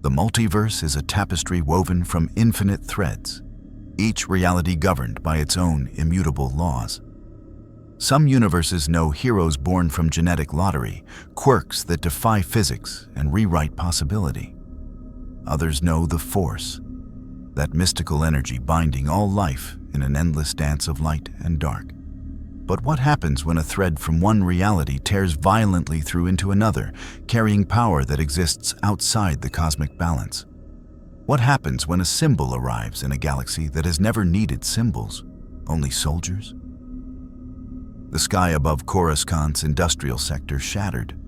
The multiverse is a tapestry woven from infinite threads, each reality governed by its own immutable laws. Some universes know heroes born from genetic lottery, quirks that defy physics and rewrite possibility. Others know the Force, that mystical energy binding all life in an endless dance of light and dark. But what happens when a thread from one reality tears violently through into another, carrying power that exists outside the cosmic balance? What happens when a symbol arrives in a galaxy that has never needed symbols, only soldiers? The sky above Coruscant's industrial sector shattered,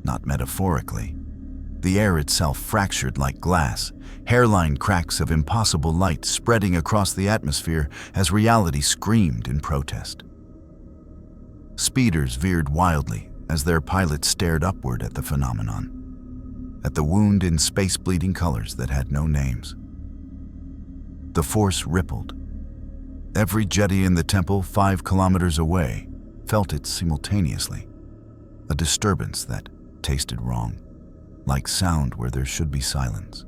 not metaphorically. The air itself fractured like glass, hairline cracks of impossible light spreading across the atmosphere as reality screamed in protest. Speeders veered wildly as their pilots stared upward at the phenomenon, at the wound in space-bleeding colors that had no names. The Force rippled. Every Jedi in the temple 5 kilometers away felt it simultaneously, a disturbance that tasted wrong, like sound where there should be silence.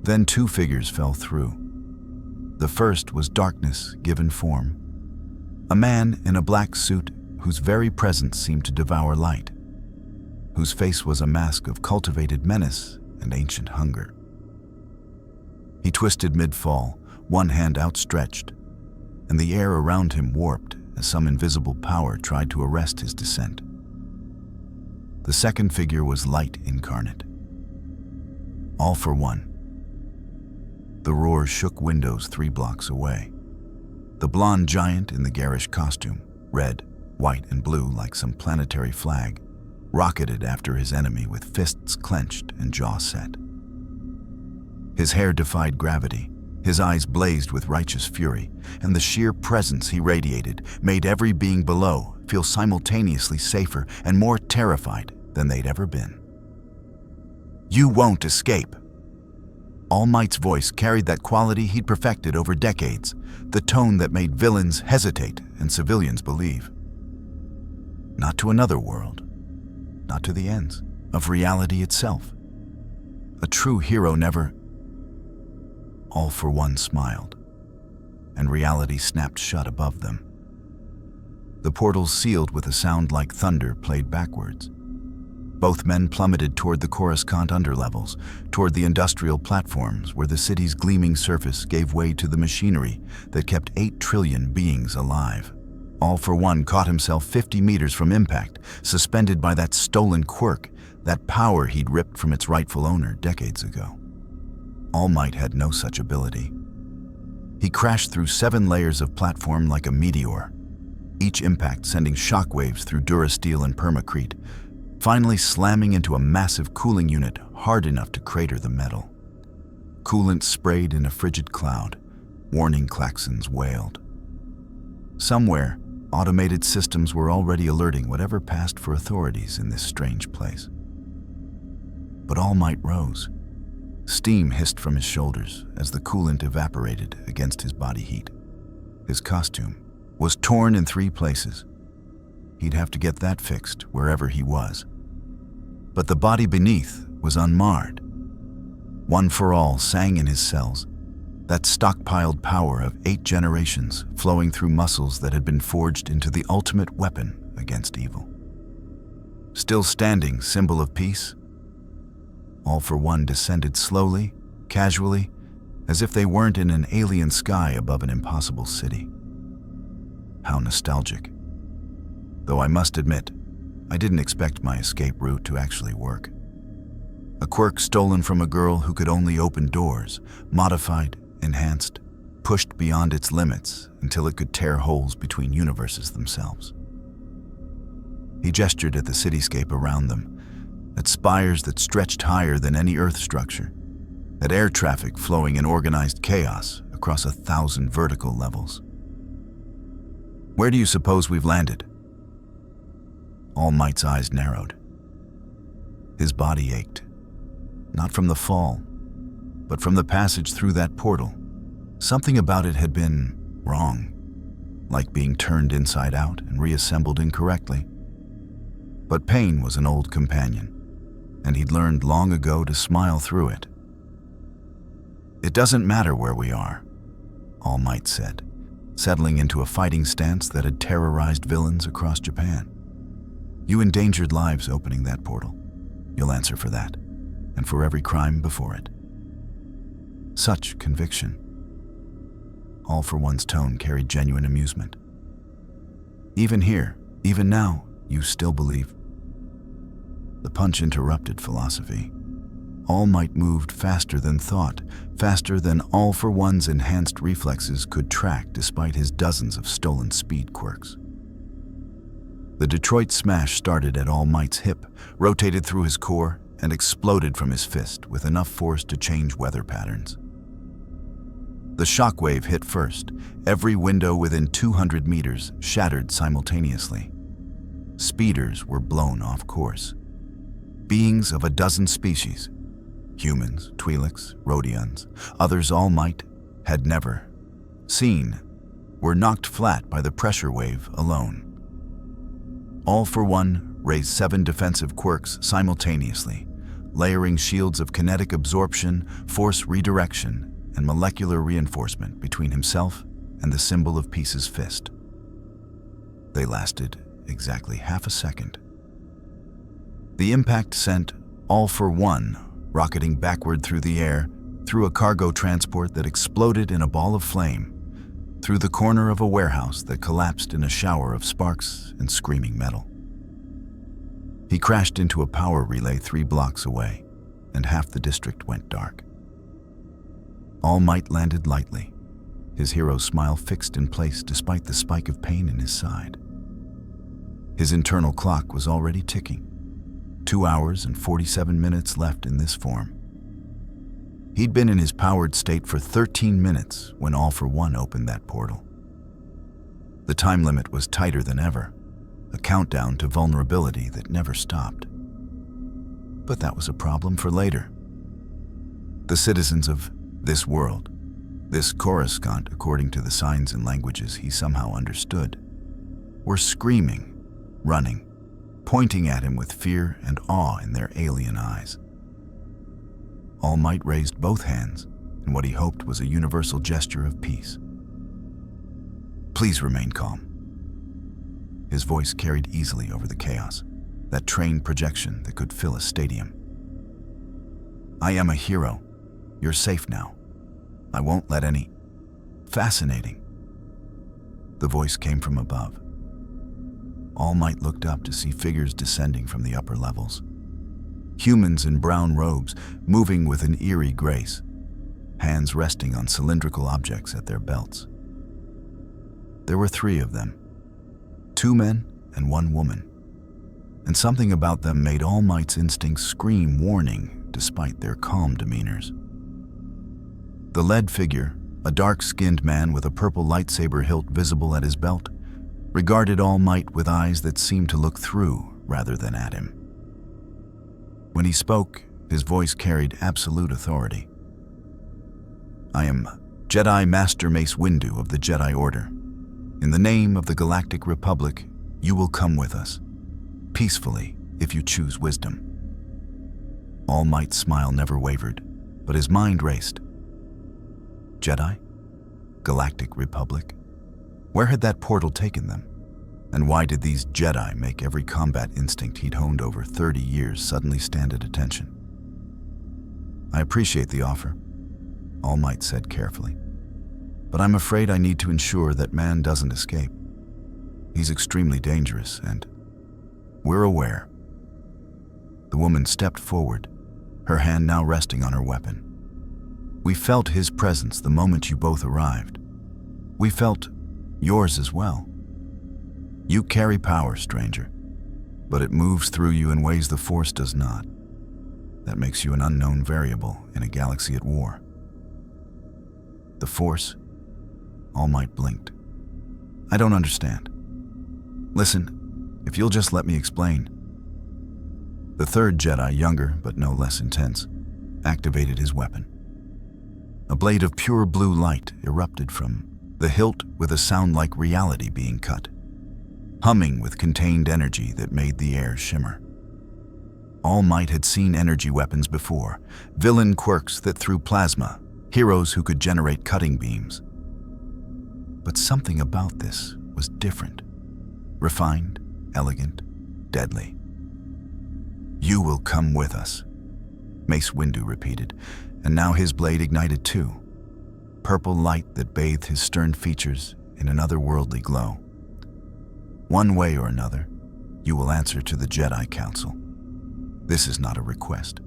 Then 2 figures fell through. The first was darkness given form, a man in a black suit whose very presence seemed to devour light, whose face was a mask of cultivated menace and ancient hunger. He twisted mid-fall, one hand outstretched, and the air around him warped as some invisible power tried to arrest his descent. The second figure was light incarnate. All for one. The roar shook windows 3 blocks away. The blonde giant in the garish costume, red, white, and blue like some planetary flag, rocketed after his enemy with fists clenched and jaw set. His hair defied gravity, his eyes blazed with righteous fury, and the sheer presence he radiated made every being below feel simultaneously safer and more terrified than they'd ever been. "You won't escape." All Might's voice carried that quality he'd perfected over decades, the tone that made villains hesitate and civilians believe. Not to another world, not to the ends of reality itself. A true hero never... All for one smiled, and reality snapped shut above them. The portals sealed with a sound like thunder played backwards. Both men plummeted toward the Coruscant underlevels, toward the industrial platforms where the city's gleaming surface gave way to the machinery that kept 8 trillion beings alive. All for one caught himself 50 meters from impact, suspended by that stolen quirk, that power he'd ripped from its rightful owner decades ago. All Might had no such ability. He crashed through 7 layers of platform like a meteor, each impact sending shockwaves through durasteel and permacrete, finally slamming into a massive cooling unit hard enough to crater the metal. Coolant sprayed in a frigid cloud. Warning klaxons wailed. Somewhere, automated systems were already alerting whatever passed for authorities in this strange place. But All Might rose. Steam hissed from his shoulders as the coolant evaporated against his body heat. His costume was torn in 3 places. He'd have to get that fixed wherever he was. But the body beneath was unmarred. One for All sang in his cells, that stockpiled power of 8 generations flowing through muscles that had been forged into the ultimate weapon against evil. Still standing, symbol of peace, All for one descended slowly, casually, as if they weren't in an alien sky above an impossible city. How nostalgic. Though I must admit, I didn't expect my escape route to actually work. A quirk stolen from a girl who could only open doors, modified, enhanced, pushed beyond its limits until it could tear holes between universes themselves. He gestured at the cityscape around them, at spires that stretched higher than any Earth structure, at air traffic flowing in organized chaos across 1,000 vertical levels. "Where do you suppose we've landed?" All Might's eyes narrowed. His body ached, not from the fall, but from the passage through that portal. Something about it had been wrong, like being turned inside out and reassembled incorrectly. But pain was an old companion. and he'd learned long ago to smile through it. "It doesn't matter where we are," All Might said, settling into a fighting stance that had terrorized villains across Japan. "You endangered lives opening that portal. You'll answer for that, and for every crime before it." Such conviction. All for One's tone carried genuine amusement. "Even here, even now, you still believe?" The punch interrupted philosophy. All Might moved faster than thought, faster than All for One's enhanced reflexes could track despite his dozens of stolen speed quirks. The Detroit smash started at All Might's hip, rotated through his core, and exploded from his fist with enough force to change weather patterns. The shockwave hit first. Every window within 200 meters shattered simultaneously. Speeders were blown off course. Beings of a dozen species, humans, Twi'leks, Rodians, others All Might had never seen, were knocked flat by the pressure wave alone. All for One raised 7 defensive quirks simultaneously, layering shields of kinetic absorption, force redirection, and molecular reinforcement between himself and the symbol of peace's fist. They lasted exactly half a second. The impact sent All for One rocketing backward through the air, through a cargo transport that exploded in a ball of flame, through the corner of a warehouse that collapsed in a shower of sparks and screaming metal. He crashed into a power relay 3 blocks away, and half the district went dark. All Might landed lightly, his hero's smile fixed in place despite the spike of pain in his side. His internal clock was already ticking. 2 hours and 47 minutes left in this form. He'd been in his powered state for 13 minutes when All for One opened that portal. The time limit was tighter than ever, a countdown to vulnerability that never stopped. But that was a problem for later. The citizens of this world, this Coruscant according to the signs and languages he somehow understood, were screaming, running, pointing at him with fear and awe in their alien eyes. All Might raised both hands in what he hoped was a universal gesture of peace. "Please remain calm." His voice carried easily over the chaos, that trained projection that could fill a stadium. "I am a hero. You're safe now. I won't let any..." "Fascinating." The voice came from above. All Might looked up to see figures descending from the upper levels. Humans in brown robes, moving with an eerie grace, hands resting on cylindrical objects at their belts. There were 3 of them, 2 men and 1 woman, and something about them made All Might's instincts scream warning despite their calm demeanors. The lead figure, a dark-skinned man with a purple lightsaber hilt visible at his belt, regarded All Might with eyes that seemed to look through rather than at him. When he spoke, his voice carried absolute authority. "I am Jedi Master Mace Windu of the Jedi Order. In the name of the Galactic Republic, you will come with us, peacefully if you choose wisdom." All Might's smile never wavered, but his mind raced. Jedi? Galactic Republic? Where had that portal taken them? And why did these Jedi make every combat instinct he'd honed over 30 years suddenly stand at attention? "I appreciate the offer," All Might said carefully, "but I'm afraid I need to ensure that man doesn't escape. He's extremely dangerous, and we're aware." The woman stepped forward, her hand now resting on her weapon. "We felt his presence the moment you both arrived. We felt yours as well. You carry power, stranger, but it moves through you in ways the Force does not. That makes you an unknown variable in a galaxy at war." "The Force?" All Might blinked. "I don't understand." "Listen, if you'll just let me explain." The 3rd Jedi, younger but no less intense, activated his weapon. A blade of pure blue light erupted from the hilt with a sound like reality being cut, humming with contained energy that made the air shimmer. All Might had seen energy weapons before, villain quirks that threw plasma, heroes who could generate cutting beams. But something about this was different. Refined, elegant, deadly. "You will come with us," Mace Windu repeated, and now his blade ignited too. Purple light that bathed his stern features in an otherworldly glow. "One way or another, you will answer to the Jedi Council. This is not a request."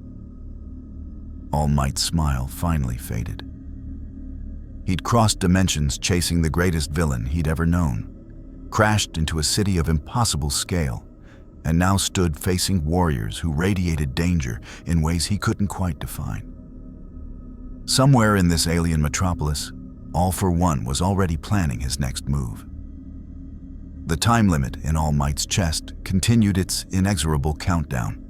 All Might's smile finally faded. He'd crossed dimensions chasing the greatest villain he'd ever known, crashed into a city of impossible scale, and now stood facing warriors who radiated danger in ways he couldn't quite define. Somewhere in this alien metropolis, All for One was already planning his next move. The time limit in All Might's chest continued its inexorable countdown,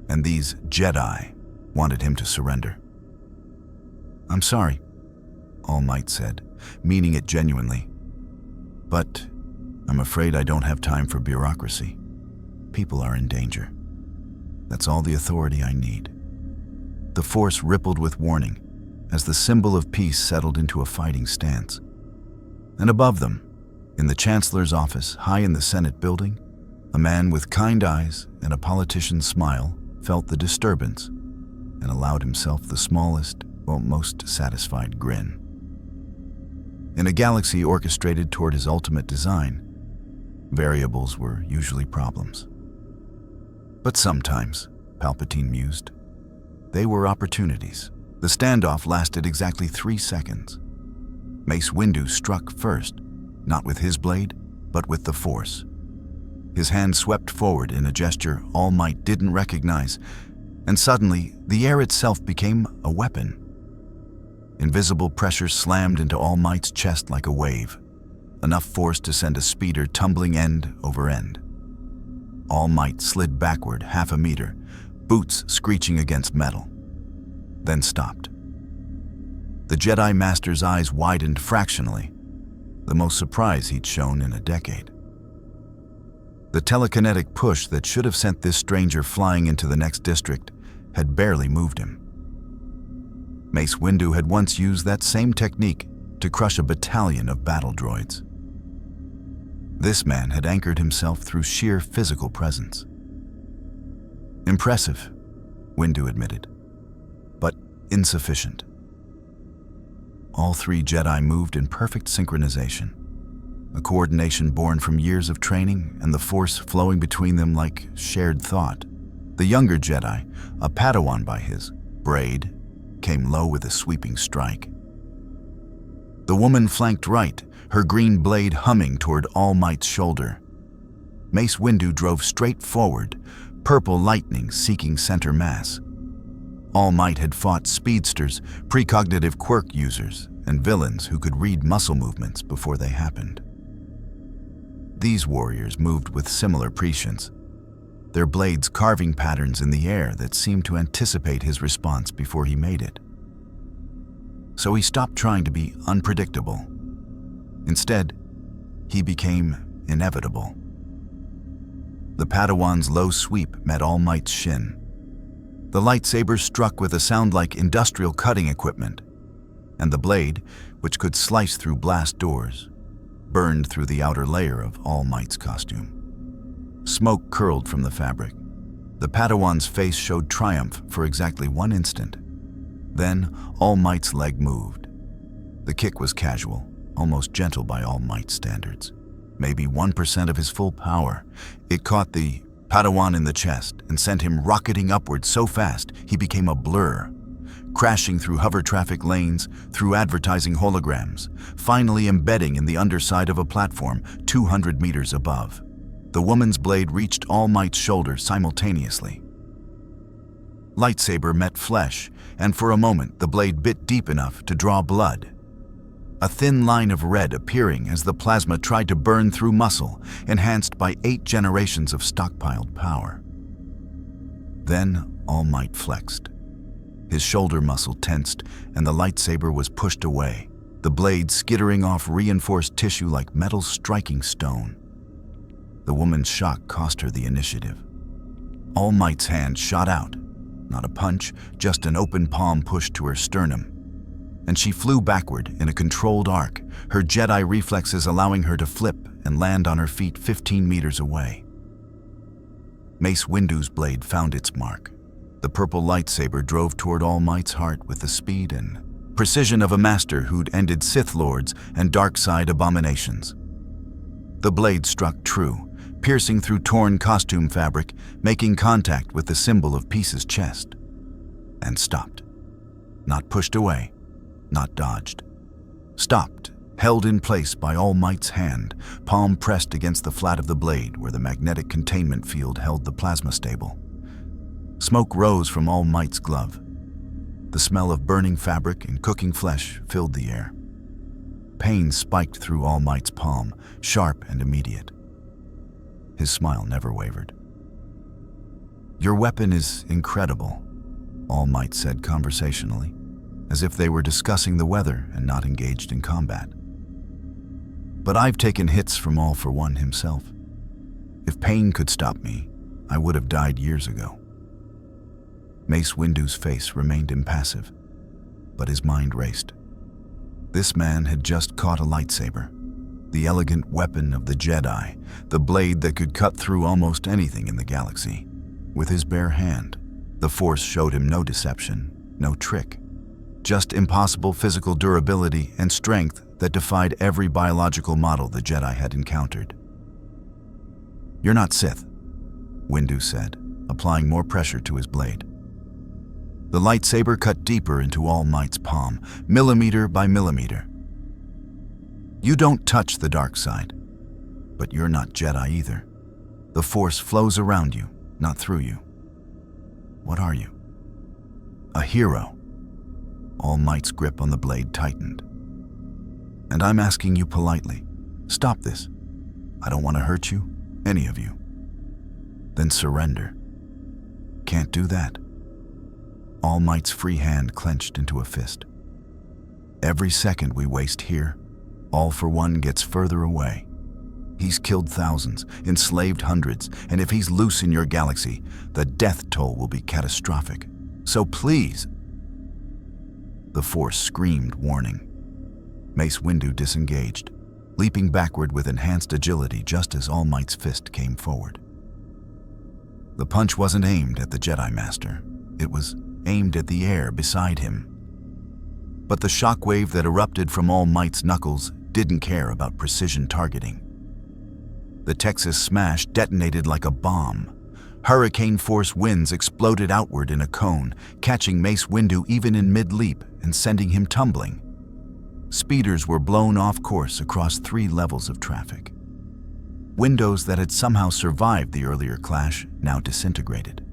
and these Jedi wanted him to surrender. "I'm sorry," All Might said, meaning it genuinely. "But I'm afraid I don't have time for bureaucracy. People are in danger. That's all the authority I need." The Force rippled with warning as the symbol of peace settled into a fighting stance. And above them, in the Chancellor's office, high in the Senate building, a man with kind eyes and a politician's smile felt the disturbance and allowed himself the smallest, most satisfied grin. In a galaxy orchestrated toward his ultimate design, variables were usually problems. But sometimes, Palpatine mused, they were opportunities. The standoff lasted exactly 3 seconds. Mace Windu struck first, not with his blade, but with the Force. His hand swept forward in a gesture All Might didn't recognize, and suddenly the air itself became a weapon. Invisible pressure slammed into All Might's chest like a wave, enough force to send a speeder tumbling end over end. All Might slid backward 1/2 meter, boots screeching against metal, then stopped. The Jedi Master's eyes widened fractionally, the most surprise he'd shown in a decade. The telekinetic push that should have sent this stranger flying into the next district had barely moved him. Mace Windu had once used that same technique to crush a battalion of battle droids. This man had anchored himself through sheer physical presence. Impressive, Windu admitted, but insufficient. All 3 Jedi moved in perfect synchronization, a coordination born from years of training and the Force flowing between them like shared thought. The younger Jedi, a Padawan by his braid, came low with a sweeping strike. The woman flanked right, her green blade humming toward All Might's shoulder. Mace Windu drove straight forward, purple lightning seeking center mass. All Might had fought speedsters, precognitive quirk users, and villains who could read muscle movements before they happened. These warriors moved with similar prescience, their blades carving patterns in the air that seemed to anticipate his response before he made it. So he stopped trying to be unpredictable. Instead, he became inevitable. The Padawan's low sweep met All Might's shin. The lightsaber struck with a sound like industrial cutting equipment, and the blade, which could slice through blast doors, burned through the outer layer of All Might's costume. Smoke curled from the fabric. The Padawan's face showed triumph for exactly 1 instant. Then, All Might's leg moved. The kick was casual, almost gentle by All Might standards. Maybe 1% of his full power. It caught the Padawan in the chest and sent him rocketing upward so fast he became a blur, crashing through hover traffic lanes, through advertising holograms, finally embedding in the underside of a platform 200 meters above. The woman's blade reached All Might's shoulder simultaneously. Lightsaber met flesh, and for a moment the blade bit deep enough to draw blood. A thin line of red appearing as the plasma tried to burn through muscle, enhanced by 8 generations of stockpiled power. Then All Might flexed. His shoulder muscle tensed, and the lightsaber was pushed away, the blade skittering off reinforced tissue like metal striking stone. The woman's shock cost her the initiative. All Might's hand shot out. Not a punch, just an open palm pushed to her sternum. And she flew backward in a controlled arc, her Jedi reflexes allowing her to flip and land on her feet 15 meters away. Mace Windu's blade found its mark. The purple lightsaber drove toward All Might's heart with the speed and precision of a master who'd ended Sith Lords and dark side abominations. The blade struck true, piercing through torn costume fabric, making contact with the symbol of Peace's chest. And stopped. Not pushed away, not dodged. Stopped, held in place by All Might's hand, palm pressed against the flat of the blade where the magnetic containment field held the plasma stable. Smoke rose from All Might's glove. The smell of burning fabric and cooking flesh filled the air. Pain spiked through All Might's palm, sharp and immediate. His smile never wavered. "Your weapon is incredible," All Might said conversationally, as if they were discussing the weather and not engaged in combat. "But I've taken hits from All for One himself. If pain could stop me, I would have died years ago." Mace Windu's face remained impassive, but his mind raced. This man had just caught a lightsaber, the elegant weapon of the Jedi, the blade that could cut through almost anything in the galaxy. With his bare hand, the Force showed him no deception, no trick, just impossible physical durability and strength that defied every biological model the Jedi had encountered. "You're not Sith," Windu said, applying more pressure to his blade. The lightsaber cut deeper into All Might's palm, millimeter by millimeter. "You don't touch the dark side, but you're not Jedi either. The Force flows around you, not through you. What are you?" "A hero." All Might's grip on the blade tightened. "And I'm asking you politely, stop this. I don't want to hurt you, any of you." "Then surrender." "Can't do that." All Might's free hand clenched into a fist. "Every second we waste here, All for One gets further away. He's killed thousands, enslaved hundreds, and if he's loose in your galaxy, the death toll will be catastrophic. So please." The Force screamed warning. Mace Windu disengaged, leaping backward with enhanced agility just as All Might's fist came forward. The punch wasn't aimed at the Jedi Master. It was aimed at the air beside him. But the shockwave that erupted from All Might's knuckles didn't care about precision targeting. The Texas smash detonated like a bomb. Hurricane force winds exploded outward in a cone, catching Mace Windu even in mid-leap and sending him tumbling. Speeders were blown off course across 3 levels of traffic. Windows that had somehow survived the earlier clash now disintegrated.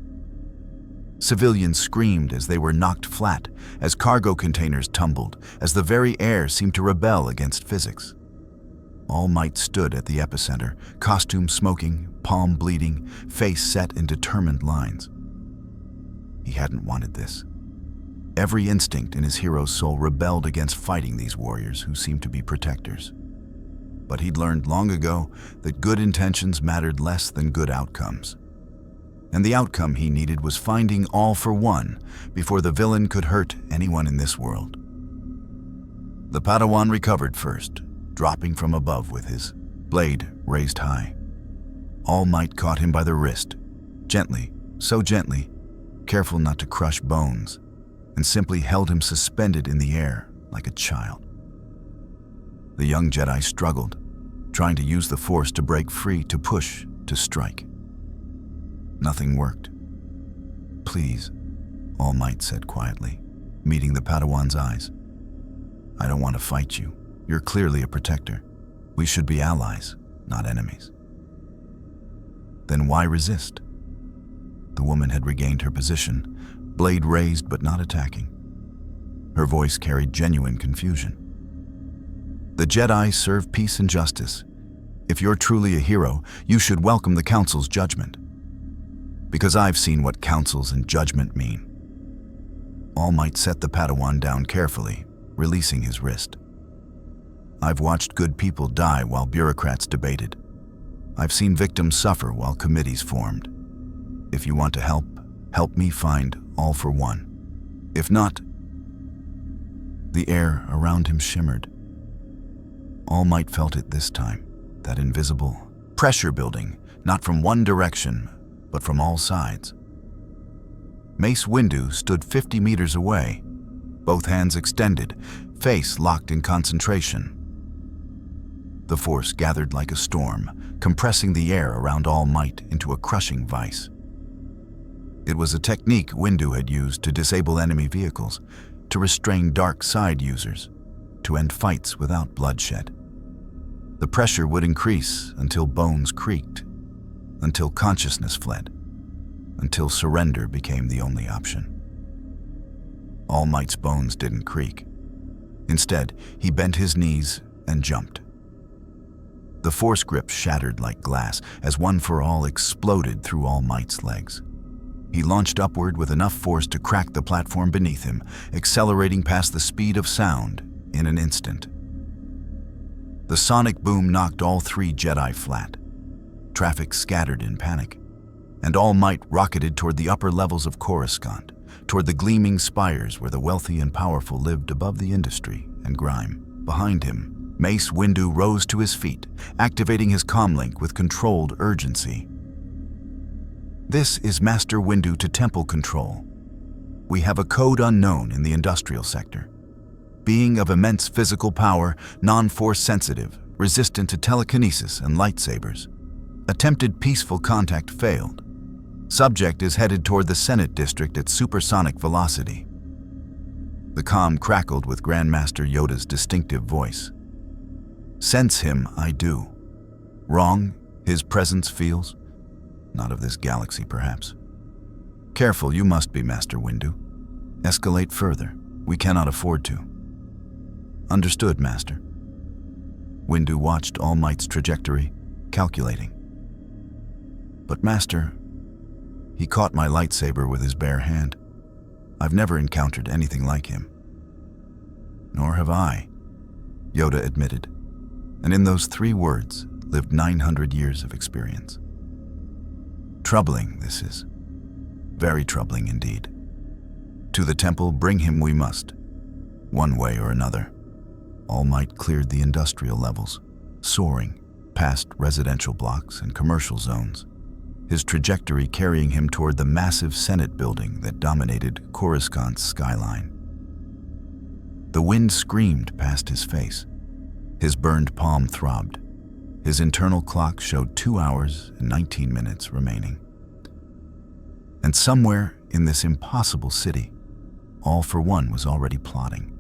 Civilians screamed as they were knocked flat, as cargo containers tumbled, as the very air seemed to rebel against physics. All Might stood at the epicenter, costume smoking, palm bleeding, face set in determined lines. He hadn't wanted this. Every instinct in his hero's soul rebelled against fighting these warriors who seemed to be protectors. But he'd learned long ago that good intentions mattered less than good outcomes. And the outcome he needed was finding All for One before the villain could hurt anyone in this world. The Padawan recovered first, dropping from above with his blade raised high. All Might caught him by the wrist, gently, so gently, careful not to crush bones, and simply held him suspended in the air like a child. The young Jedi struggled, trying to use the Force to break free, to push, to strike. Nothing worked. "Please," All Might said quietly, meeting the Padawan's eyes. "I don't want to fight you. You're clearly a protector. We should be allies, not enemies." "Then why resist?" The woman had regained her position, blade raised but not attacking. Her voice carried genuine confusion. "The Jedi serve peace and justice. If you're truly a hero, you should welcome the Council's judgment. Because I've seen what councils and judgment mean." All Might set the Padawan down carefully, releasing his wrist. "I've watched good people die while bureaucrats debated. I've seen victims suffer while committees formed. If you want to help, help me find All for One. If not..." The air around him shimmered. All Might felt it this time, that invisible pressure building, not from one direction, but from all sides. Mace Windu stood 50 meters away, both hands extended, face locked in concentration. The Force gathered like a storm, compressing the air around All Might into a crushing vice. It was a technique Windu had used to disable enemy vehicles, to restrain dark side users, to end fights without bloodshed. The pressure would increase until bones creaked, until consciousness fled, until surrender became the only option. All Might's bones didn't creak. Instead, he bent his knees and jumped. The Force grip shattered like glass as One for All exploded through All Might's legs. He launched upward with enough force to crack the platform beneath him, accelerating past the speed of sound in an instant. The sonic boom knocked all 3 Jedi flat. Traffic scattered in panic, and All Might rocketed toward the upper levels of Coruscant, toward the gleaming spires where the wealthy and powerful lived above the industry and grime. Behind him, Mace Windu rose to his feet, activating his comlink with controlled urgency. "This is Master Windu to Temple Control. We have a code unknown in the industrial sector. Being of immense physical power, non-force sensitive, resistant to telekinesis and lightsabers. Attempted peaceful contact failed. Subject is headed toward the Senate District at supersonic velocity." The comm crackled with Grandmaster Yoda's distinctive voice. "Sense him, I do. Wrong, his presence feels. Not of this galaxy, perhaps. Careful you must be, Master Windu. Escalate further. We cannot afford to." "Understood, Master." Windu watched All Might's trajectory, calculating. "But Master..." He caught my lightsaber with his bare hand. "I've never encountered anything like him." "Nor have I," Yoda admitted, and in those 3 words lived 900 years of experience. "Troubling, this is. Very troubling indeed. To the temple, bring him we must, one way or another." All Might cleared the industrial levels, soaring past residential blocks and commercial zones, his trajectory carrying him toward the massive Senate building that dominated Coruscant's skyline. The wind screamed past his face. His burned palm throbbed. His internal clock showed 2 hours and 19 minutes remaining. And somewhere in this impossible city, All for One was already plotting.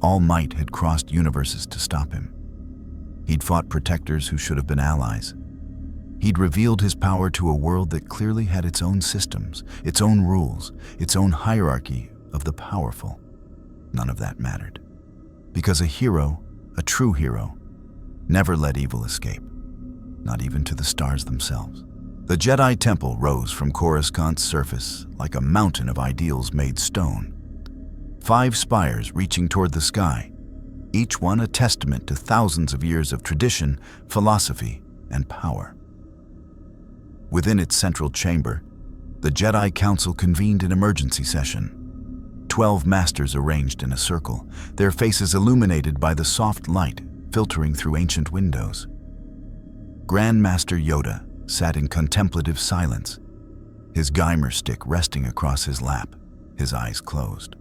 All Might had crossed universes to stop him. He'd fought protectors who should have been allies. He'd revealed his power to a world that clearly had its own systems, its own rules, its own hierarchy of the powerful. None of that mattered. Because a hero, a true hero, never let evil escape, not even to the stars themselves. The Jedi Temple rose from Coruscant's surface like a mountain of ideals made stone. 5 spires reaching toward the sky, each one a testament to thousands of years of tradition, philosophy, and power. Within its central chamber, the Jedi Council convened an emergency session. 12 masters arranged in a circle, their faces illuminated by the soft light filtering through ancient windows. Grand Master Yoda sat in contemplative silence, his Geimer stick resting across his lap, his eyes closed.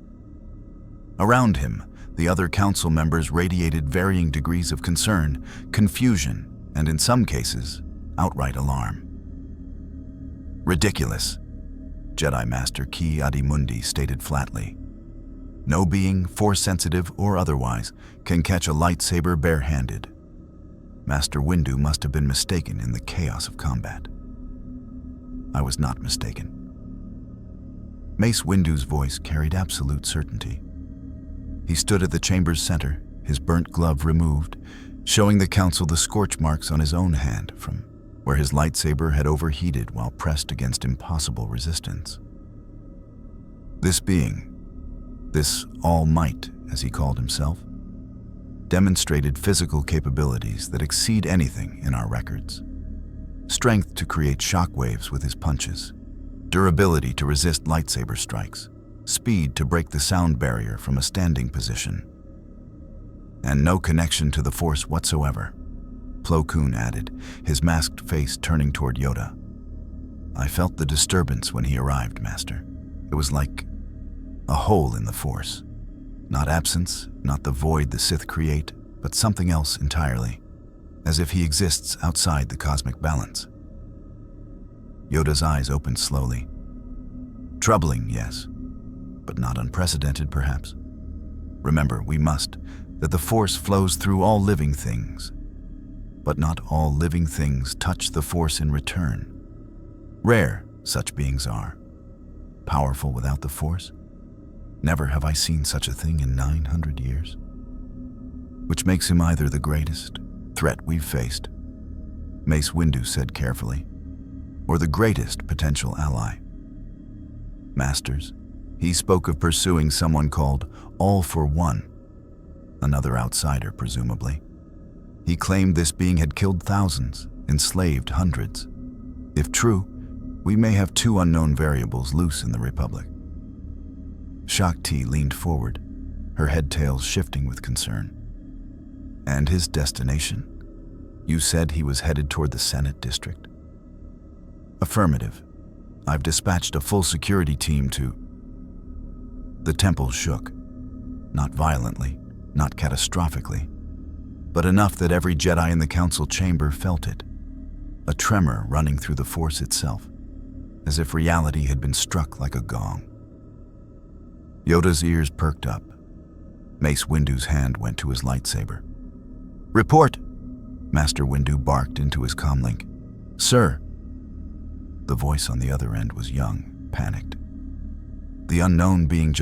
Around him, the other council members radiated varying degrees of concern, confusion, and in some cases, outright alarm. "Ridiculous," Jedi Master Ki-Adi-Mundi stated flatly. "No being, force-sensitive or otherwise, can catch a lightsaber bare-handed. Master Windu must have been mistaken in the chaos of combat." I was not mistaken. Mace Windu's voice carried absolute certainty. He stood at the chamber's center, his burnt glove removed, showing the council the scorch marks on his own hand from where his lightsaber had overheated while pressed against impossible resistance. This being, this All Might, as he called himself, demonstrated physical capabilities that exceed anything in our records. strength to create shockwaves with his punches, durability to resist lightsaber strikes, speed to break the sound barrier from a standing position, and no connection to the Force whatsoever, Plo Koon added, his masked face turning toward Yoda. I felt the disturbance when he arrived, Master. It was like a hole in the Force. Not absence, not the void the Sith create, but something else entirely, as if he exists outside the cosmic balance. Yoda's eyes opened slowly. Troubling, yes, but not unprecedented, perhaps. Remember, that the Force flows through all living things, but not all living things touch the Force in return. Rare such beings are. Powerful without the Force? Never have I seen such a thing in 900 years. Which makes him either the greatest threat we've faced, Mace Windu said carefully, or the greatest potential ally. Masters, he spoke of pursuing someone called All for One, another outsider, presumably. He claimed this being had killed thousands, enslaved hundreds. If true, we may have two unknown variables loose in the Republic. Shakti leaned forward, her head-tails shifting with concern. And his destination? You said he was headed toward the Senate District? Affirmative. I've dispatched a full security team to... The temple shook. Not violently, not catastrophically, but enough that every Jedi in the council chamber felt it. A tremor running through the Force itself, as if reality had been struck like a gong. Yoda's ears perked up. Mace Windu's hand went to his lightsaber. Report! Master Windu barked into his comlink. Sir! The voice on the other end was young, panicked. The unknown being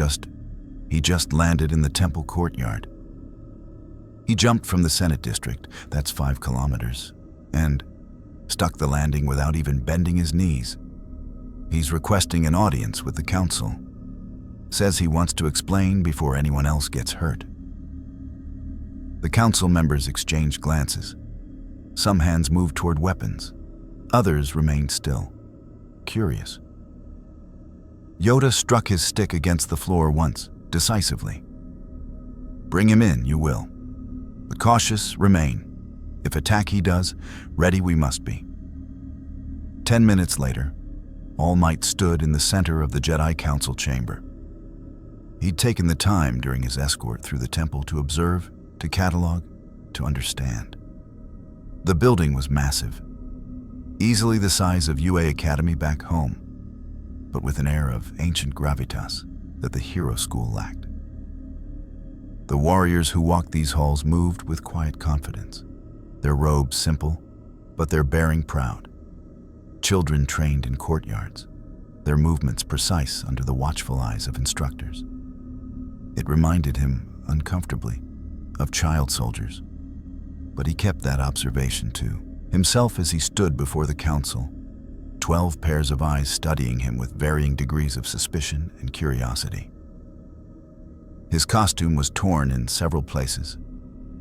he just landed in the temple courtyard. He jumped from the Senate District, that's 5 kilometers, and stuck the landing without even bending his knees. He's requesting an audience with the council. Says he wants to explain before anyone else gets hurt. The council members exchanged glances. Some hands moved toward weapons. Others remained still, curious. Yoda struck his stick against the floor once, decisively. Bring him in, you will. But cautious, remain. If attack he does, ready we must be. 10 minutes later, All Might stood in the center of the Jedi Council chamber. He'd taken the time during his escort through the temple to observe, to catalog, to understand. The building was massive, easily the size of UA Academy back home, but with an air of ancient gravitas that the hero school lacked. The warriors who walked these halls moved with quiet confidence, their robes simple, but their bearing proud. Children trained in courtyards, their movements precise under the watchful eyes of instructors. It reminded him, uncomfortably, of child soldiers, but he kept that observation too, himself as he stood before the council, 12 pairs of eyes studying him with varying degrees of suspicion and curiosity. His costume was torn in several places,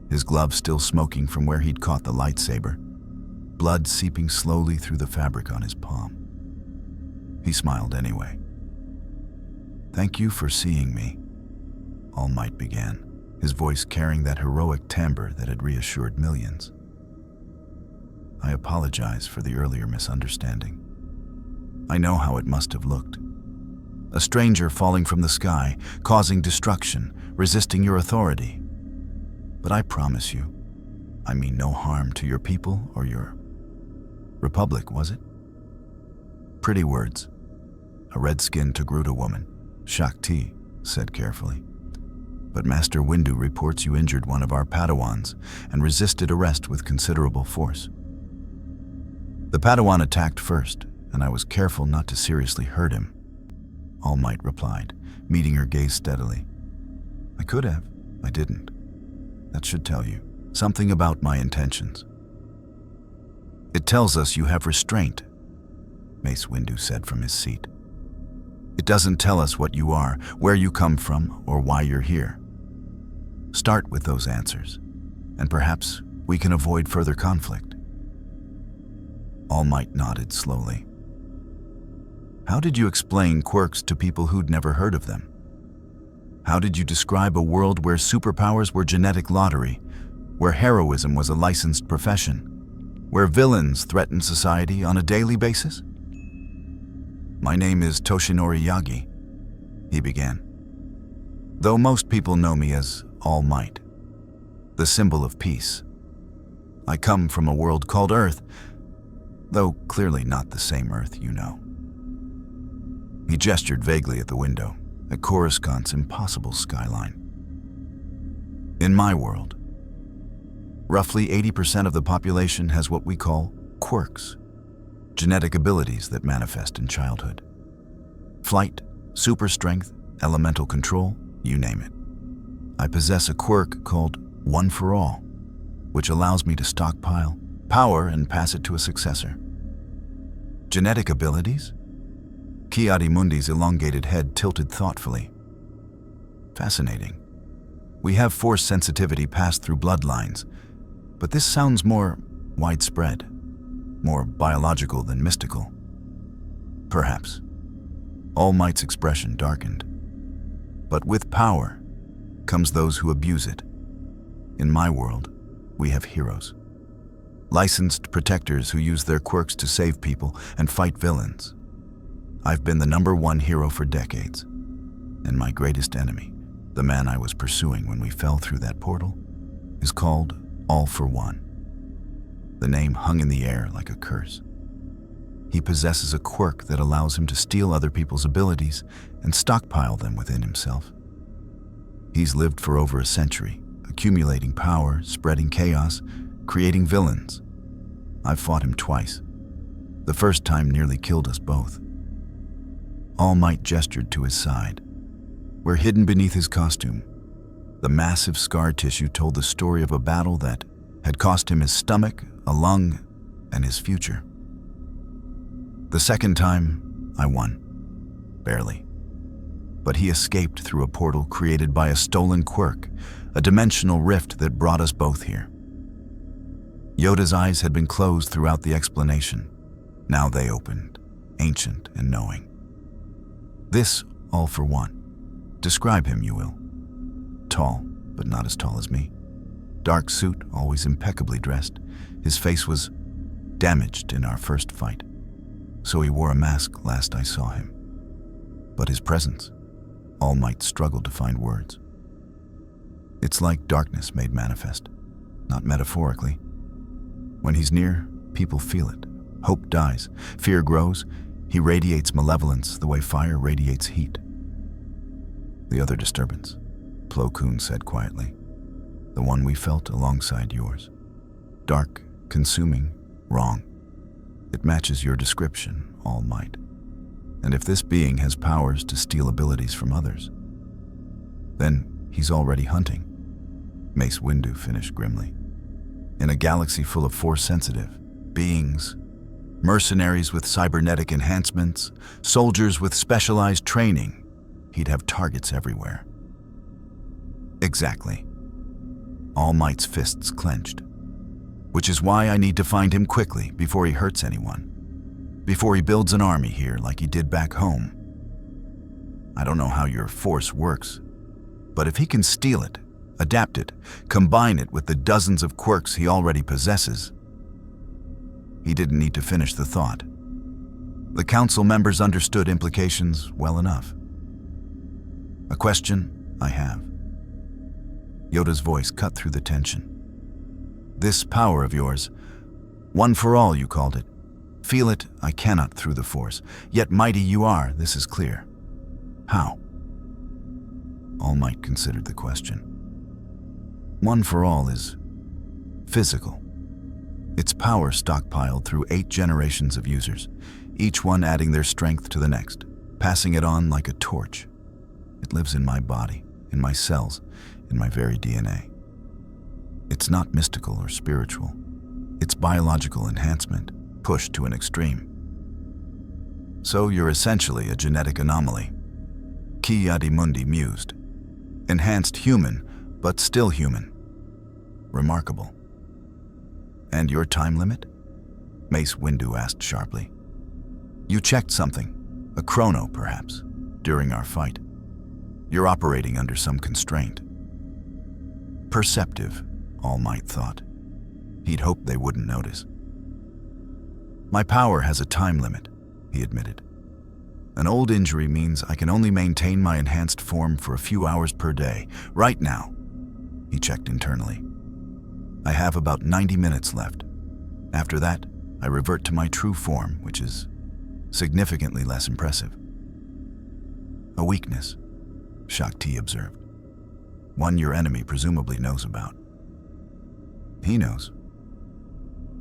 his glove still smoking from where he'd caught the lightsaber, blood seeping slowly through the fabric on his palm. He smiled anyway. Thank you for seeing me, All Might began, his voice carrying that heroic timbre that had reassured millions. I apologize for the earlier misunderstanding. I know how it must have looked. A stranger falling from the sky, causing destruction, resisting your authority. But I promise you, I mean no harm to your people or your Republic, was it? Pretty words. A red-skinned Togruta woman, Shakti, said carefully. But Master Windu reports you injured one of our Padawans and resisted arrest with considerable force. The Padawan attacked first, and I was careful not to seriously hurt him, All Might replied, meeting her gaze steadily. I could have. I didn't. That should tell you something about my intentions. It tells us you have restraint, Mace Windu said from his seat. It doesn't tell us what you are, where you come from, or why you're here. Start with those answers, and perhaps we can avoid further conflict. All Might nodded slowly. How did you explain quirks to people who'd never heard of them? How did you describe a world where superpowers were genetic lottery, where heroism was a licensed profession, where villains threatened society on a daily basis? My name is Toshinori Yagi, he began. Though most people know me as All Might, the symbol of peace. I come from a world called Earth, though clearly not the same Earth you know. He gestured vaguely at the window, at Coruscant's impossible skyline. In my world, roughly 80% of the population has what we call quirks, genetic abilities that manifest in childhood. Flight, super strength, elemental control, you name it. I possess a quirk called One for All, which allows me to stockpile power and pass it to a successor. Genetic abilities? Ki-Adi-Mundi's elongated head tilted thoughtfully. Fascinating. We have force sensitivity passed through bloodlines, but this sounds more widespread, more biological than mystical. Perhaps. All Might's expression darkened. But with power comes those who abuse it. In my world, we have heroes. Licensed protectors who use their quirks to save people and fight villains. I've been the #1 hero for decades, and my greatest enemy, the man I was pursuing when we fell through that portal, is called All for One. The name hung in the air like a curse. He possesses a quirk that allows him to steal other people's abilities and stockpile them within himself. He's lived for over a century, accumulating power, spreading chaos, creating villains. I've fought him twice. The first time nearly killed us both. All Might gestured to his side. Where hidden beneath his costume, the massive scar tissue told the story of a battle that had cost him his stomach, a lung, and his future. The second time, I won. Barely. But he escaped through a portal created by a stolen quirk, a dimensional rift that brought us both here. Yoda's eyes had been closed throughout the explanation. Now they opened, ancient and knowing. This All for One. Describe him, you will. Tall, but not as tall as me. Dark suit, always impeccably dressed. His face was damaged in our first fight, so he wore a mask last I saw him. But his presence, All Might struggled to find words. It's like darkness made manifest, not metaphorically. When he's near, people feel it. Hope dies, fear grows. He radiates malevolence the way fire radiates heat. The other disturbance, Plo Koon said quietly. The one we felt alongside yours. Dark, consuming, wrong. It matches your description, All Might. And if this being has powers to steal abilities from others, then he's already hunting. Mace Windu finished grimly. In a galaxy full of force-sensitive beings, mercenaries with cybernetic enhancements, soldiers with specialized training, he'd have targets everywhere. Exactly. All Might's fists clenched. Which is why I need to find him quickly before he hurts anyone. Before he builds an army here like he did back home. I don't know how your force works, but if he can steal it, adapt it, combine it with the dozens of quirks he already possesses. He didn't need to finish the thought. The council members understood implications well enough. A question I have. Yoda's voice cut through the tension. This power of yours, One for All you called it. Feel it, I cannot through the Force. Yet mighty you are, this is clear. How? All Might considered the question. One for All is physical. Its power stockpiled through 8 generations of users, each one adding their strength to the next, passing it on like a torch. It lives in my body, in my cells, in my very DNA. It's not mystical or spiritual. It's biological enhancement, pushed to an extreme. So you're essentially a genetic anomaly. Ki-Adi-Mundi mused. Enhanced human, but still human. Remarkable. And your time limit? Mace Windu asked sharply. You checked something, a chrono perhaps, during our fight. You're operating under some constraint. Perceptive, All Might thought. He'd hoped they wouldn't notice. My power has a time limit, he admitted. An old injury means I can only maintain my enhanced form for a few hours per day. Right now, he checked internally. I have about 90 minutes left. After that, I revert to my true form, which is significantly less impressive. A weakness, Shakti observed. One your enemy presumably knows about. He knows.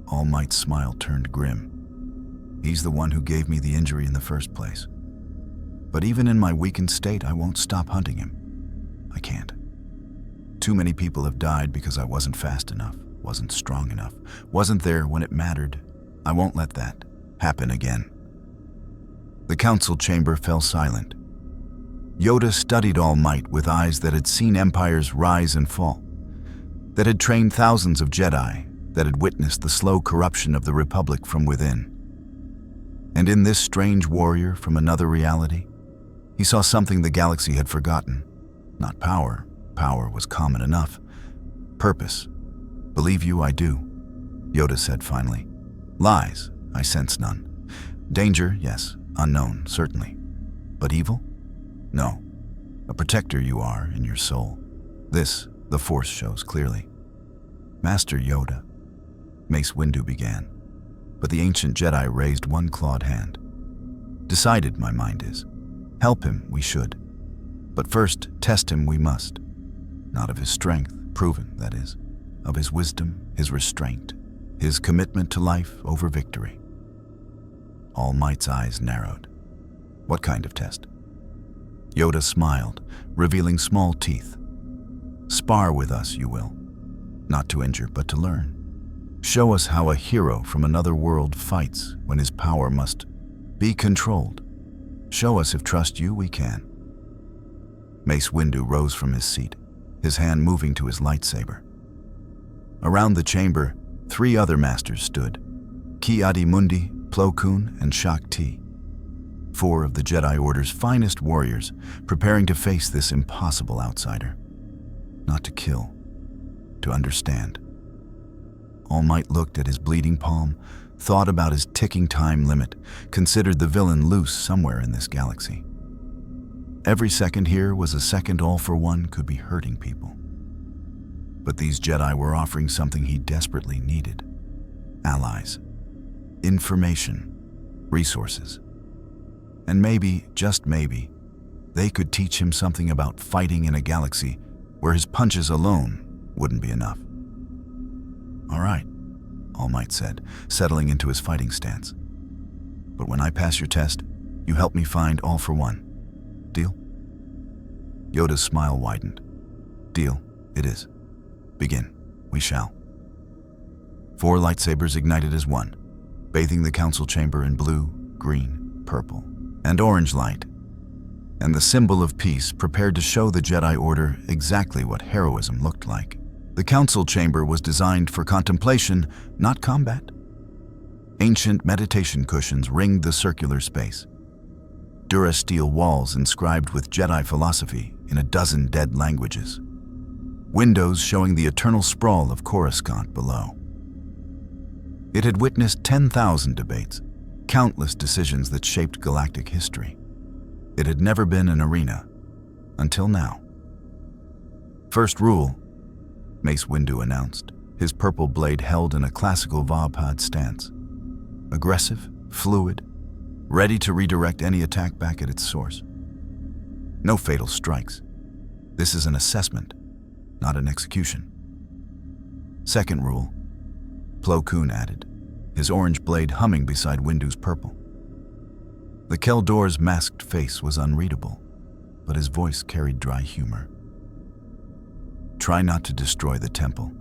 All Might's smile turned grim. He's the one who gave me the injury in the first place. But even in my weakened state, I won't stop hunting him. I can't. Too many people have died because I wasn't fast enough, wasn't strong enough, wasn't there when it mattered. I won't let that happen again. The council chamber fell silent. Yoda studied All Might with eyes that had seen empires rise and fall, that had trained thousands of Jedi, that had witnessed the slow corruption of the Republic from within. And in this strange warrior from another reality, he saw something the galaxy had forgotten. Not power. Power was common enough. Purpose. Believe you, I do, Yoda said finally. Lies, I sense none. Danger, yes. Unknown, certainly. But evil? No. A protector you are in your soul. This, the Force shows clearly. Master Yoda, Mace Windu began, but the ancient Jedi raised one clawed hand. Decided, my mind is. Help him, we should. But first, test him we must. Not of his strength, proven, that is. Of his wisdom, his restraint, his commitment to life over victory. All Might's eyes narrowed. What kind of test? Yoda smiled, revealing small teeth. Spar with us, you will. Not to injure, but to learn. Show us how a hero from another world fights when his power must be controlled. Show us if trust you we can. Mace Windu rose from his seat, his hand moving to his lightsaber. Around the chamber, 3 other masters stood, Ki-Adi-Mundi, Plo Koon, and Shakti. 4 of the Jedi Order's finest warriors, preparing to face this impossible outsider. Not to kill, to understand. All Might looked at his bleeding palm, thought about his ticking time limit, considered the villain loose somewhere in this galaxy. Every second here was a second All for One could be hurting people. But these Jedi were offering something he desperately needed. Allies. Information. Resources. And maybe, just maybe, they could teach him something about fighting in a galaxy where his punches alone wouldn't be enough. All right, All Might said, settling into his fighting stance. But when I pass your test, you help me find All for One. Deal? Yoda's smile widened. Deal, it is. Begin, we shall. 4 lightsabers ignited as one, bathing the council chamber in blue, green, purple, and orange light. And the symbol of peace prepared to show the Jedi Order exactly what heroism looked like. The council chamber was designed for contemplation, not combat. Ancient meditation cushions ringed the circular space. Durasteel walls inscribed with Jedi philosophy in a dozen dead languages. Windows showing the eternal sprawl of Coruscant below. It had witnessed 10,000 debates, countless decisions that shaped galactic history. It had never been an arena, until now. First rule, Mace Windu announced, his purple blade held in a classical Vapad stance. Aggressive, fluid, ready to redirect any attack back at its source. No fatal strikes. This is an assessment, not an execution. Second rule, Plo Koon added, his orange blade humming beside Windu's purple. The Keldor's masked face was unreadable, but his voice carried dry humor. Try not to destroy the temple.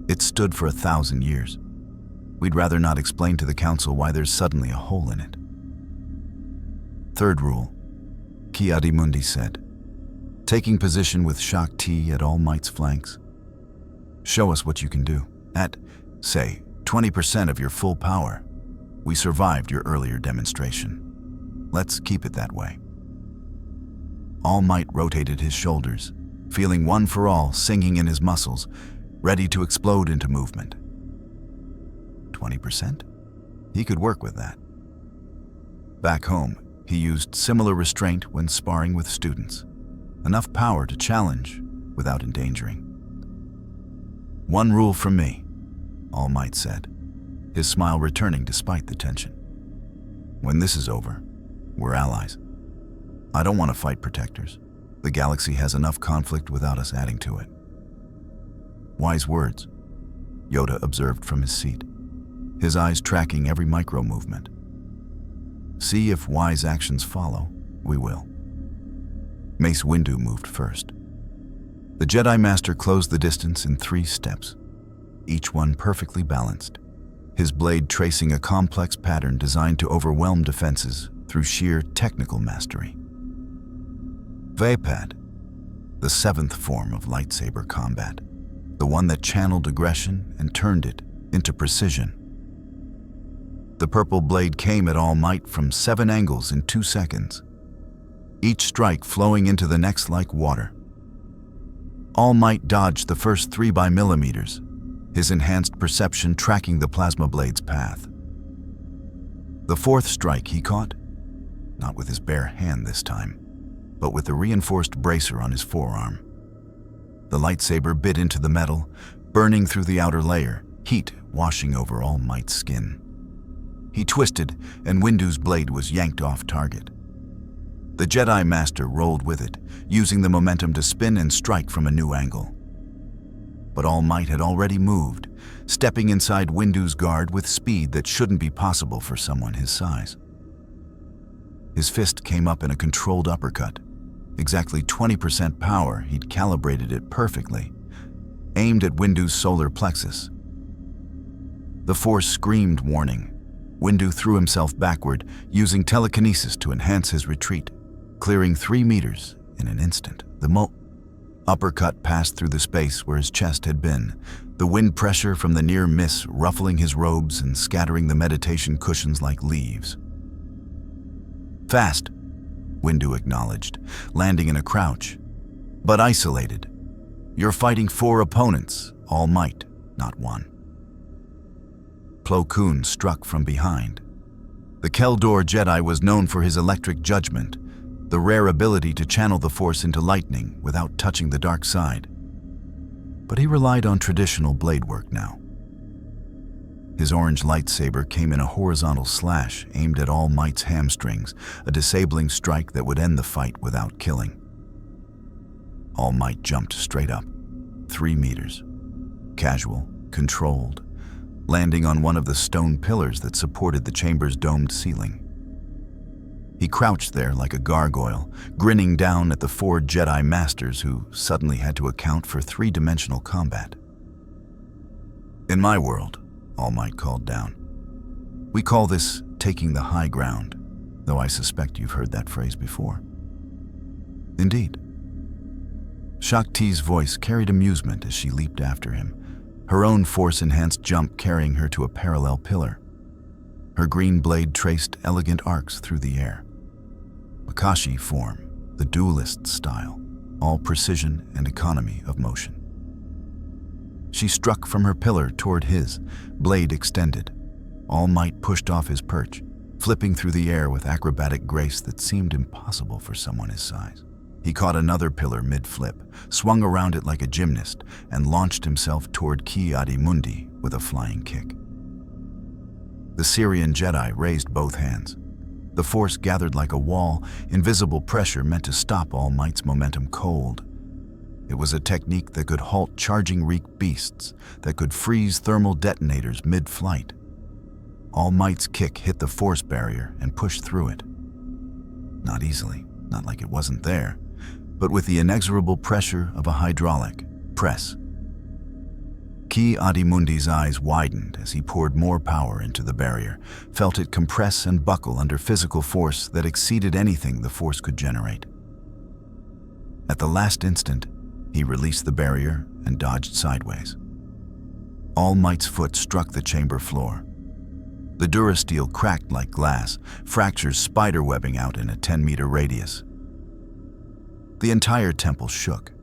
It stood for 1,000 years. We'd rather not explain to the council why there's suddenly a hole in it. Third rule, Ki-Adi-Mundi said, taking position with Shakti at All Might's flanks. Show us what you can do. At, say, 20% of your full power. We survived your earlier demonstration. Let's keep it that way." All Might rotated his shoulders, feeling one for all singing in his muscles, ready to explode into movement. 20%? He could work with that. Back home, he used similar restraint when sparring with students. Enough power to challenge without endangering. "One rule from me," All Might said, his smile returning despite the tension. "When this is over, we're allies. I don't want to fight protectors. The galaxy has enough conflict without us adding to it." "Wise words," Yoda observed from his seat, his eyes tracking every micro-movement. "See if wise actions follow, we will." Mace Windu moved first. The Jedi Master closed the distance in 3 steps, each one perfectly balanced, his blade tracing a complex pattern designed to overwhelm defenses through sheer technical mastery. Vapad, the 7th form of lightsaber combat, the one that channeled aggression and turned it into precision. The purple blade came at All Might from 7 angles in 2 seconds, each strike flowing into the next like water. All Might dodged the first 3 by millimeters, his enhanced perception tracking the plasma blade's path. The 4th strike he caught, not with his bare hand this time, but with the reinforced bracer on his forearm. The lightsaber bit into the metal, burning through the outer layer, heat washing over All Might's skin. He twisted, and Windu's blade was yanked off target. The Jedi Master rolled with it, using the momentum to spin and strike from a new angle. But All Might had already moved, stepping inside Windu's guard with speed that shouldn't be possible for someone his size. His fist came up in a controlled uppercut. Exactly 20% power, he'd calibrated it perfectly, aimed at Windu's solar plexus. The Force screamed warning. Windu threw himself backward, using telekinesis to enhance his retreat, clearing 3 meters in an instant. The uppercut passed through the space where his chest had been, the wind pressure from the near miss ruffling his robes and scattering the meditation cushions like leaves. "Fast," Windu acknowledged, landing in a crouch. "But isolated. You're fighting 4 opponents, All Might, not 1. Plo Koon struck from behind. The Keldor Jedi was known for his electric judgment, the rare ability to channel the Force into lightning without touching the dark side. But he relied on traditional blade work now. His orange lightsaber came in a horizontal slash aimed at All Might's hamstrings, a disabling strike that would end the fight without killing. All Might jumped straight up, 3 meters. Casual, controlled, landing on one of the stone pillars that supported the chamber's domed ceiling. He crouched there like a gargoyle, grinning down at the 4 Jedi Masters who suddenly had to account for 3-dimensional combat. "In my world," All Might called down, "we call this taking the high ground, though I suspect you've heard that phrase before." "Indeed." Shakti's voice carried amusement as she leaped after him, her own Force-enhanced jump carrying her to a parallel pillar. Her green blade traced elegant arcs through the air. Makashi form, the duelist style, all precision and economy of motion. She struck from her pillar toward his, blade extended. All Might pushed off his perch, flipping through the air with acrobatic grace that seemed impossible for someone his size. He caught another pillar mid-flip, swung around it like a gymnast, and launched himself toward Ki-Adi-Mundi with a flying kick. The Syrian Jedi raised both hands. The Force gathered like a wall, invisible pressure meant to stop All Might's momentum cold. It was a technique that could halt charging reek beasts, that could freeze thermal detonators mid-flight. All Might's kick hit the Force barrier and pushed through it. Not easily, not like it wasn't there, but with the inexorable pressure of a hydraulic press. Ki-Adi-Mundi's eyes widened as he poured more power into the barrier, felt it compress and buckle under physical force that exceeded anything the Force could generate. At the last instant, he released the barrier and dodged sideways. All Might's foot struck the chamber floor. The durasteel cracked like glass, fractures spiderwebbing out in a 10-meter radius. The entire temple shook.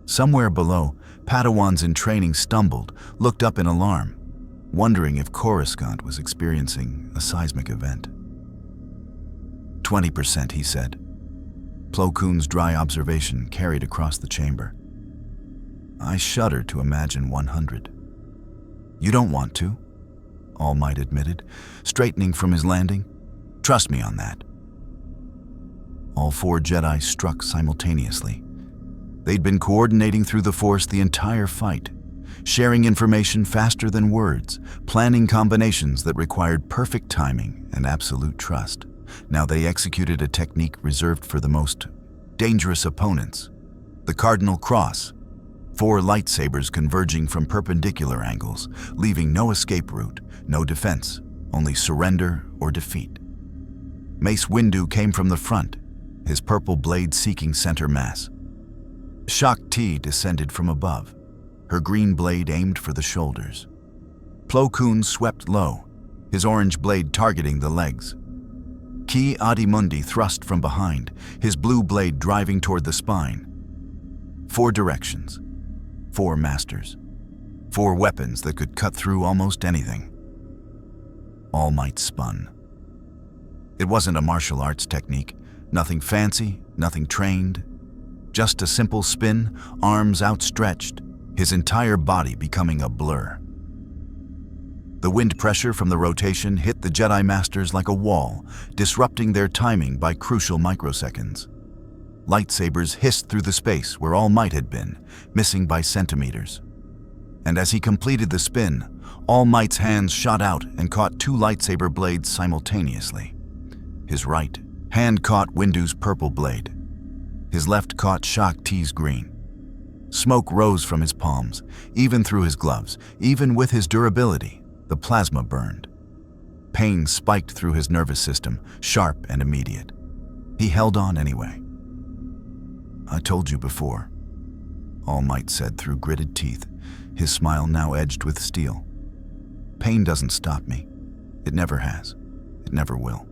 Somewhere below, Padawans in training stumbled, looked up in alarm, wondering if Coruscant was experiencing a seismic event. 20%, he said. Plo Koon's dry observation carried across the chamber. I shudder to imagine 100. You don't want to, All Might admitted, straightening from his landing. Trust me on that. All 4 Jedi struck simultaneously. They'd been coordinating through the Force the entire fight, sharing information faster than words, planning combinations that required perfect timing and absolute trust. Now they executed a technique reserved for the most dangerous opponents, the Cardinal Cross, 4 lightsabers converging from perpendicular angles, leaving no escape route, no defense, only surrender or defeat. Mace Windu came from the front, his purple blade seeking center mass. Shaak Ti descended from above, her green blade aimed for the shoulders. Plo Koon swept low, his orange blade targeting the legs. Ki Adi-Mundi thrust from behind, his blue blade driving toward the spine. 4 directions, 4 masters, 4 weapons that could cut through almost anything. All Might spun. It wasn't a martial arts technique, nothing fancy, nothing trained. Just a simple spin, arms outstretched, his entire body becoming a blur. The wind pressure from the rotation hit the Jedi Masters like a wall, disrupting their timing by crucial microseconds. Lightsabers hissed through the space where All Might had been, missing by centimeters. And as he completed the spin, All Might's hands shot out and caught 2 lightsaber blades simultaneously. His right hand caught Windu's purple blade. His left caught Shaak Ti's green. Smoke rose from his palms, even through his gloves. Even with his durability, the plasma burned. Pain spiked through his nervous system, sharp and immediate. He held on anyway. I told you before, All Might said through gritted teeth, his smile now edged with steel. Pain doesn't stop me. It never has. It never will.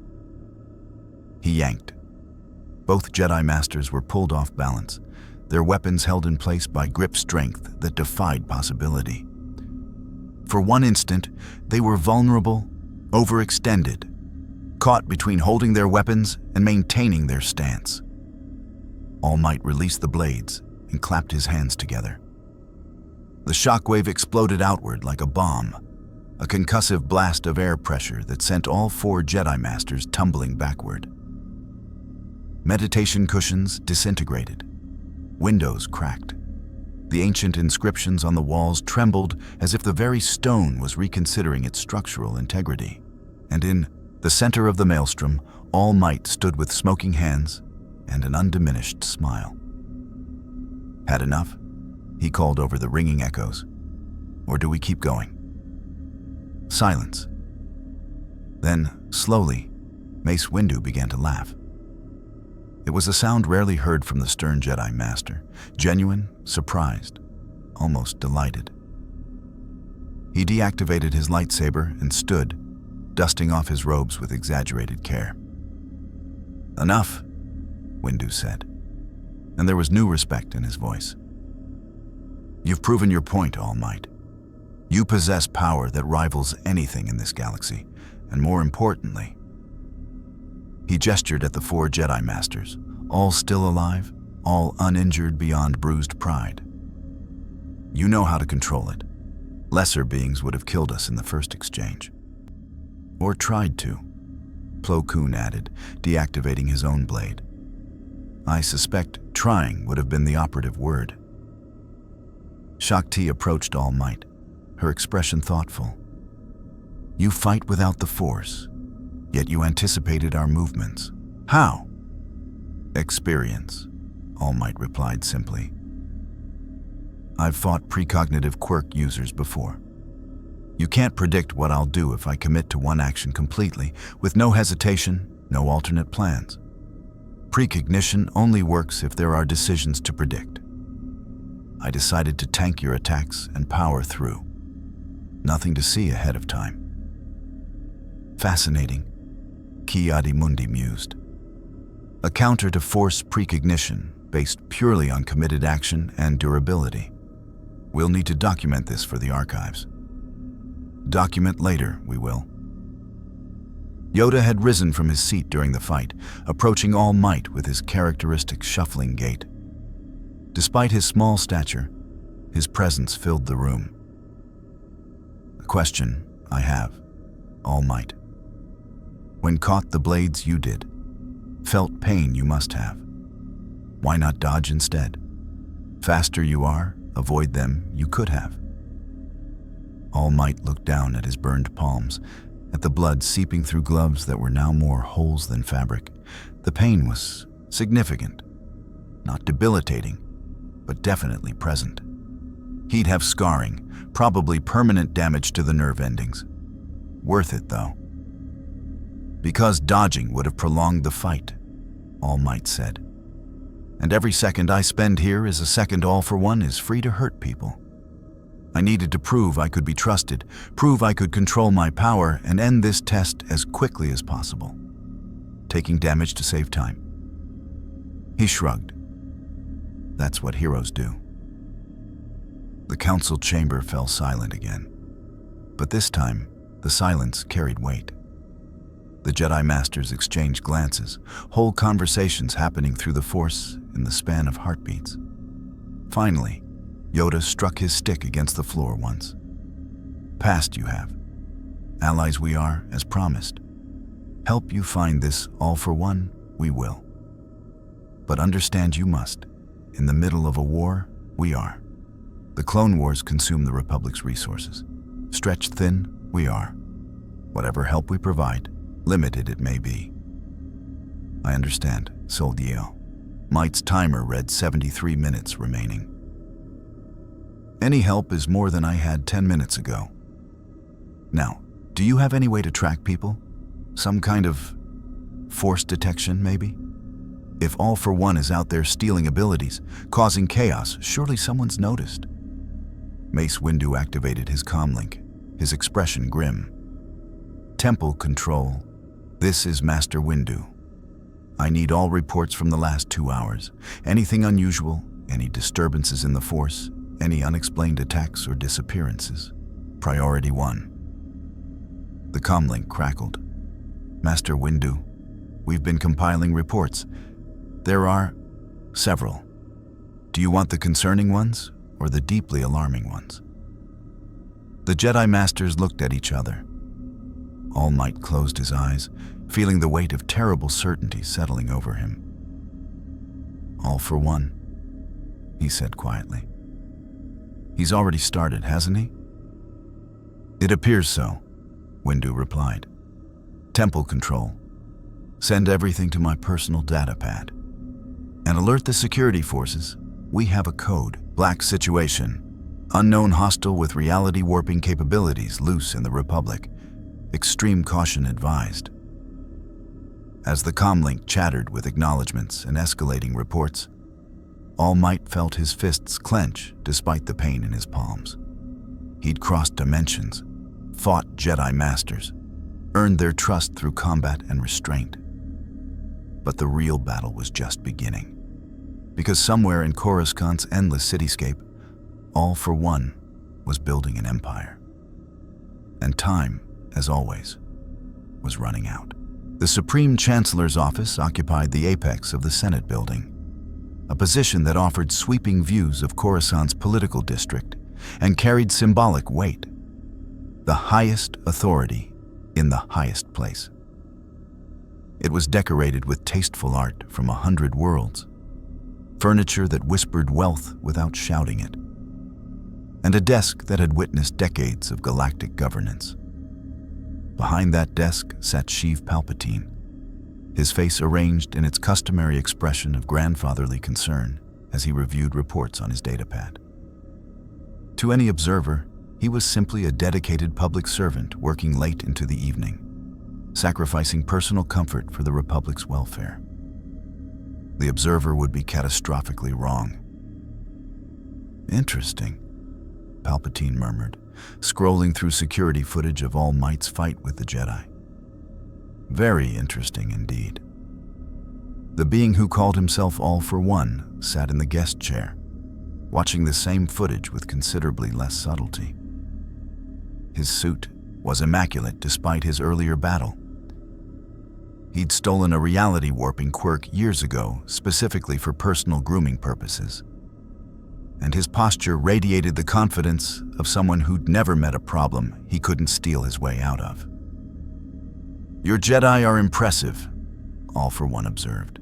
He yanked. Both Jedi Masters were pulled off balance, their weapons held in place by grip strength that defied possibility. For one instant, they were vulnerable, overextended, caught between holding their weapons and maintaining their stance. All Might released the blades and clapped his hands together. The shockwave exploded outward like a bomb, a concussive blast of air pressure that sent all 4 Jedi Masters tumbling backward. Meditation cushions disintegrated. Windows cracked. The ancient inscriptions on the walls trembled as if the very stone was reconsidering its structural integrity. And in the center of the maelstrom, All Might stood with smoking hands and an undiminished smile. Had enough? He called over the ringing echoes. Or do we keep going? Silence. Then, slowly, Mace Windu began to laugh. It was a sound rarely heard from the stern Jedi Master, genuine, surprised, almost delighted. He deactivated his lightsaber and stood, dusting off his robes with exaggerated care. Enough, Windu said, and there was new respect in his voice. You've proven your point, All Might. You possess power that rivals anything in this galaxy, and more importantly, he gestured at the 4 Jedi Masters, all still alive, all uninjured beyond bruised pride. You know how to control it. Lesser beings would have killed us in the first exchange. Or tried to, Plo Koon added, deactivating his own blade. I suspect trying would have been the operative word. Shaak Ti approached All Might, her expression thoughtful. You fight without the Force, yet you anticipated our movements. How? Experience, All Might replied simply. I've fought precognitive quirk users before. You can't predict what I'll do if I commit to one action completely, with no hesitation, no alternate plans. Precognition only works if there are decisions to predict. I decided to tank your attacks and power through. Nothing to see ahead of time. Fascinating, Ki-Adi-Mundi mused. A counter to force precognition based purely on committed action and durability. We'll need to document this for the archives. Document later, we will. Yoda had risen from his seat during the fight, approaching All Might with his characteristic shuffling gait. Despite his small stature, his presence filled the room. A question I have, All Might. When caught the blades you did, felt pain you must have. Why not dodge instead? Faster you are, avoid them you could have. All Might looked down at his burned palms, at the blood seeping through gloves that were now more holes than fabric. The pain was significant, not debilitating, but definitely present. He'd have scarring, probably permanent damage to the nerve endings. Worth it, though. Because dodging would have prolonged the fight, All Might said. And every second I spend here is a second All for One is free to hurt people. I needed to prove I could be trusted, prove I could control my power, and end this test as quickly as possible, taking damage to save time. He shrugged. That's what heroes do. The council chamber fell silent again, but this time the silence carried weight. The Jedi Masters exchanged glances, whole conversations happening through the Force in the span of heartbeats. Finally, Yoda struck his stick against the floor once. Past you have. Allies we are, as promised. Help you find this All for One, we will. But understand you must, in the middle of a war, we are. The Clone Wars consume the Republic's resources. Stretched thin, we are. Whatever help we provide, limited it may be. I understand, Soldier. Might's timer read 73 minutes remaining. Any help is more than I had 10 minutes ago. Now, do you have any way to track people? Some kind of force detection, maybe? If All for One is out there stealing abilities, causing chaos, surely someone's noticed. Mace Windu activated his comlink, his expression grim. Temple control. This is Master Windu. I need all reports from the last 2 hours. Anything unusual, any disturbances in the Force, any unexplained attacks or disappearances. Priority 1. The comlink crackled. Master Windu, we've been compiling reports. There are several. Do you want the concerning ones or the deeply alarming ones? The Jedi Masters looked at each other. All Might closed his eyes, feeling the weight of terrible certainty settling over him. All for One, he said quietly. He's already started, hasn't he? It appears so, Windu replied. Temple control. Send everything to my personal data pad. And alert the security forces. We have a code. Black situation. Unknown hostile with reality warping capabilities loose in the Republic. Extreme caution advised. As the comlink chattered with acknowledgments and escalating reports, All Might felt his fists clench despite the pain in his palms. He'd crossed dimensions, fought Jedi Masters, earned their trust through combat and restraint. But the real battle was just beginning. Because somewhere in Coruscant's endless cityscape, All for One was building an empire. And time, as always, was running out. The Supreme Chancellor's office occupied the apex of the Senate building, a position that offered sweeping views of Coruscant's political district and carried symbolic weight, the highest authority in the highest place. It was decorated with tasteful art from 100 worlds, furniture that whispered wealth without shouting it, and a desk that had witnessed decades of galactic governance. Behind that desk sat Sheev Palpatine, his face arranged in its customary expression of grandfatherly concern as he reviewed reports on his datapad. To any observer, he was simply a dedicated public servant working late into the evening, sacrificing personal comfort for the Republic's welfare. The observer would be catastrophically wrong. Interesting, Palpatine murmured, scrolling through security footage of All Might's fight with the Jedi. Very interesting indeed. The being who called himself All for One sat in the guest chair, watching the same footage with considerably less subtlety. His suit was immaculate despite his earlier battle. He'd stolen a reality-warping quirk years ago, specifically for personal grooming purposes. And his posture radiated the confidence of someone who'd never met a problem he couldn't steal his way out of. "Your Jedi are impressive," All for One observed.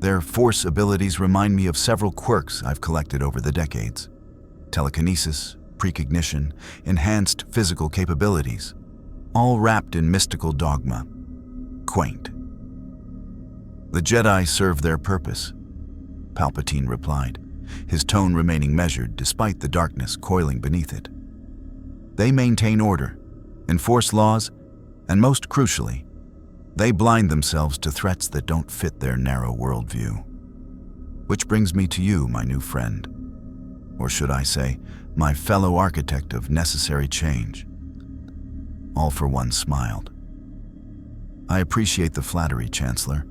"Their Force abilities remind me of several quirks I've collected over the decades. Telekinesis, precognition, enhanced physical capabilities, all wrapped in mystical dogma. Quaint." "The Jedi serve their purpose," Palpatine replied, his tone remaining measured despite the darkness coiling beneath it. "They maintain order, enforce laws, and most crucially, they blind themselves to threats that don't fit their narrow worldview. Which brings me to you, my new friend. Or should I say, my fellow architect of necessary change." All for One smiled. "I appreciate the flattery, Chancellor,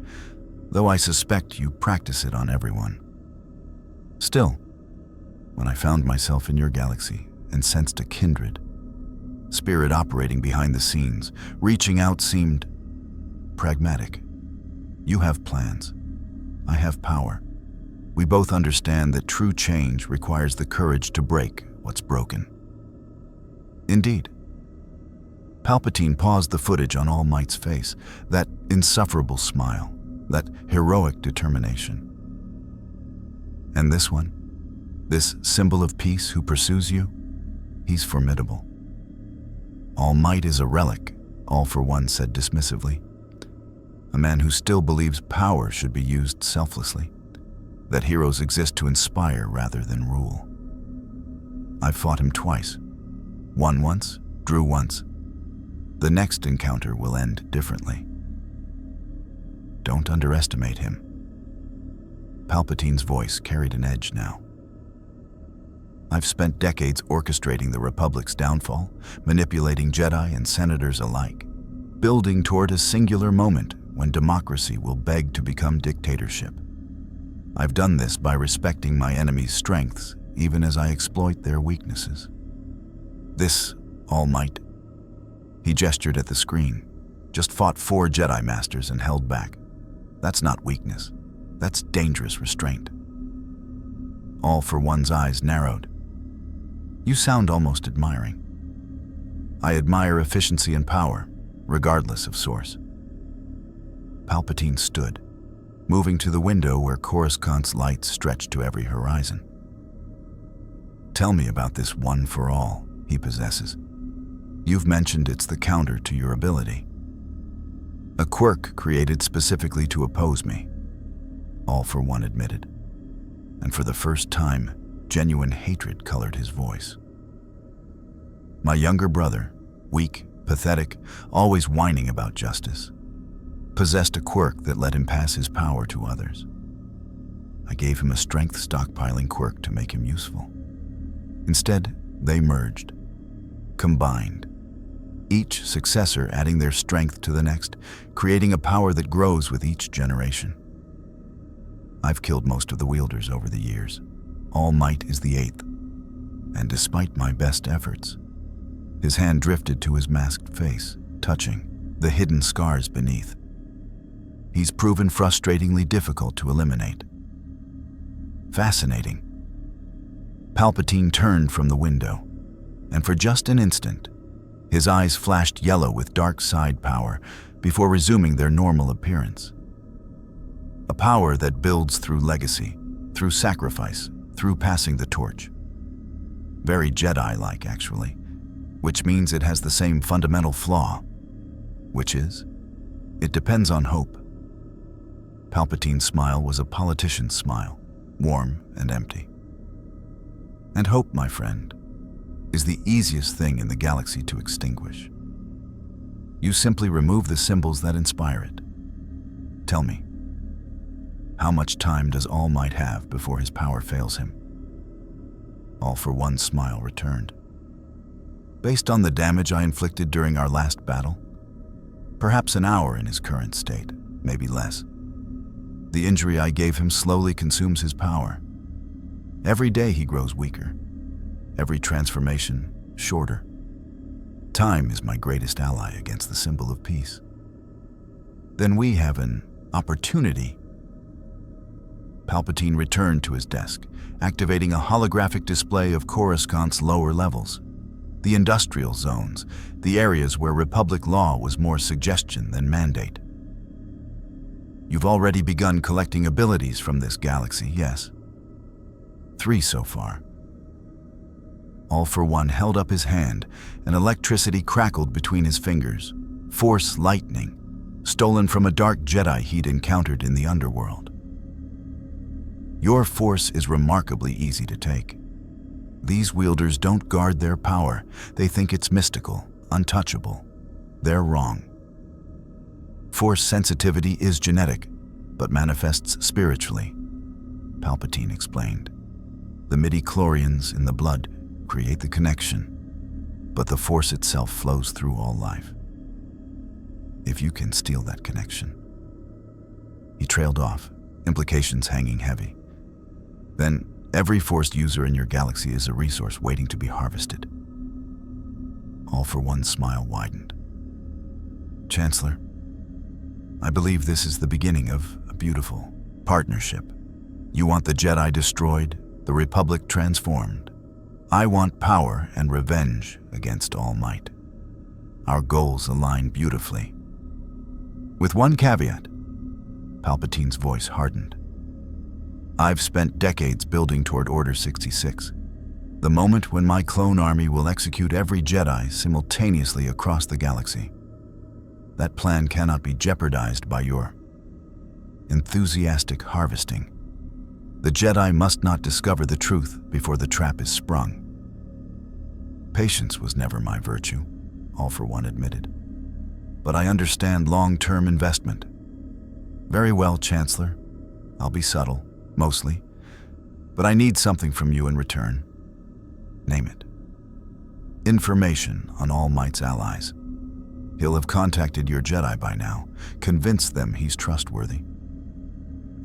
though I suspect you practice it on everyone. Still, when I found myself in your galaxy and sensed a kindred spirit operating behind the scenes, reaching out seemed pragmatic. You have plans. I have power. We both understand that true change requires the courage to break what's broken." Indeed. Palpatine paused the footage on All Might's face, that insufferable smile, that heroic determination. "And this one? This symbol of peace who pursues you? He's formidable." "All Might is a relic," All for One said dismissively. "A man who still believes power should be used selflessly, that heroes exist to inspire rather than rule. I've fought him twice. Won once, drew once. The next encounter will end differently. Don't underestimate him." Palpatine's voice carried an edge now. "I've spent decades orchestrating the Republic's downfall, manipulating Jedi and senators alike, building toward a singular moment when democracy will beg to become dictatorship. I've done this by respecting my enemy's strengths, even as I exploit their weaknesses. This All Might," he gestured at the screen, "just fought 4 Jedi Masters and held back. That's not weakness. That's dangerous restraint." All for One's eyes narrowed. "You sound almost admiring." "I admire efficiency and power, regardless of source." Palpatine stood, moving to the window where Coruscant's lights stretched to every horizon. "Tell me about this one for all he possesses. You've mentioned it's the counter to your ability." "A quirk created specifically to oppose me," All for One admitted. And for the first time, genuine hatred colored his voice. "My younger brother, weak, pathetic, always whining about justice, possessed a quirk that let him pass his power to others. I gave him a strength stockpiling quirk to make him useful. Instead, they merged, combined, each successor adding their strength to the next, creating a power that grows with each generation. I've killed most of the wielders over the years. All Might is the 8th, and despite my best efforts," his hand drifted to his masked face, touching the hidden scars beneath. "He's proven frustratingly difficult to eliminate." "Fascinating." Palpatine turned from the window, and for just an instant, his eyes flashed yellow with dark side power before resuming their normal appearance. A power that builds through legacy, through sacrifice, through passing the torch. Very Jedi-like, actually, which means it has the same fundamental flaw, which is, it depends on hope. Palpatine's smile was a politician's smile, warm and empty. And hope, my friend, is the easiest thing in the galaxy to extinguish. You simply remove the symbols that inspire it. Tell me, how much time does All Might have before his power fails him? All for One's smile returned. Based on the damage I inflicted during our last battle, Perhaps an hour in his current state, maybe less. The injury I gave him slowly consumes his power. Every day he grows weaker. Every transformation, shorter. Time is my greatest ally against the symbol of peace. Then we have an opportunity. Palpatine returned to his desk, activating a holographic display of Coruscant's lower levels. The industrial zones, the areas where Republic law was more suggestion than mandate. You've already begun collecting abilities from this galaxy, yes? 3 so far. All for One held up his hand, and electricity crackled between his fingers. Force lightning, stolen from a dark Jedi he'd encountered in the underworld. Your force is remarkably easy to take. These wielders don't guard their power. They think it's mystical, untouchable. They're wrong. Force sensitivity is genetic, but manifests spiritually, Palpatine explained. The midi-chlorians in the blood create the connection, but the Force itself flows through all life. If you can steal that connection. He trailed off, implications hanging heavy. Then every Force user in your galaxy is a resource waiting to be harvested. All for One's smile widened. Chancellor, I believe this is the beginning of a beautiful partnership. You want the Jedi destroyed, the Republic transformed. I want power and revenge against all might. Our goals align beautifully. With one caveat, Palpatine's voice hardened. I've spent decades building toward Order 66, the moment when my clone army will execute every Jedi simultaneously across the galaxy. That plan cannot be jeopardized by your enthusiastic harvesting. The Jedi must not discover the truth before the trap is sprung. Patience was never my virtue, All for One admitted. But I understand long-term investment. Very well, Chancellor. I'll be subtle, mostly. But I need something from you in return. Name it. Information on All Might's allies. He'll have contacted your Jedi by now, convinced them he's trustworthy.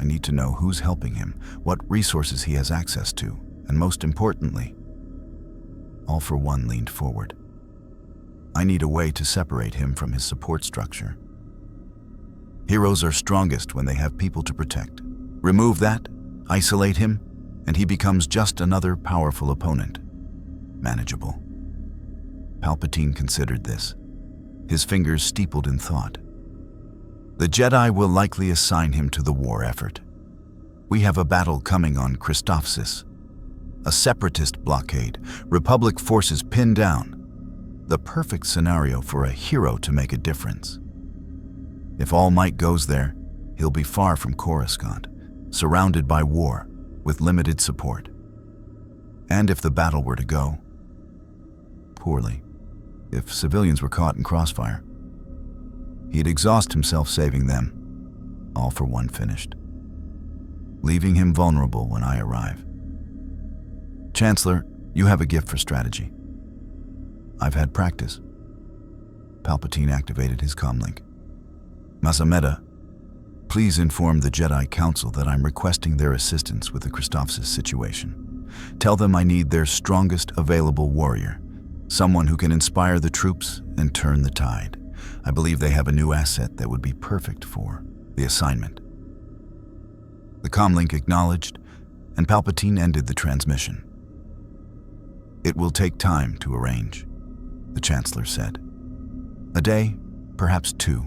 I need to know who's helping him, what resources he has access to, and most importantly, All for One leaned forward. I need a way to separate him from his support structure. Heroes are strongest when they have people to protect. Remove that, isolate him, and he becomes just another powerful opponent. Manageable. Palpatine considered this, his fingers steepled in thought. The Jedi will likely assign him to the war effort. We have a battle coming on Christophsis. A separatist blockade, Republic forces pinned down. The perfect scenario for a hero to make a difference. If All Might goes there, he'll be far from Coruscant, surrounded by war, with limited support. And if the battle were to go poorly, if civilians were caught in crossfire, he'd exhaust himself saving them, All for One finished, leaving him vulnerable when I arrive. Chancellor, you have a gift for strategy. I've had practice. Palpatine activated his comlink. Masameda, please inform the Jedi Council that I'm requesting their assistance with the Christophsis situation. Tell them I need their strongest available warrior, someone who can inspire the troops and turn the tide. I believe they have a new asset that would be perfect for the assignment. The comlink acknowledged, and Palpatine ended the transmission. It will take time to arrange, the Chancellor said. A day, perhaps 2.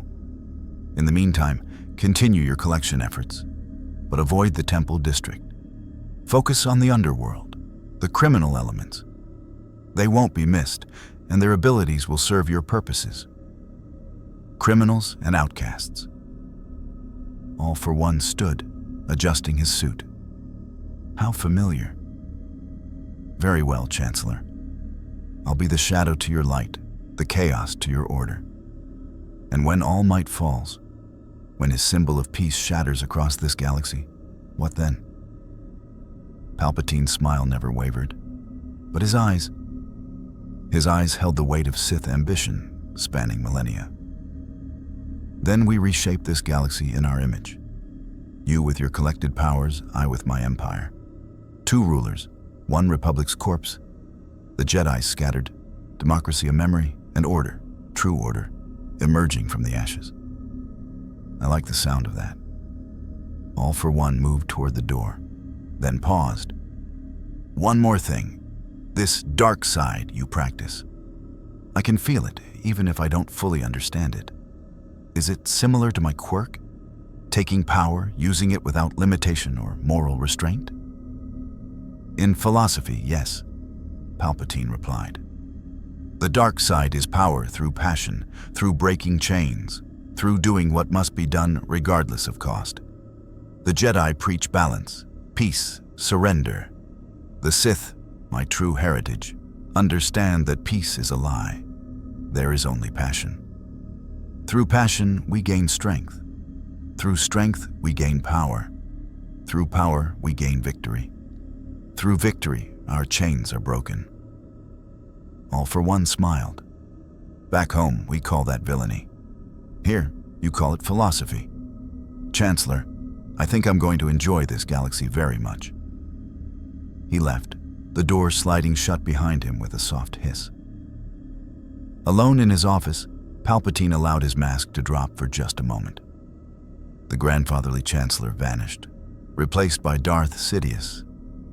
In the meantime, continue your collection efforts, but avoid the Temple District. Focus on the underworld, the criminal elements. They won't be missed, and their abilities will serve your purposes. Criminals and outcasts. All for One stood, adjusting his suit. How familiar. Very well, Chancellor. I'll be the shadow to your light, the chaos to your order. And when All Might falls, when his symbol of peace shatters across this galaxy, what then? Palpatine's smile never wavered, but his eyes held the weight of Sith ambition spanning millennia. Then we reshape this galaxy in our image. You with your collected powers, I with my empire. Two rulers, one republic's corpse. The Jedi scattered, democracy a memory, and order, true order, emerging from the ashes. I like the sound of that. All for One moved toward the door, then paused. One more thing. This dark side you practice. I can feel it, even if I don't fully understand it. Is it similar to my quirk? Taking power, using it without limitation or moral restraint? In philosophy, yes, Palpatine replied. The dark side is power through passion, through breaking chains, through doing what must be done regardless of cost. The Jedi preach balance, peace, surrender. The Sith, my true heritage, understand that peace is a lie. There is only passion. Through passion, we gain strength. Through strength, we gain power. Through power, we gain victory. Through victory, our chains are broken. All for One smiled. Back home, we call that villainy. Here, you call it philosophy. Chancellor, I think I'm going to enjoy this galaxy very much. He left, the door sliding shut behind him with a soft hiss. Alone in his office, Palpatine allowed his mask to drop for just a moment. The grandfatherly Chancellor vanished, replaced by Darth Sidious,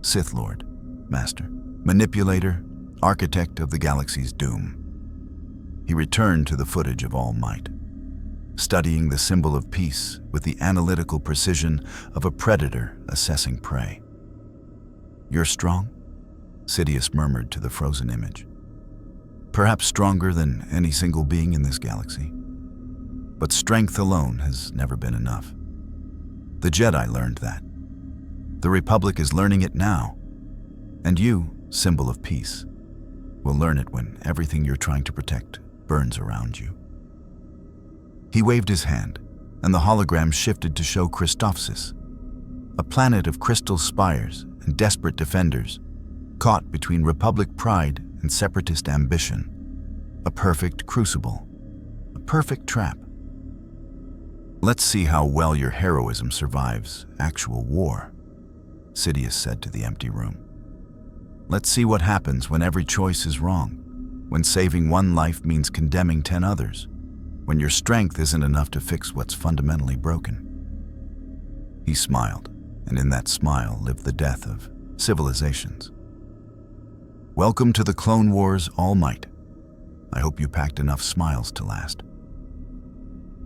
Sith Lord, Master, Manipulator, Architect of the galaxy's doom. He returned to the footage of All Might, studying the symbol of peace with the analytical precision of a predator assessing prey. You're strong? Sidious murmured to the frozen image. Perhaps stronger than any single being in this galaxy. But strength alone has never been enough. The Jedi learned that. The Republic is learning it now. And you, symbol of peace, will learn it when everything you're trying to protect burns around you. He waved his hand, and the hologram shifted to show Christophsis, a planet of crystal spires and desperate defenders, caught between Republic pride and separatist ambition. A perfect crucible, a perfect trap. Let's see how well your heroism survives actual war, Sidious said to the empty room. Let's see what happens when every choice is wrong, when saving one life means condemning 10 others, when your strength isn't enough to fix what's fundamentally broken. He smiled, and in that smile lived the death of civilizations. Welcome to the Clone Wars, All Might. I hope you packed enough smiles to last.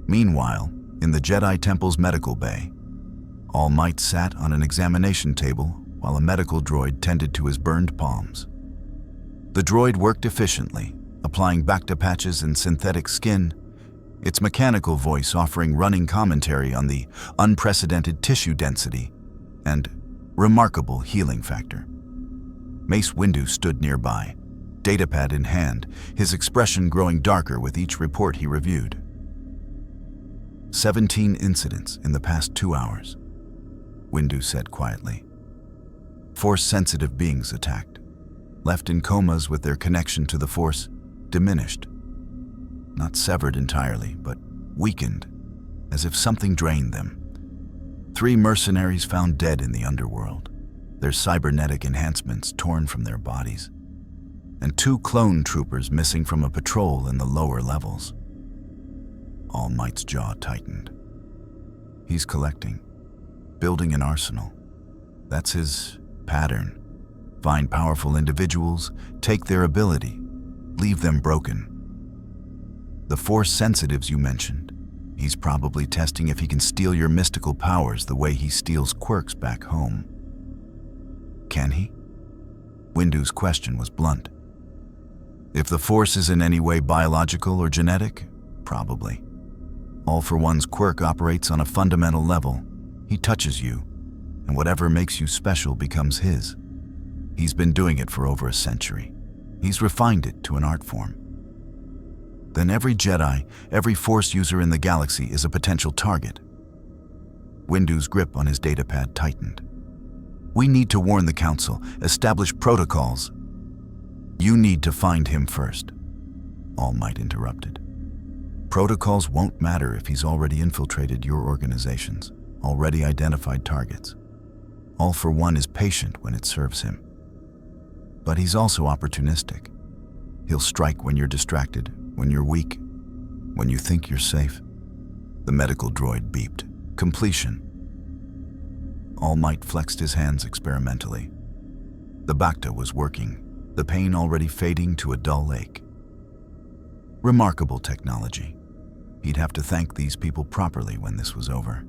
Meanwhile, in the Jedi Temple's medical bay, All Might sat on an examination table while a medical droid tended to his burned palms. The droid worked efficiently, applying Bacta patches and synthetic skin, its mechanical voice offering running commentary on the unprecedented tissue density and remarkable healing factor. Mace Windu stood nearby, datapad in hand, his expression growing darker with each report he reviewed. 17 incidents in the past 2 hours, Windu said quietly. Force-sensitive beings attacked, left in comas with their connection to the Force diminished. Not severed entirely, but weakened, as if something drained them. 3 mercenaries found dead in the underworld, their cybernetic enhancements torn from their bodies, and 2 clone troopers missing from a patrol in the lower levels. All Might's jaw tightened. He's collecting, building an arsenal. That's his pattern. Find powerful individuals, take their ability, leave them broken. The Force sensitives you mentioned, he's probably testing if he can steal your mystical powers the way he steals quirks back home. Can he? Windu's question was blunt. If the Force is in any way biological or genetic, probably. All for One's quirk operates on a fundamental level. He touches you, and whatever makes you special becomes his. He's been doing it for over a century. He's refined it to an art form. Then every Jedi, every Force user in the galaxy is a potential target. Windu's grip on his datapad tightened. We need to warn the Council, establish protocols. You need to find him first, All Might interrupted. Protocols won't matter if he's already infiltrated your organizations, already identified targets. All for One is patient when it serves him. But he's also opportunistic. He'll strike when you're distracted, when you're weak, when you think you're safe. The medical droid beeped. Completion. All Might flexed his hands experimentally. The Bacta was working, the pain already fading to a dull ache. Remarkable technology. He'd have to thank these people properly when this was over,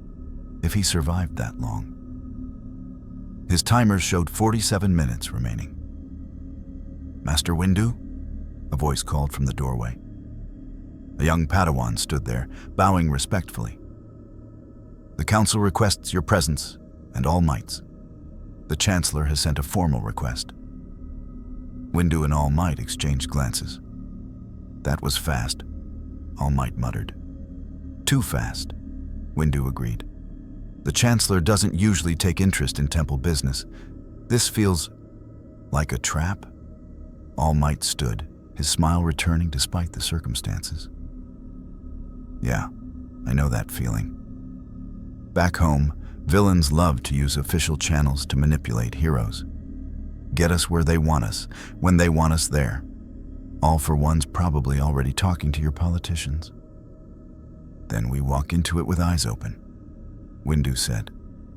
if he survived that long. His timer showed 47 minutes remaining. "Master Windu?" a voice called from the doorway. A young Padawan stood there, bowing respectfully. "The Council requests your presence, and All Might's. The Chancellor has sent a formal request." Windu and All Might exchanged glances. "That was fast," All Might muttered. "Too fast," Windu agreed. "The Chancellor doesn't usually take interest in temple business. This feels like a trap." All Might stood, his smile returning despite the circumstances. "Yeah, I know that feeling. Back home, villains love to use official channels to manipulate heroes. Get us where they want us, when they want us there. All for One's probably already talking to your politicians." "Then we walk into it with eyes open," Windu said.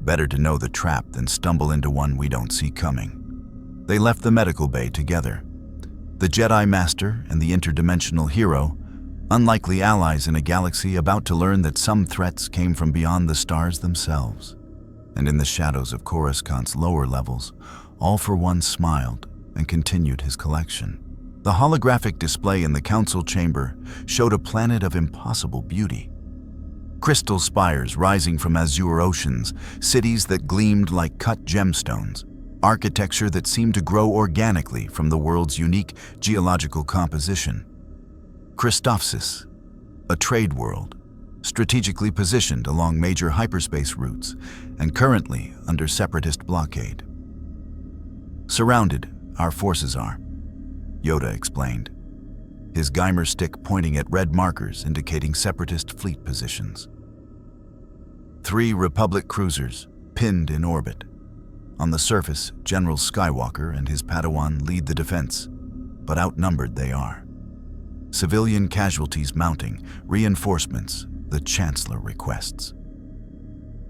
"Better to know the trap than stumble into one we don't see coming." They left the medical bay together. The Jedi Master and the interdimensional hero, unlikely allies in a galaxy about to learn that some threats came from beyond the stars themselves. And in the shadows of Coruscant's lower levels, All for One smiled and continued his collection. The holographic display in the council chamber showed a planet of impossible beauty. Crystal spires rising from azure oceans, cities that gleamed like cut gemstones, architecture that seemed to grow organically from the world's unique geological composition. Christophsis, a trade world, strategically positioned along major hyperspace routes and currently under separatist blockade. "Surrounded, our forces are," Yoda explained, his Geimer stick pointing at red markers indicating separatist fleet positions. 3 Republic cruisers, pinned in orbit. On the surface, General Skywalker and his Padawan lead the defense, but outnumbered they are. Civilian casualties mounting, reinforcements the Chancellor requests.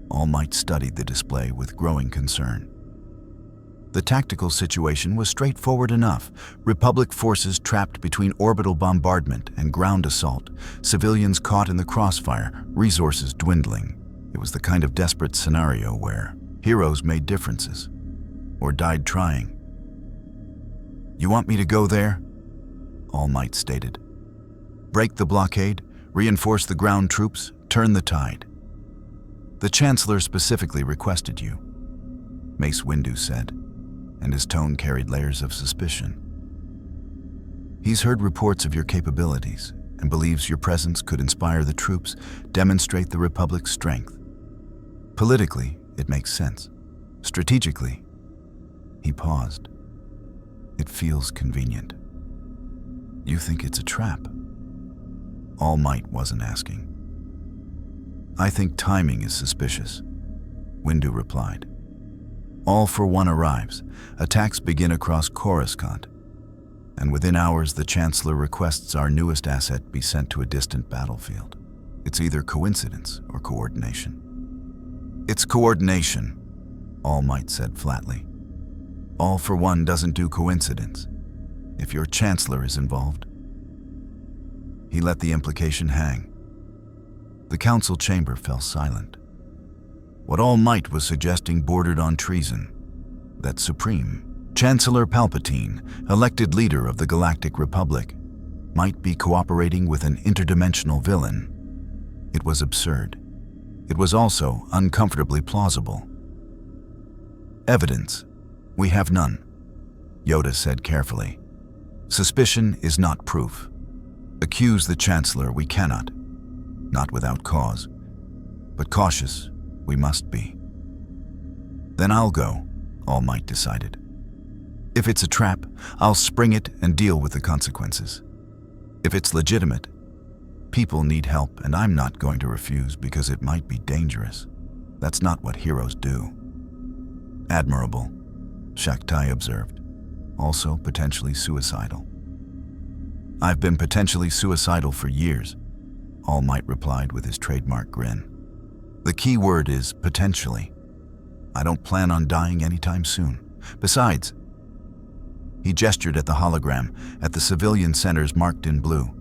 All Might studied the display with growing concern. The tactical situation was straightforward enough. Republic forces trapped between orbital bombardment and ground assault, civilians caught in the crossfire, resources dwindling. It was the kind of desperate scenario where heroes made differences, or died trying. "You want me to go there?" All Might stated. "Break the blockade, reinforce the ground troops, turn the tide." "The Chancellor specifically requested you," Mace Windu said, and his tone carried layers of suspicion. "He's heard reports of your capabilities and believes your presence could inspire the troops, demonstrate the Republic's strength. Politically, it makes sense. Strategically," he paused, "it feels convenient." "You think it's a trap?" All Might wasn't asking. "I think timing is suspicious," Windu replied. All for One arrives, attacks begin across Coruscant, and within hours the Chancellor requests our newest asset be sent to a distant battlefield. It's either coincidence or coordination. "It's coordination," All Might said flatly. "All for One doesn't do coincidence. If your Chancellor is involved." He let the implication hang. The council chamber fell silent. What All Might was suggesting bordered on treason. That Supreme Chancellor Palpatine, elected leader of the Galactic Republic, might be cooperating with an interdimensional villain. It was absurd. It was also uncomfortably plausible. "Evidence. We have none," Yoda said carefully. "Suspicion is not proof. Accuse the Chancellor we cannot. Not without cause. But cautious we must be." "Then I'll go," All Might decided. "If it's a trap, I'll spring it and deal with the consequences. If it's legitimate, People need help, and I'm not going to refuse because it might be dangerous. That's not what heroes do. Admirable, Shaktai observed. Also potentially suicidal. I've been potentially suicidal for years, All Might replied with his trademark grin. The key word is potentially. I don't plan on dying anytime soon. Besides, he gestured at the hologram at the civilian centers marked in blue.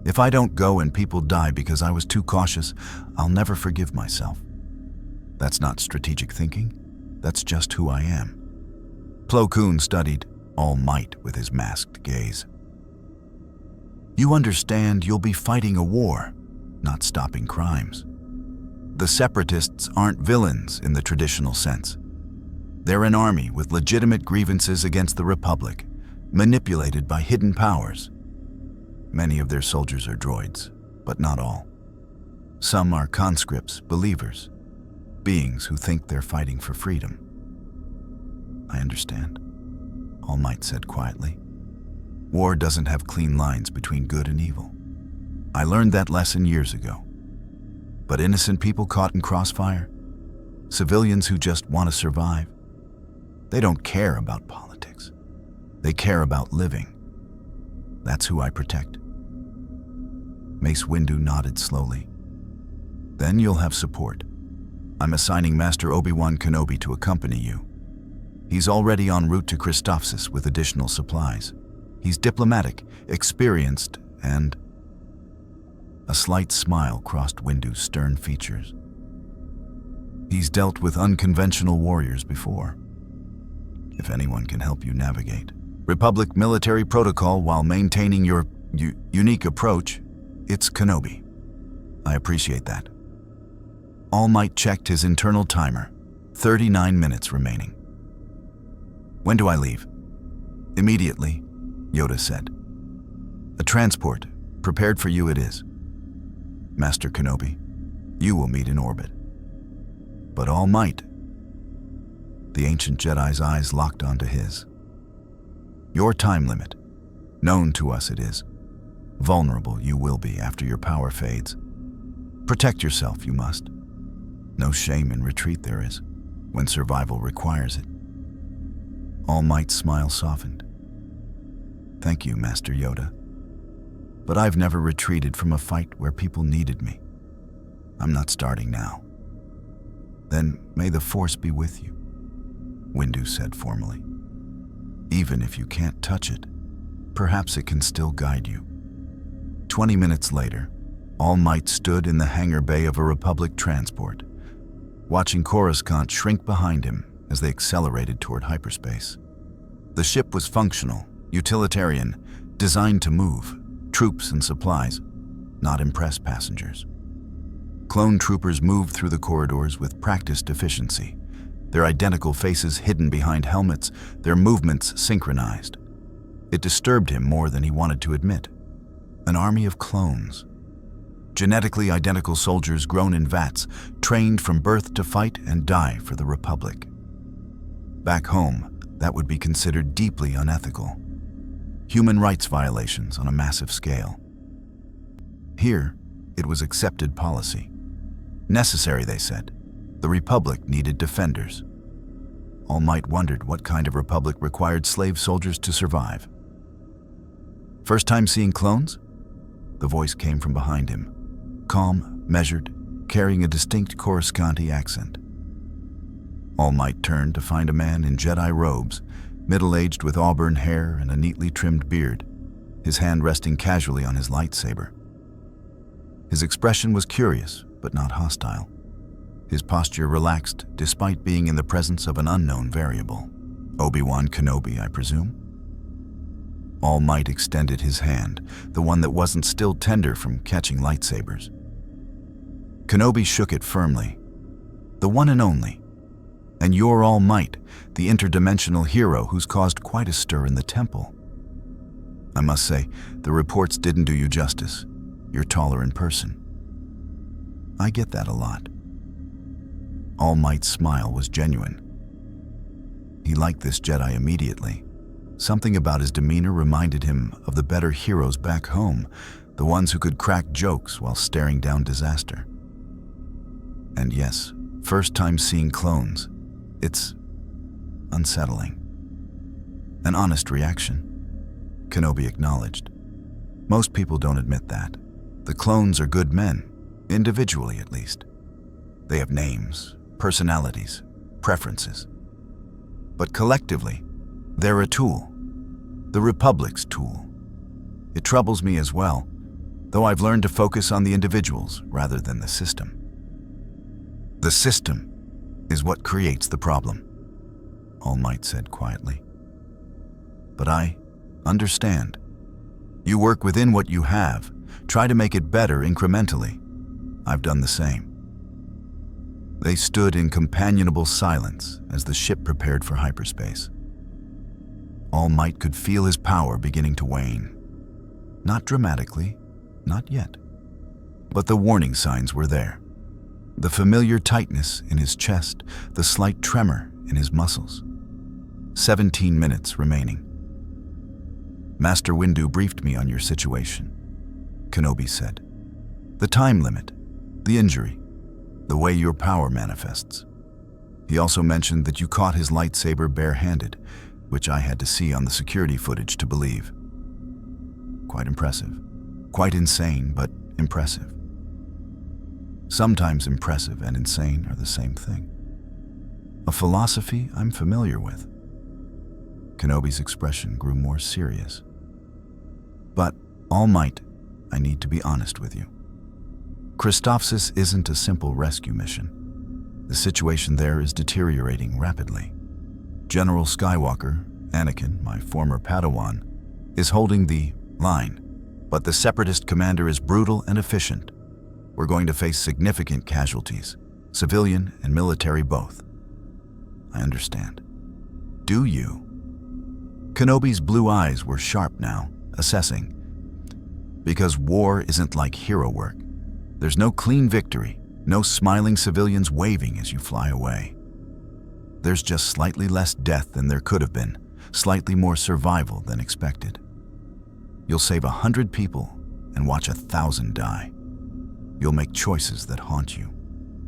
If I don't go and people die because I was too cautious, I'll never forgive myself. That's not strategic thinking. That's just who I am. Plo Koon studied All Might with his masked gaze. You understand you'll be fighting a war, not stopping crimes. The Separatists aren't villains in the traditional sense. They're an army with legitimate grievances against the Republic, manipulated by hidden powers. Many of their soldiers are droids, but not all. Some are conscripts, believers, beings who think they're fighting for freedom. I understand, All Might said quietly. War doesn't have clean lines between good and evil. I learned that lesson years ago. But innocent people caught in crossfire, civilians who just want to survive, they don't care about politics. They care about living. That's who I protect. Mace Windu nodded slowly. Then you'll have support. I'm assigning Master Obi-Wan Kenobi to accompany you. He's already en route to Christophsis with additional supplies. He's diplomatic, experienced, and... A slight smile crossed Windu's stern features. He's dealt with unconventional warriors before. If anyone can help you navigate Republic military protocol while maintaining your unique approach, it's Kenobi. I appreciate that. All Might checked his internal timer. 39 minutes remaining. When do I leave? Immediately, Yoda said. A transport, prepared for you it is. Master Kenobi, you will meet in orbit. But All Might. The ancient Jedi's eyes locked onto his. Your time limit. Known to us it is. Vulnerable you will be after your power fades. Protect yourself you must. No shame in retreat there is, when survival requires it. All Might's smile softened. Thank you, Master Yoda. But I've never retreated from a fight where people needed me. I'm not starting now. Then may the Force be with you, Windu said formally. Even if you can't touch it, perhaps it can still guide you. 20 minutes later, All Might stood in the hangar bay of a Republic transport, watching Coruscant shrink behind him as they accelerated toward hyperspace. The ship was functional, utilitarian, designed to move troops and supplies, not impress passengers. Clone troopers moved through the corridors with practiced efficiency, their identical faces hidden behind helmets, their movements synchronized. It disturbed him more than he wanted to admit. An army of clones. Genetically identical soldiers grown in vats, trained from birth to fight and die for the Republic. Back home, that would be considered deeply unethical. Human rights violations on a massive scale. Here, it was accepted policy. Necessary, they said. The Republic needed defenders. All Might wondered what kind of Republic required slave soldiers to survive. First time seeing clones? The voice came from behind him, calm, measured, carrying a distinct Coruscanti accent. All Might turned to find a man in Jedi robes, middle-aged with auburn hair and a neatly trimmed beard, his hand resting casually on his lightsaber. His expression was curious, but not hostile. His posture relaxed, despite being in the presence of an unknown variable. Obi-Wan Kenobi, I presume? All Might extended his hand, the one that wasn't still tender from catching lightsabers. Kenobi shook it firmly. The one and only. And you're All Might, the interdimensional hero who's caused quite a stir in the temple. I must say, the reports didn't do you justice. You're taller in person. I get that a lot. All Might's smile was genuine. He liked this Jedi immediately. Something about his demeanor reminded him of the better heroes back home, the ones who could crack jokes while staring down disaster. And yes, first time seeing clones, it's unsettling. An honest reaction, Kenobi acknowledged. Most people don't admit that. The clones are good men, individually at least. They have names, personalities, preferences. But collectively, they're a tool, the Republic's tool. It troubles me as well, though I've learned to focus on the individuals rather than the system. The system is what creates the problem, All Might said quietly. But I understand. You work within what you have, try to make it better incrementally. I've done the same. They stood in companionable silence as the ship prepared for hyperspace. All Might could feel his power beginning to wane. Not dramatically, not yet. But the warning signs were there. The familiar tightness in his chest, the slight tremor in his muscles. 17 minutes remaining. Master Windu briefed me on your situation, Kenobi said. The time limit, the injury, the way your power manifests. He also mentioned that you caught his lightsaber barehanded, which I had to see on the security footage to believe. Quite impressive. Quite insane, but impressive. Sometimes impressive and insane are the same thing. A philosophy I'm familiar with. Kenobi's expression grew more serious. But, All Might, I need to be honest with you. Christophsis isn't a simple rescue mission. The situation there is deteriorating rapidly. General Skywalker, Anakin, my former Padawan, is holding the line, but the Separatist commander is brutal and efficient. We're going to face significant casualties, civilian and military both. I understand. Do you? Kenobi's blue eyes were sharp now, assessing. Because war isn't like hero work. There's no clean victory, no smiling civilians waving as you fly away. There's just slightly less death than there could have been, slightly more survival than expected. You'll save 100 people and watch 1,000 die. You'll make choices that haunt you.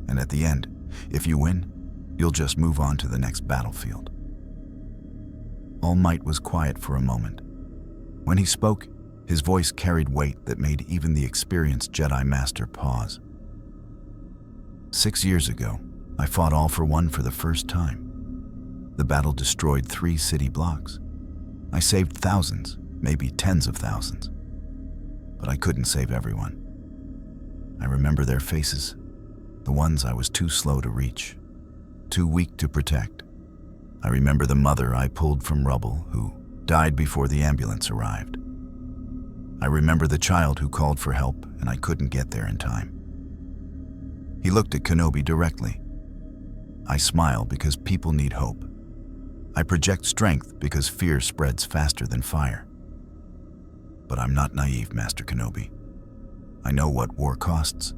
And at the end, if you win, you'll just move on to the next battlefield. All Might was quiet for a moment. When he spoke, his voice carried weight that made even the experienced Jedi Master pause. 6 years ago, I fought All for One for the first time. The battle destroyed 3 city blocks. I saved thousands, maybe tens of thousands. But I couldn't save everyone. I remember their faces, the ones I was too slow to reach, too weak to protect. I remember the mother I pulled from rubble who died before the ambulance arrived. I remember the child who called for help and I couldn't get there in time. He looked at Kenobi directly. I smile because people need hope. I project strength because fear spreads faster than fire. But I'm not naive, Master Kenobi. I know what war costs.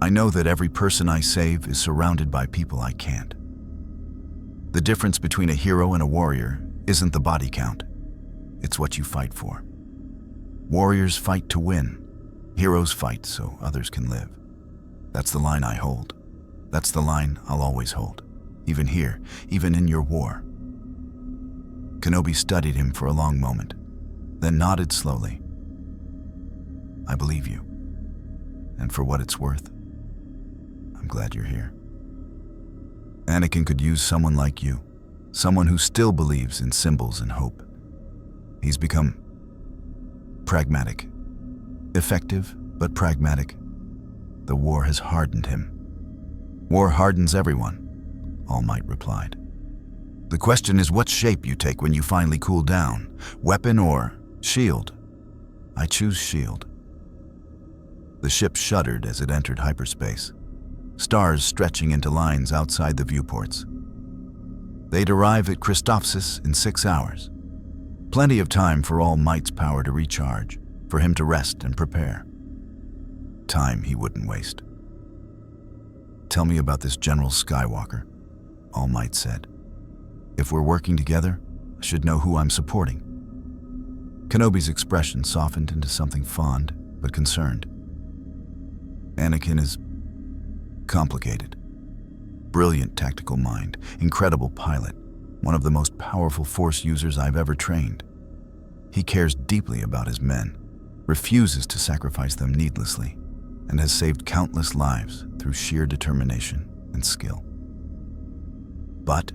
I know that every person I save is surrounded by people I can't. The difference between a hero and a warrior isn't the body count. It's what you fight for. Warriors fight to win. Heroes fight so others can live. That's the line I hold. That's the line I'll always hold. Even here, even in your war. Kenobi studied him for a long moment, then nodded slowly. I believe you. And for what it's worth, I'm glad you're here. Anakin could use someone like you, someone who still believes in symbols and hope. He's become pragmatic. Effective, but pragmatic. The war has hardened him. War hardens everyone, All Might replied. The question is what shape you take when you finally cool down, weapon or shield. I choose shield. The ship shuddered as it entered hyperspace, stars stretching into lines outside the viewports. They'd arrive at Christophsis in 6 hours. Plenty of time for All Might's power to recharge, for him to rest and prepare. Time he wouldn't waste. Tell me about this General Skywalker, All Might said. If we're working together, I should know who I'm supporting. Kenobi's expression softened into something fond, but concerned. Anakin is complicated. Brilliant tactical mind, incredible pilot, one of the most powerful Force users I've ever trained. He cares deeply about his men, refuses to sacrifice them needlessly, and has saved countless lives through sheer determination and skill. But,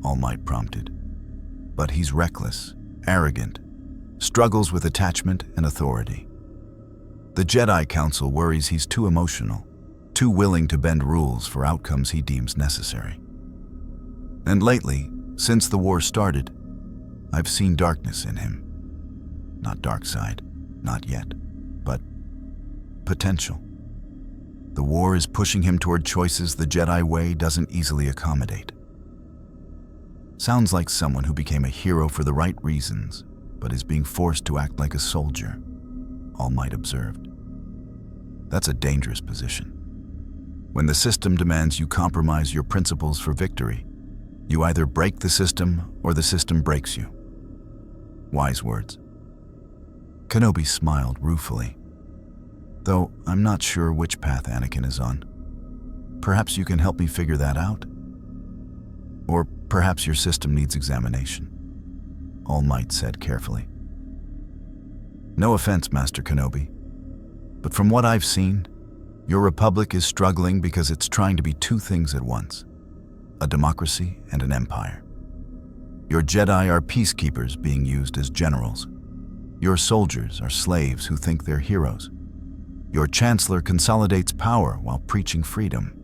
All Might prompted, but he's reckless, arrogant, struggles with attachment and authority. The Jedi Council worries he's too emotional, too willing to bend rules for outcomes he deems necessary. And lately, since the war started, I've seen darkness in him. Not dark side, not yet, but potential. The war is pushing him toward choices the Jedi way doesn't easily accommodate. Sounds like someone who became a hero for the right reasons, but is being forced to act like a soldier, All Might observed. That's a dangerous position. When the system demands you compromise your principles for victory, you either break the system or the system breaks you. Wise words. Kenobi smiled ruefully. Though I'm not sure which path Anakin is on. Perhaps you can help me figure that out? Or perhaps your system needs examination, All Might said carefully. No offense, Master Kenobi, but from what I've seen, your Republic is struggling because it's trying to be two things at once, a democracy and an empire. Your Jedi are peacekeepers being used as generals. Your soldiers are slaves who think they're heroes. Your Chancellor consolidates power while preaching freedom.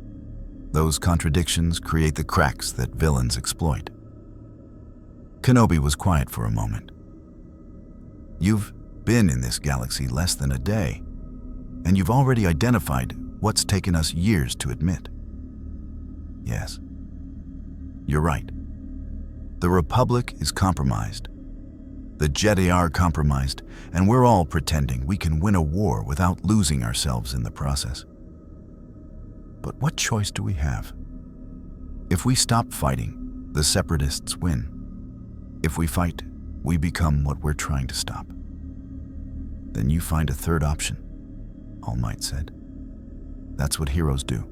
Those contradictions create the cracks that villains exploit. Kenobi was quiet for a moment. You've been in this galaxy less than a day, and you've already identified what's taken us years to admit. Yes, you're right. The Republic is compromised. The Jedi are compromised, and we're all pretending we can win a war without losing ourselves in the process. But what choice do we have? If we stop fighting, the Separatists win. If we fight, we become what we're trying to stop. Then you find a third option, All Might said. That's what heroes do.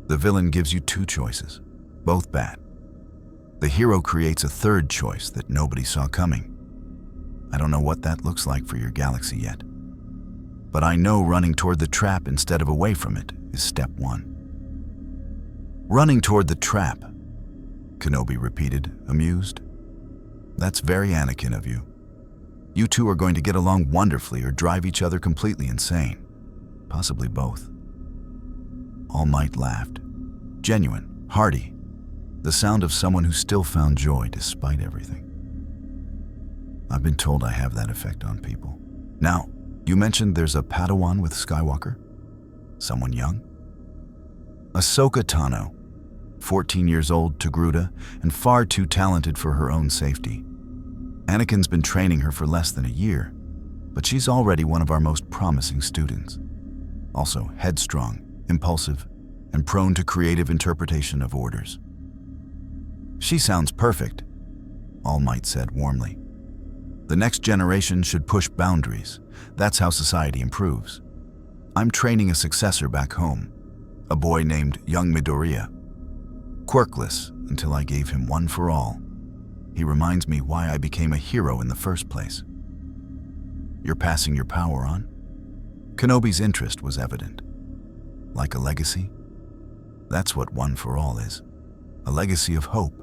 The villain gives you two choices, both bad. The hero creates a third choice that nobody saw coming. I don't know what that looks like for your galaxy yet, but I know running toward the trap instead of away from it is step one. Running toward the trap, Kenobi repeated, amused. That's very Anakin of you. You two are going to get along wonderfully or drive each other completely insane. Possibly both. All Might laughed. Genuine, hearty. The sound of someone who still found joy despite everything. I've been told I have that effect on people. Now, you mentioned there's a Padawan with Skywalker? Someone young? Ahsoka Tano, 14 years old, Togruta, and far too talented for her own safety. Anakin's been training her for less than a year, but she's already one of our most promising students. Also headstrong, impulsive, and prone to creative interpretation of orders. She sounds perfect, All Might said warmly. The next generation should push boundaries. That's how society improves. I'm training a successor back home, a boy named young Midoriya. Quirkless until I gave him one for all. He reminds me why I became a hero in the first place. You're passing your power on? Kenobi's interest was evident. Like a legacy? That's what one for all is. A legacy of hope,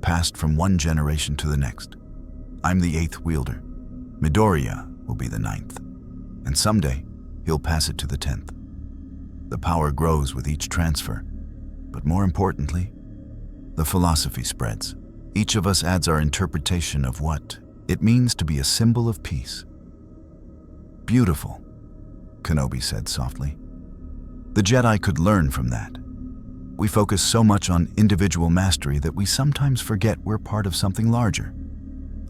passed from one generation to the next. I'm the 8th wielder. Midoriya will be the 9th. And someday, he'll pass it to the 10th. The power grows with each transfer. But more importantly, the philosophy spreads. Each of us adds our interpretation of what it means to be a symbol of peace. Beautiful, Kenobi said softly. The Jedi could learn from that. We focus so much on individual mastery that we sometimes forget we're part of something larger.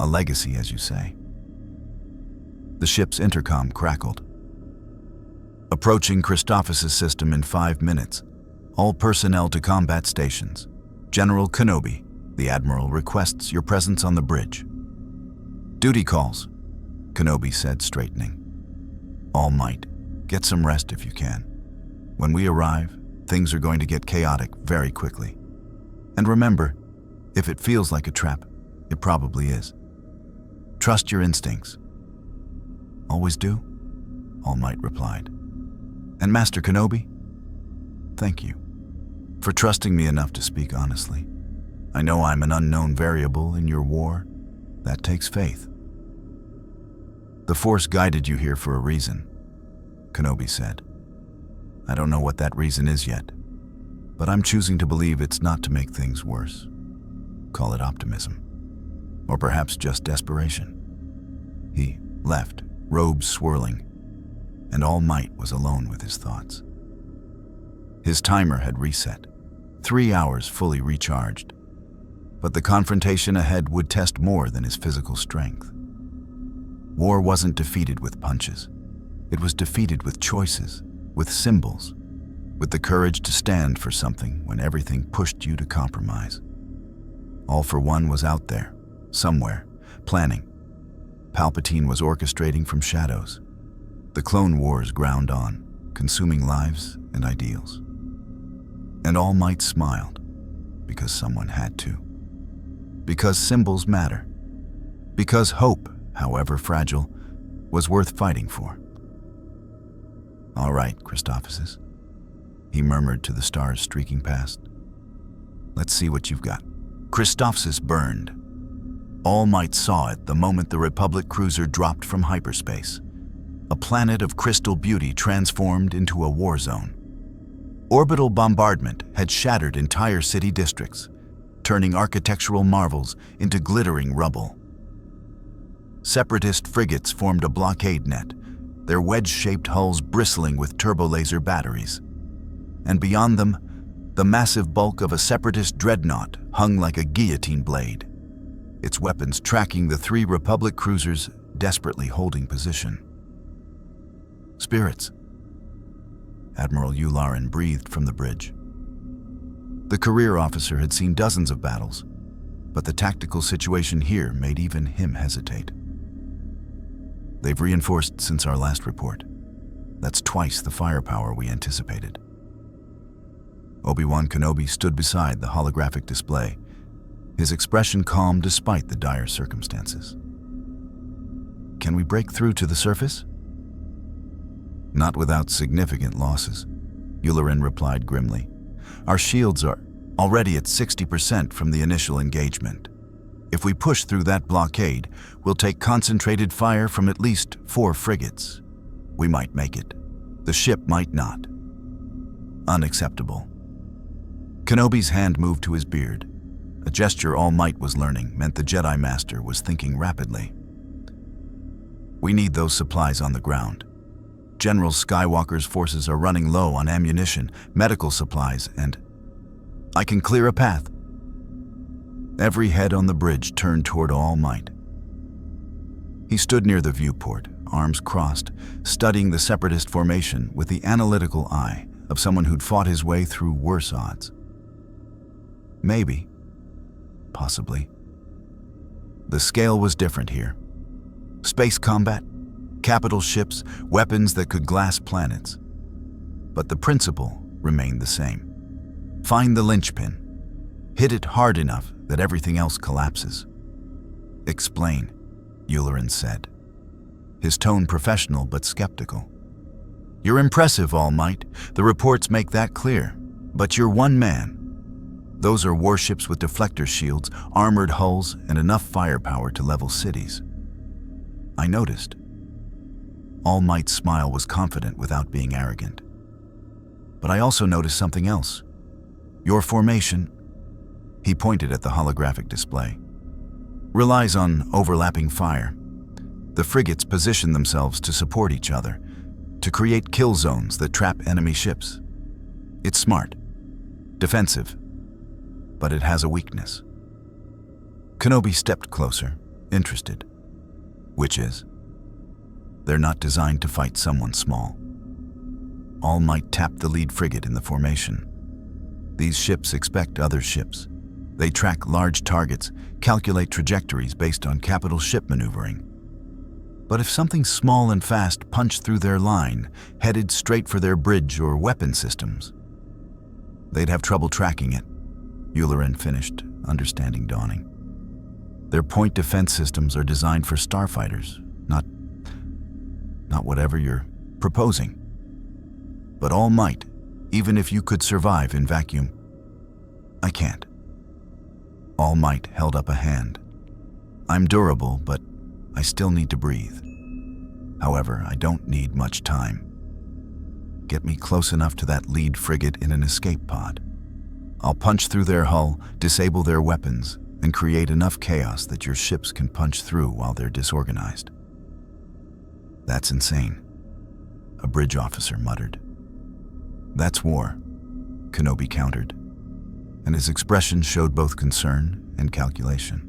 A legacy, as you say. The ship's intercom crackled. Approaching Christophus' system in 5 minutes. All personnel to combat stations. General Kenobi, the Admiral requests your presence on the bridge. Duty calls, Kenobi said, straightening. All Might, get some rest if you can. When we arrive, things are going to get chaotic very quickly. And remember, if it feels like a trap, it probably is. Trust your instincts. Always do, All Might replied. And Master Kenobi, thank you for trusting me enough to speak honestly. I know I'm an unknown variable in your war. That takes faith. The Force guided you here for a reason, Kenobi said. I don't know what that reason is yet, but I'm choosing to believe it's not to make things worse. Call it optimism, or perhaps just desperation. He left, robes swirling, and All Might was alone with his thoughts. His timer had reset, 3 hours fully recharged, but the confrontation ahead would test more than his physical strength. War wasn't defeated with punches. It was defeated with choices, with symbols, with the courage to stand for something when everything pushed you to compromise. All for One was out there, somewhere, planning. Palpatine was orchestrating from shadows. The Clone Wars ground on, consuming lives and ideals. And All Might smiled, because someone had to. Because symbols matter. Because hope, however fragile, was worth fighting for. All right, Christophsis, he murmured to the stars streaking past. Let's see what you've got. Christophsis burned. All Might saw it the moment the Republic cruiser dropped from hyperspace. A planet of crystal beauty transformed into a war zone. Orbital bombardment had shattered entire city districts, turning architectural marvels into glittering rubble. Separatist frigates formed a blockade net, their wedge-shaped hulls bristling with turbolaser batteries. And beyond them, the massive bulk of a Separatist dreadnought hung like a guillotine blade, its weapons tracking the 3 Republic cruisers desperately holding position. Spirits, Admiral Yularen breathed from the bridge. The career officer had seen dozens of battles, but the tactical situation here made even him hesitate. They've reinforced since our last report. That's twice the firepower we anticipated. Obi-Wan Kenobi stood beside the holographic display, his expression calm despite the dire circumstances. Can we break through to the surface? Not without significant losses, Yularen replied grimly. Our shields are already at 60% from the initial engagement. If we push through that blockade, we'll take concentrated fire from at least 4 frigates. We might make it. The ship might not. Unacceptable. Kenobi's hand moved to his beard. A gesture All Might was learning meant the Jedi Master was thinking rapidly. We need those supplies on the ground. General Skywalker's forces are running low on ammunition, medical supplies, and I can clear a path. Every head on the bridge turned toward All Might. He stood near the viewport, arms crossed, studying the Separatist formation with the analytical eye of someone who'd fought his way through worse odds. Maybe. Possibly. The scale was different here. Space combat, capital ships, weapons that could glass planets. But the principle remained the same. Find the linchpin. Hit it hard enough that everything else collapses. Explain, Yularen said, his tone professional but skeptical. You're impressive, All Might. The reports make that clear. But you're one man. Those are warships with deflector shields, armored hulls, and enough firepower to level cities. I noticed. All Might's smile was confident without being arrogant. But I also noticed something else. Your formation, he pointed at the holographic display, relies on overlapping fire. The frigates position themselves to support each other, to create kill zones that trap enemy ships. It's smart, defensive, but it has a weakness. Kenobi stepped closer, interested. Which is? They're not designed to fight someone small. All Might tapped the lead frigate in the formation. These ships expect other ships. They track large targets, calculate trajectories based on capital ship maneuvering. But if something small and fast punched through their line, headed straight for their bridge or weapon systems, they'd have trouble tracking it, Yularen finished, understanding dawning. Their point defense systems are designed for starfighters, not whatever you're proposing. But all might, even if you could survive in vacuum. I can't. All Might held up a hand. I'm durable, but I still need to breathe. However, I don't need much time. Get me close enough to that lead frigate in an escape pod. I'll punch through their hull, disable their weapons, and create enough chaos that your ships can punch through while they're disorganized. That's insane, a bridge officer muttered. That's war, Kenobi countered, and his expression showed both concern and calculation.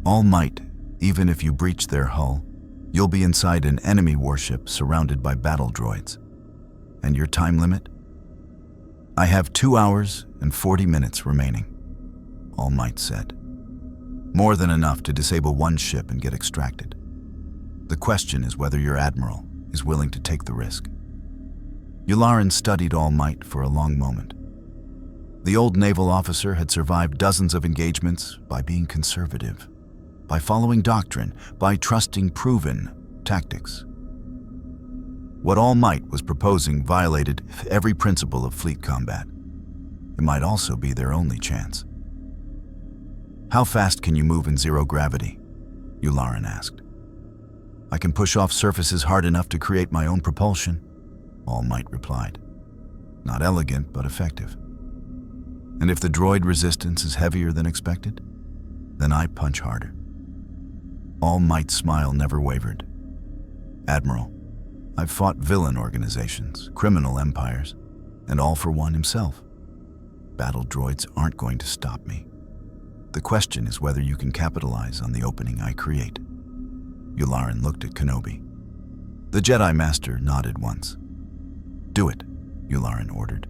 All Might, even if you breach their hull, you'll be inside an enemy warship surrounded by battle droids. And your time limit? I have 2 hours and 40 minutes remaining, All Might said. More than enough to disable one ship and get extracted. The question is whether your admiral is willing to take the risk. Yularen studied All Might for a long moment. The old naval officer had survived dozens of engagements by being conservative, by following doctrine, by trusting proven tactics. What All Might was proposing violated every principle of fleet combat. It might also be their only chance. How fast can you move in zero gravity? Yularen asked. I can push off surfaces hard enough to create my own propulsion, All Might replied. Not elegant, but effective. And if the droid resistance is heavier than expected, then I punch harder. All Might's smile never wavered. Admiral, I've fought villain organizations, criminal empires, and All for One himself. Battle droids aren't going to stop me. The question is whether you can capitalize on the opening I create. Yularen looked at Kenobi. The Jedi Master nodded once. Do it, Yularen ordered.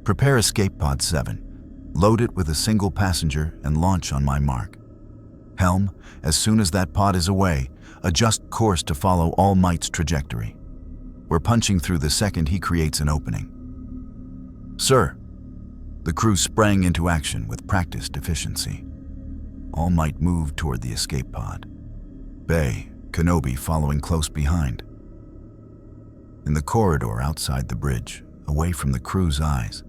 Prepare Escape Pod 7, load it with a single passenger, and launch on my mark. Helm, as soon as that pod is away, adjust course to follow All Might's trajectory. We're punching through the second he creates an opening. Sir. The crew sprang into action with practiced efficiency. All Might moved toward the escape pod. Bay, Kenobi following close behind. In the corridor outside the bridge, away from the crew's eyes,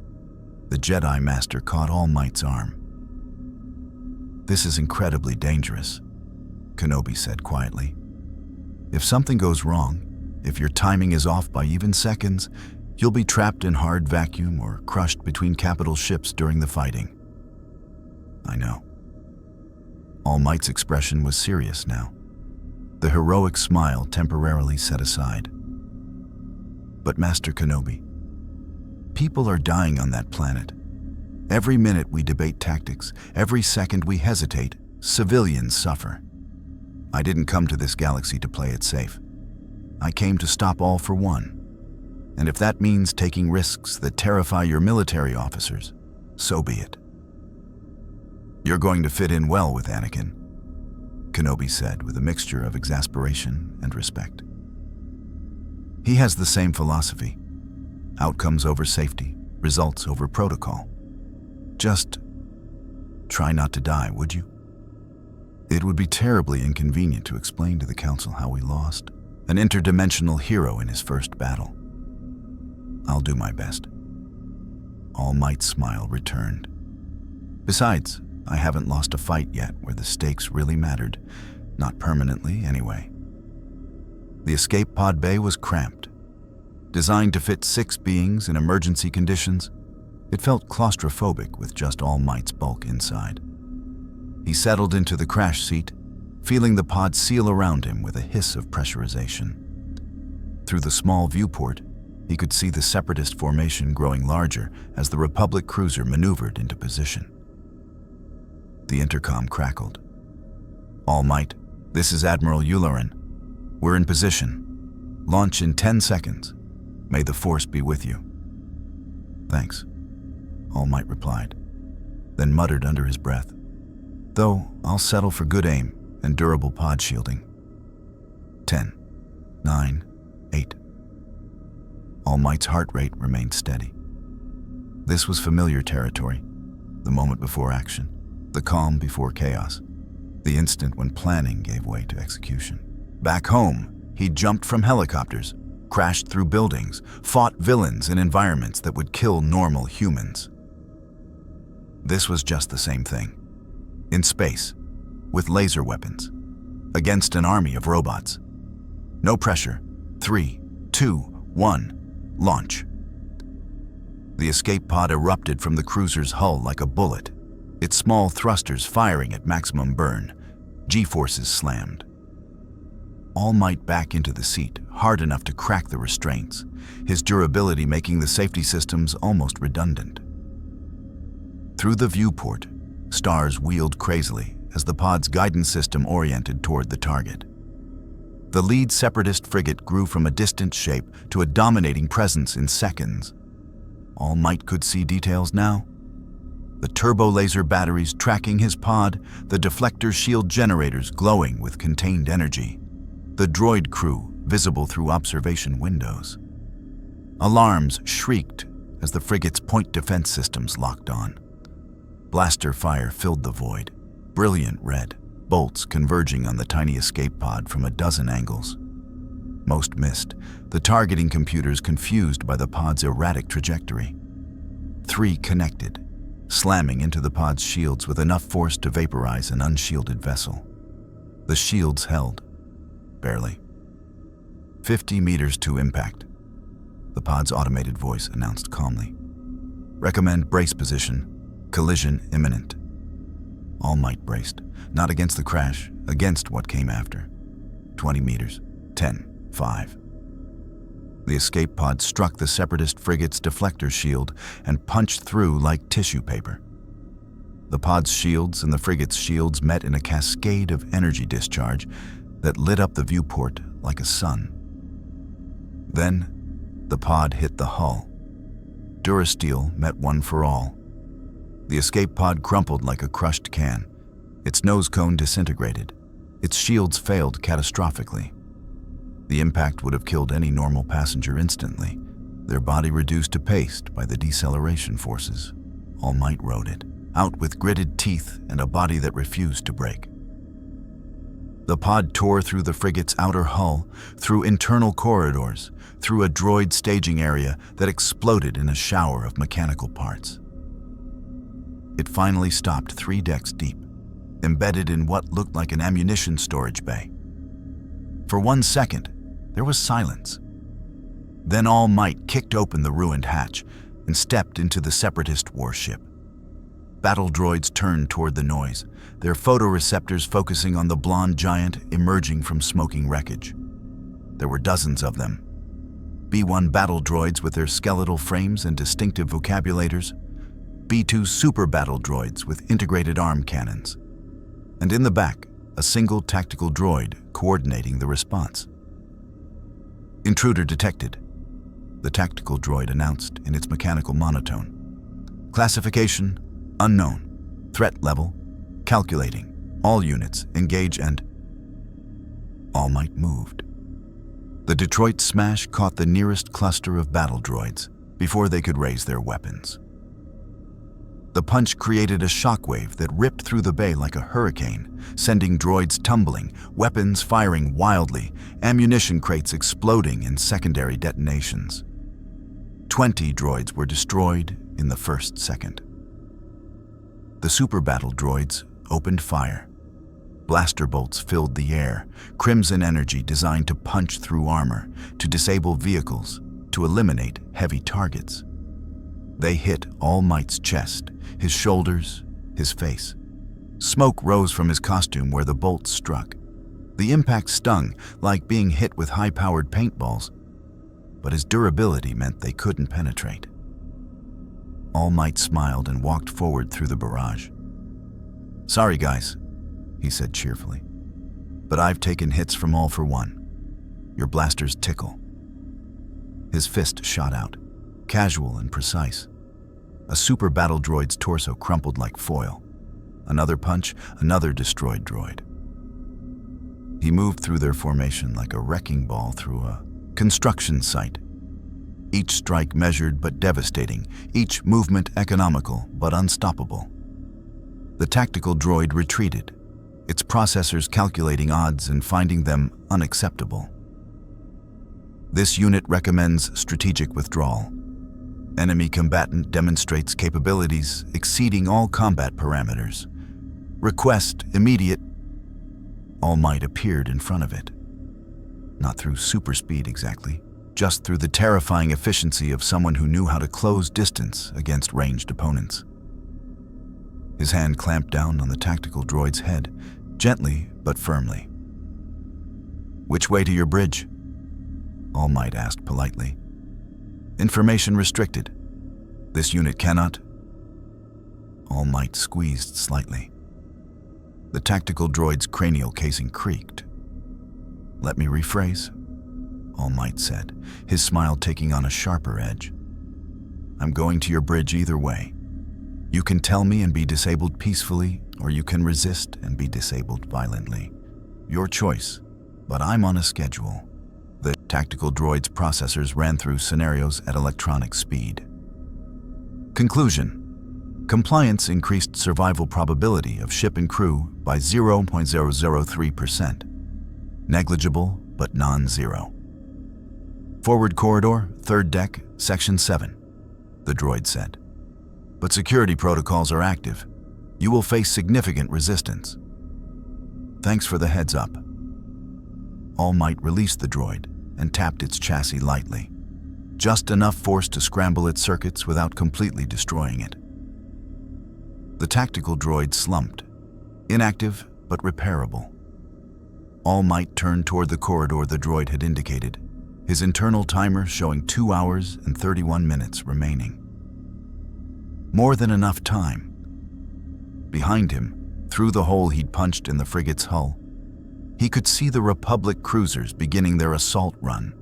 the Jedi Master caught All Might's arm. This is incredibly dangerous, Kenobi said quietly. If something goes wrong, if your timing is off by even seconds, you'll be trapped in hard vacuum or crushed between capital ships during the fighting. I know. All Might's expression was serious now. The heroic smile temporarily set aside. But Master Kenobi, people are dying on that planet. Every minute we debate tactics, every second we hesitate, civilians suffer. I didn't come to this galaxy to play it safe. I came to stop All for One. And if that means taking risks that terrify your military officers, so be it. You're going to fit in well with Anakin, Kenobi said with a mixture of exasperation and respect. He has the same philosophy. Outcomes over safety, results over protocol. Just try not to die, would you? It would be terribly inconvenient to explain to the Council how we lost an interdimensional hero in his first battle. I'll do my best. All Might's smile returned. Besides, I haven't lost a fight yet where the stakes really mattered, not permanently anyway. The escape pod bay was cramped. Designed to fit 6 beings in emergency conditions, it felt claustrophobic with just All Might's bulk inside. He settled into the crash seat, feeling the pod seal around him with a hiss of pressurization. Through the small viewport, he could see the Separatist formation growing larger as the Republic cruiser maneuvered into position. The intercom crackled. All Might, this is Admiral Yularen. We're in position. Launch in 10 seconds. May the Force be with you. Thanks, All Might replied, then muttered under his breath. Though I'll settle for good aim and durable pod shielding. 10, 9, 8. All Might's heart rate remained steady. This was familiar territory, the moment before action, the calm before chaos, the instant when planning gave way to execution. Back home, he jumped from helicopters, crashed through buildings, fought villains in environments that would kill normal humans. This was just the same thing. In space, with laser weapons, against an army of robots. No pressure. 3, 2, 1, launch. The escape pod erupted from the cruiser's hull like a bullet, its small thrusters firing at maximum burn, G-forces slammed. All Might back into the seat, hard enough to crack the restraints, his durability making the safety systems almost redundant. Through the viewport, stars wheeled crazily as the pod's guidance system oriented toward the target. The lead separatist frigate grew from a distant shape to a dominating presence in seconds. All Might could see details now. The turbo laser batteries tracking his pod, the deflector shield generators glowing with contained energy, the droid crew visible through observation windows. Alarms shrieked as the frigate's point defense systems locked on. Blaster fire filled the void, brilliant red, bolts converging on the tiny escape pod from a dozen angles. Most missed, the targeting computers confused by the pod's erratic trajectory. 3 connected, slamming into the pod's shields with enough force to vaporize an unshielded vessel. The shields held, barely. 50 meters to impact, the pod's automated voice announced calmly. Recommend brace position, collision imminent. All Might braced, not against the crash, against what came after. 20 meters, 10, 5. The escape pod struck the separatist frigate's deflector shield and punched through like tissue paper. The pod's shields and the frigate's shields met in a cascade of energy discharge that lit up the viewport like a sun. Then, the pod hit the hull. Durasteel met one for all. The escape pod crumpled like a crushed can. Its nose cone disintegrated. Its shields failed catastrophically. The impact would have killed any normal passenger instantly, their body reduced to paste by the deceleration forces. All Might rode it, out with gritted teeth and a body that refused to break. The pod tore through the frigate's outer hull, through internal corridors, through a droid staging area that exploded in a shower of mechanical parts. It finally stopped 3 decks deep, embedded in what looked like an ammunition storage bay. For 1 second, there was silence. Then All Might kicked open the ruined hatch and stepped into the separatist warship. Battle droids turned toward the noise, their photoreceptors focusing on the blonde giant emerging from smoking wreckage. There were dozens of them. B-1 battle droids with their skeletal frames and distinctive vocabulators, B-2 super battle droids with integrated arm cannons, and in the back, a single tactical droid coordinating the response. Intruder detected, the tactical droid announced in its mechanical monotone. Classification, unknown. Threat level, calculating. All units, engage and... All Might moved. The Detroit smash caught the nearest cluster of battle droids before they could raise their weapons. The punch created a shockwave that ripped through the bay like a hurricane, sending droids tumbling, weapons firing wildly, ammunition crates exploding in secondary detonations. 20 droids were destroyed in the first second. The super battle droids opened fire. Blaster bolts filled the air, crimson energy designed to punch through armor, to disable vehicles, to eliminate heavy targets. They hit All Might's chest, his shoulders, his face. Smoke rose from his costume where the bolts struck. The impact stung, like being hit with high-powered paintballs, but his durability meant they couldn't penetrate. All Might smiled and walked forward through the barrage. "Sorry, guys," he said cheerfully, "but I've taken hits from All for One. Your blasters tickle." His fist shot out, casual and precise. A super battle droid's torso crumpled like foil. Another punch, another destroyed droid. He moved through their formation like a wrecking ball through a construction site. Each strike measured but devastating, each movement economical but unstoppable. The tactical droid retreated, its processors calculating odds and finding them unacceptable. This unit recommends strategic withdrawal. Enemy combatant demonstrates capabilities exceeding all combat parameters. Request immediate. All Might appeared in front of it. Not through super speed exactly, just through the terrifying efficiency of someone who knew how to close distance against ranged opponents. His hand clamped down on the tactical droid's head, gently but firmly. "Which way to your bridge?" All Might asked politely. "Information restricted. This unit cannot." All Might squeezed slightly. The tactical droid's cranial casing creaked. "Let me rephrase," All Might said, his smile taking on a sharper edge. "I'm going to your bridge either way. You can tell me and be disabled peacefully, or you can resist and be disabled violently. Your choice, but I'm on a schedule." The tactical droid's processors ran through scenarios at electronic speed. Conclusion: compliance increased survival probability of ship and crew by 0.003%. Negligible, but non-zero. "Forward corridor, third deck, section 7, the droid said. "But security protocols are active. You will face significant resistance." "Thanks for the heads up." All Might released the droid and tapped its chassis lightly. Just enough force to scramble its circuits without completely destroying it. The tactical droid slumped, inactive but repairable. All Might turned toward the corridor the droid had indicated, his internal timer showing 2 hours and 31 minutes remaining. More than enough time. Behind him, through the hole he'd punched in the frigate's hull, he could see the Republic cruisers beginning their assault run.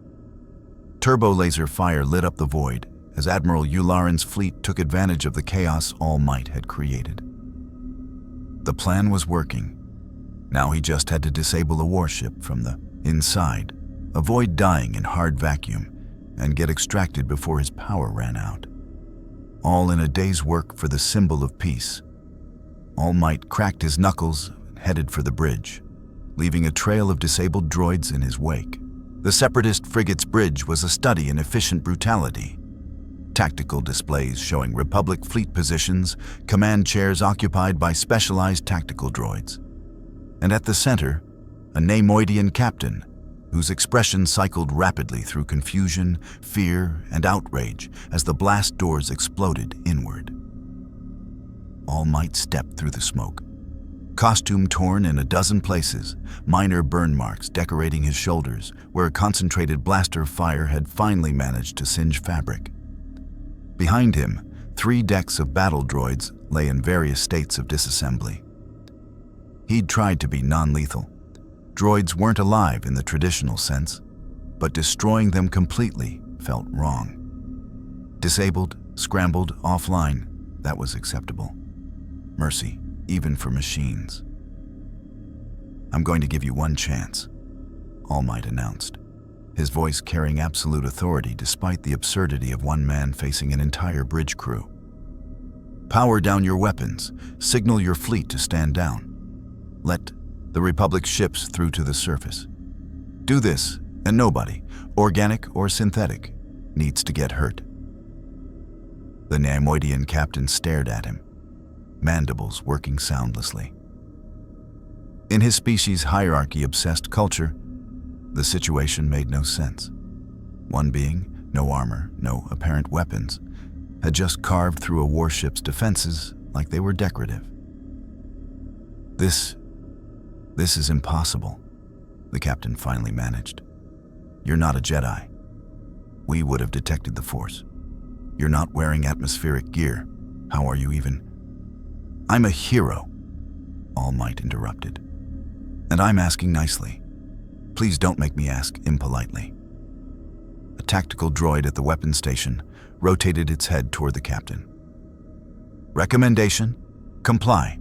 Turbo laser fire lit up the void as Admiral Yularen's fleet took advantage of the chaos All Might had created. The plan was working. Now he just had to disable a warship from the inside, avoid dying in hard vacuum, and get extracted before his power ran out. All in a day's work for the symbol of peace. All Might cracked his knuckles and headed for the bridge, leaving a trail of disabled droids in his wake. The Separatist frigate's bridge was a study in efficient brutality. Tactical displays showing Republic fleet positions, command chairs occupied by specialized tactical droids. And at the center, a Neimoidian captain whose expression cycled rapidly through confusion, fear, and outrage as the blast doors exploded inward. All Might stepped through the smoke. Costume torn in a dozen places, minor burn marks decorating his shoulders where a concentrated blaster fire had finally managed to singe fabric. Behind him, 3 decks of battle droids lay in various states of disassembly. He'd tried to be non-lethal. Droids weren't alive in the traditional sense, but destroying them completely felt wrong. Disabled, scrambled, offline, that was acceptable. Mercy, even for machines. "I'm going to give you one chance," All Might announced, his voice carrying absolute authority despite the absurdity of one man facing an entire bridge crew. "Power down your weapons, signal your fleet to stand down. Let the Republic ships through to the surface. Do this, and nobody, organic or synthetic, needs to get hurt." The Neimoidian captain stared at him, mandibles working soundlessly. In his species' hierarchy-obsessed culture, the situation made no sense. One being, no armor, no apparent weapons, had just carved through a warship's defenses like they were decorative. This is impossible," the captain finally managed. "You're not a Jedi. We would have detected the Force. You're not wearing atmospheric gear. How are you even—" "I'm a hero," All Might interrupted. "And I'm asking nicely. Please don't make me ask impolitely." A tactical droid at the weapons station rotated its head toward the captain. "Recommendation: comply."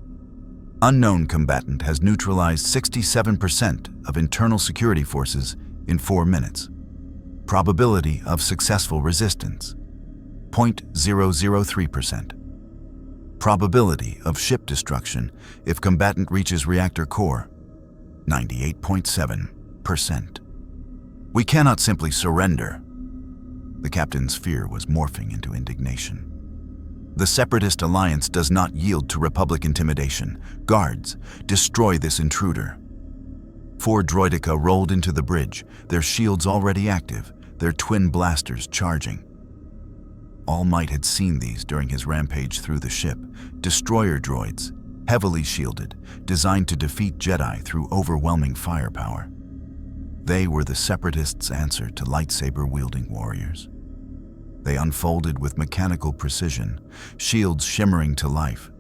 Unknown combatant has neutralized 67% of internal security forces in 4 minutes. Probability of successful resistance, 0.003%. Probability of ship destruction if combatant reaches reactor core, 98.7%. We cannot simply surrender. The captain's fear was morphing into indignation. The Separatist Alliance does not yield to Republic intimidation. Guards, destroy this intruder. 4 droideka rolled into the bridge, their shields already active, their twin blasters charging. All Might had seen these during his rampage through the ship. Destroyer droids, heavily shielded, designed to defeat Jedi through overwhelming firepower. They were the Separatists' answer to lightsaber-wielding warriors. They unfolded with mechanical precision, shields shimmering to life,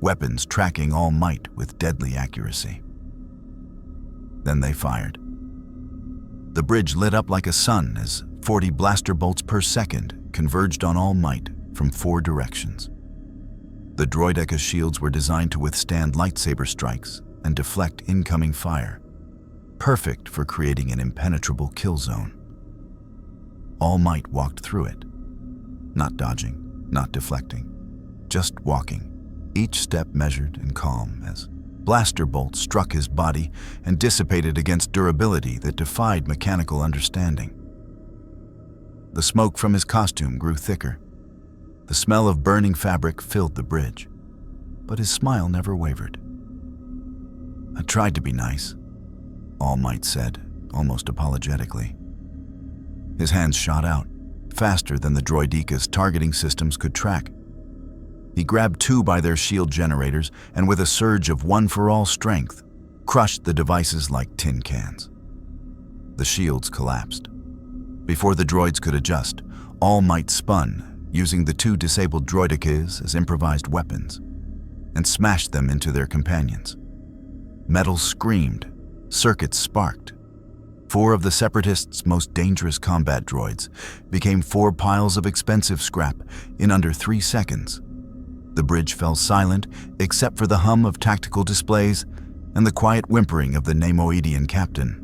weapons tracking All Might with deadly accuracy. Then they fired. The bridge lit up like a sun as 40 blaster bolts per second converged on All Might from 4 directions. The droideka shields were designed to withstand lightsaber strikes and deflect incoming fire, perfect for creating an impenetrable kill zone. All Might walked through it. Not dodging, not deflecting, just walking, each step measured and calm as blaster bolts struck his body and dissipated against durability that defied mechanical understanding. The smoke from his costume grew thicker. The smell of burning fabric filled the bridge, but his smile never wavered. I tried to be nice, All Might said, almost apologetically. His hands shot out, faster than the droideka's targeting systems could track. He grabbed 2 by their shield generators and with a surge of one-for-all strength, crushed the devices like tin cans. The shields collapsed. Before the droids could adjust, All Might spun, using the 2 disabled droidekas as improvised weapons, and smashed them into their companions. Metal screamed, circuits sparked. 4 of the Separatists' most dangerous combat droids became 4 piles of expensive scrap in under 3 seconds. The bridge fell silent except for the hum of tactical displays and the quiet whimpering of the Neimoidian captain.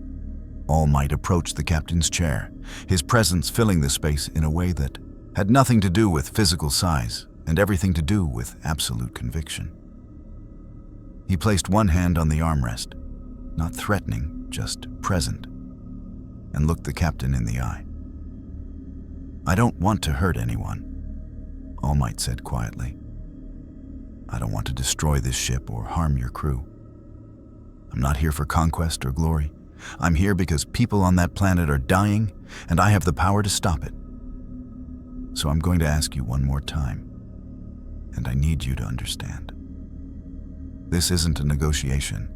All Might approached the captain's chair, his presence filling the space in a way that had nothing to do with physical size and everything to do with absolute conviction. He placed one hand on the armrest, not threatening, just present, and looked the captain in the eye. I don't want to hurt anyone, All Might said quietly. I don't want to destroy this ship or harm your crew. I'm not here for conquest or glory. I'm here because people on that planet are dying, and I have the power to stop it. So I'm going to ask you one more time, and I need you to understand. This isn't a negotiation.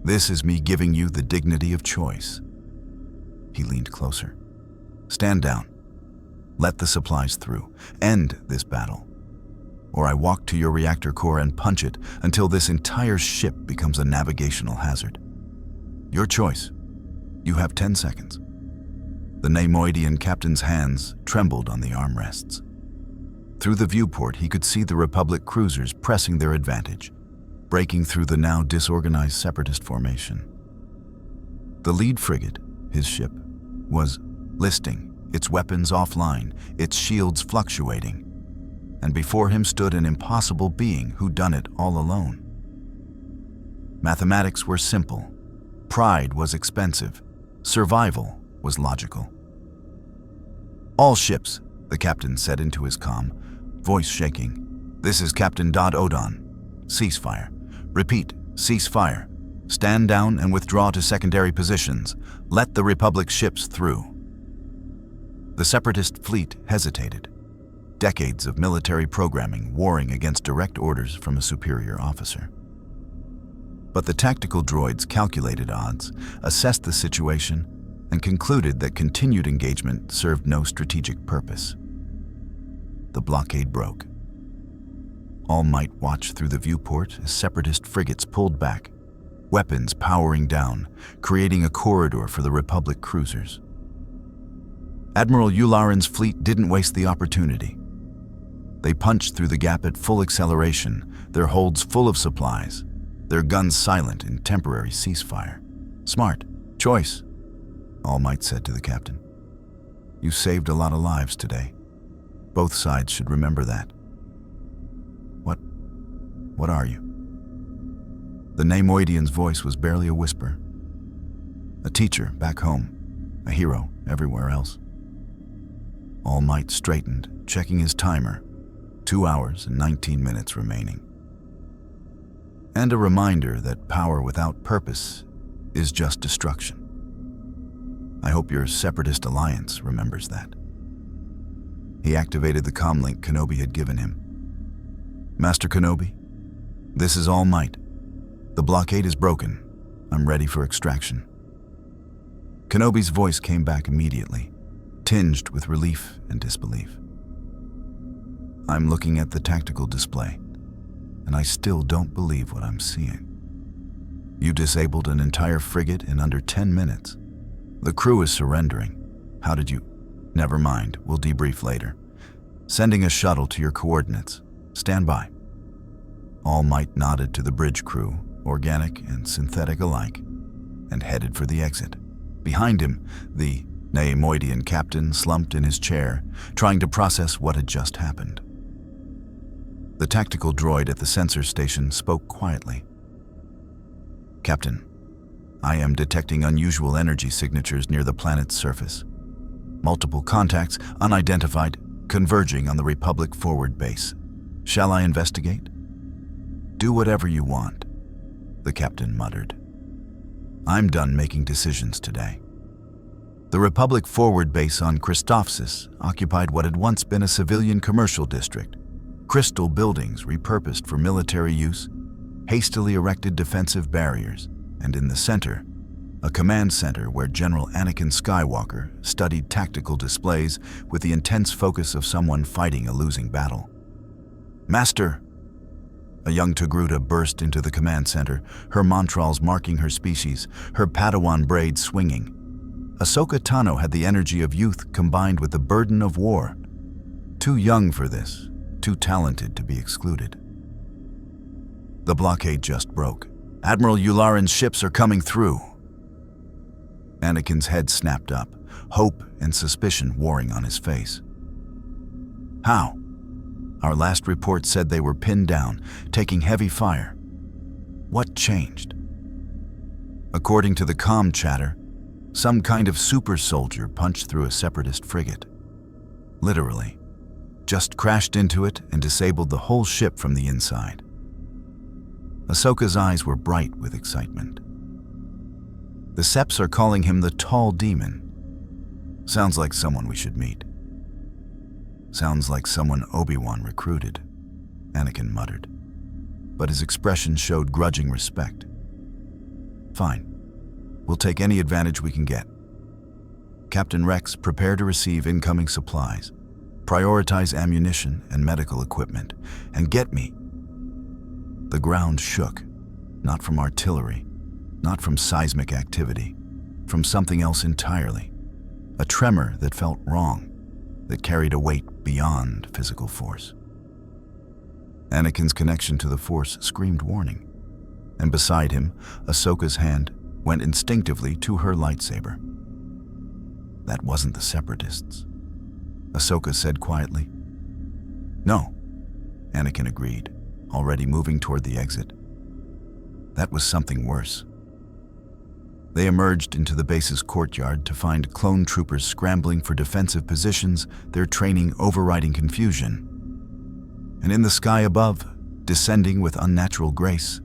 This is me giving you the dignity of choice. He leaned closer. Stand down. Let the supplies through. End this battle. Or I walk to your reactor core and punch it until this entire ship becomes a navigational hazard. Your choice. You have 10 seconds. The Neimoidian captain's hands trembled on the armrests. Through the viewport, he could see the Republic cruisers pressing their advantage, breaking through the now disorganized Separatist formation. The lead frigate, his ship, was listing, its weapons offline, its shields fluctuating, and before him stood an impossible being who'd done it all alone. Mathematics were simple. Pride was expensive. Survival was logical. All ships, the captain said into his comm, voice shaking. This is Captain Dodd Odon. Ceasefire. Repeat, ceasefire. Stand down and withdraw to secondary positions. Let the Republic ships through. The Separatist fleet hesitated. Decades of military programming warring against direct orders from a superior officer. But the tactical droids calculated odds, assessed the situation, and concluded that continued engagement served no strategic purpose. The blockade broke. All Might watched through the viewport as Separatist frigates pulled back, weapons powering down, creating a corridor for the Republic cruisers. Admiral Yularen's fleet didn't waste the opportunity. They punched through the gap at full acceleration, their holds full of supplies, their guns silent in temporary ceasefire. Smart choice, All Might said to the captain. You saved a lot of lives today. Both sides should remember that. What are you? The Neimoidian's voice was barely a whisper. A teacher back home, a hero everywhere else. All Might straightened, checking his timer. 2 hours and 19 minutes remaining. And a reminder that power without purpose is just destruction. I hope your Separatist alliance remembers that. He activated the comlink Kenobi had given him. Master Kenobi, this is All Might. The blockade is broken. I'm ready for extraction. Kenobi's voice came back immediately, tinged with relief and disbelief. I'm looking at the tactical display, and I still don't believe what I'm seeing. You disabled an entire frigate in under 10 minutes. The crew is surrendering. How did you? Never mind, we'll debrief later. Sending a shuttle to your coordinates. Stand by. All Might nodded to the bridge crew, organic and synthetic alike, and headed for the exit. Behind him, the Neimoidian captain slumped in his chair, trying to process what had just happened. The tactical droid at the sensor station spoke quietly. Captain, I am detecting unusual energy signatures near the planet's surface. Multiple contacts, unidentified, converging on the Republic forward base. Shall I investigate? Do whatever you want, the captain muttered. I'm done making decisions today. The Republic forward base on Christophsis occupied what had once been a civilian commercial district. Crystal buildings repurposed for military use, hastily erected defensive barriers, and in the center, a command center where General Anakin Skywalker studied tactical displays with the intense focus of someone fighting a losing battle. Master! A young Togruta burst into the command center, her montrals marking her species, her Padawan braids swinging. Ahsoka Tano had the energy of youth combined with the burden of war. Too young for this, too talented to be excluded. The blockade just broke. Admiral Yularen's ships are coming through. Anakin's head snapped up, hope and suspicion warring on his face. How? Our last report said they were pinned down, taking heavy fire. What changed? According to the comm chatter, some kind of super soldier punched through a Separatist frigate. Literally. Just crashed into it and disabled the whole ship from the inside. Ahsoka's eyes were bright with excitement. The Seps are calling him the Tall Demon. Sounds like someone we should meet. Sounds like someone Obi-Wan recruited, Anakin muttered, but his expression showed grudging respect. Fine. We'll take any advantage we can get. Captain Rex, prepare to receive incoming supplies. Prioritize ammunition and medical equipment, and get me. The ground shook, not from artillery, not from seismic activity, from something else entirely. A tremor that felt wrong, that carried a weight beyond physical force. Anakin's connection to the Force screamed warning, and beside him, Ahsoka's hand went instinctively to her lightsaber. That wasn't the Separatists. Ahsoka said quietly. No, Anakin agreed, already moving toward the exit. That was something worse. They emerged into the base's courtyard to find clone troopers scrambling for defensive positions, their training overriding confusion. And in the sky above, descending with unnatural grace,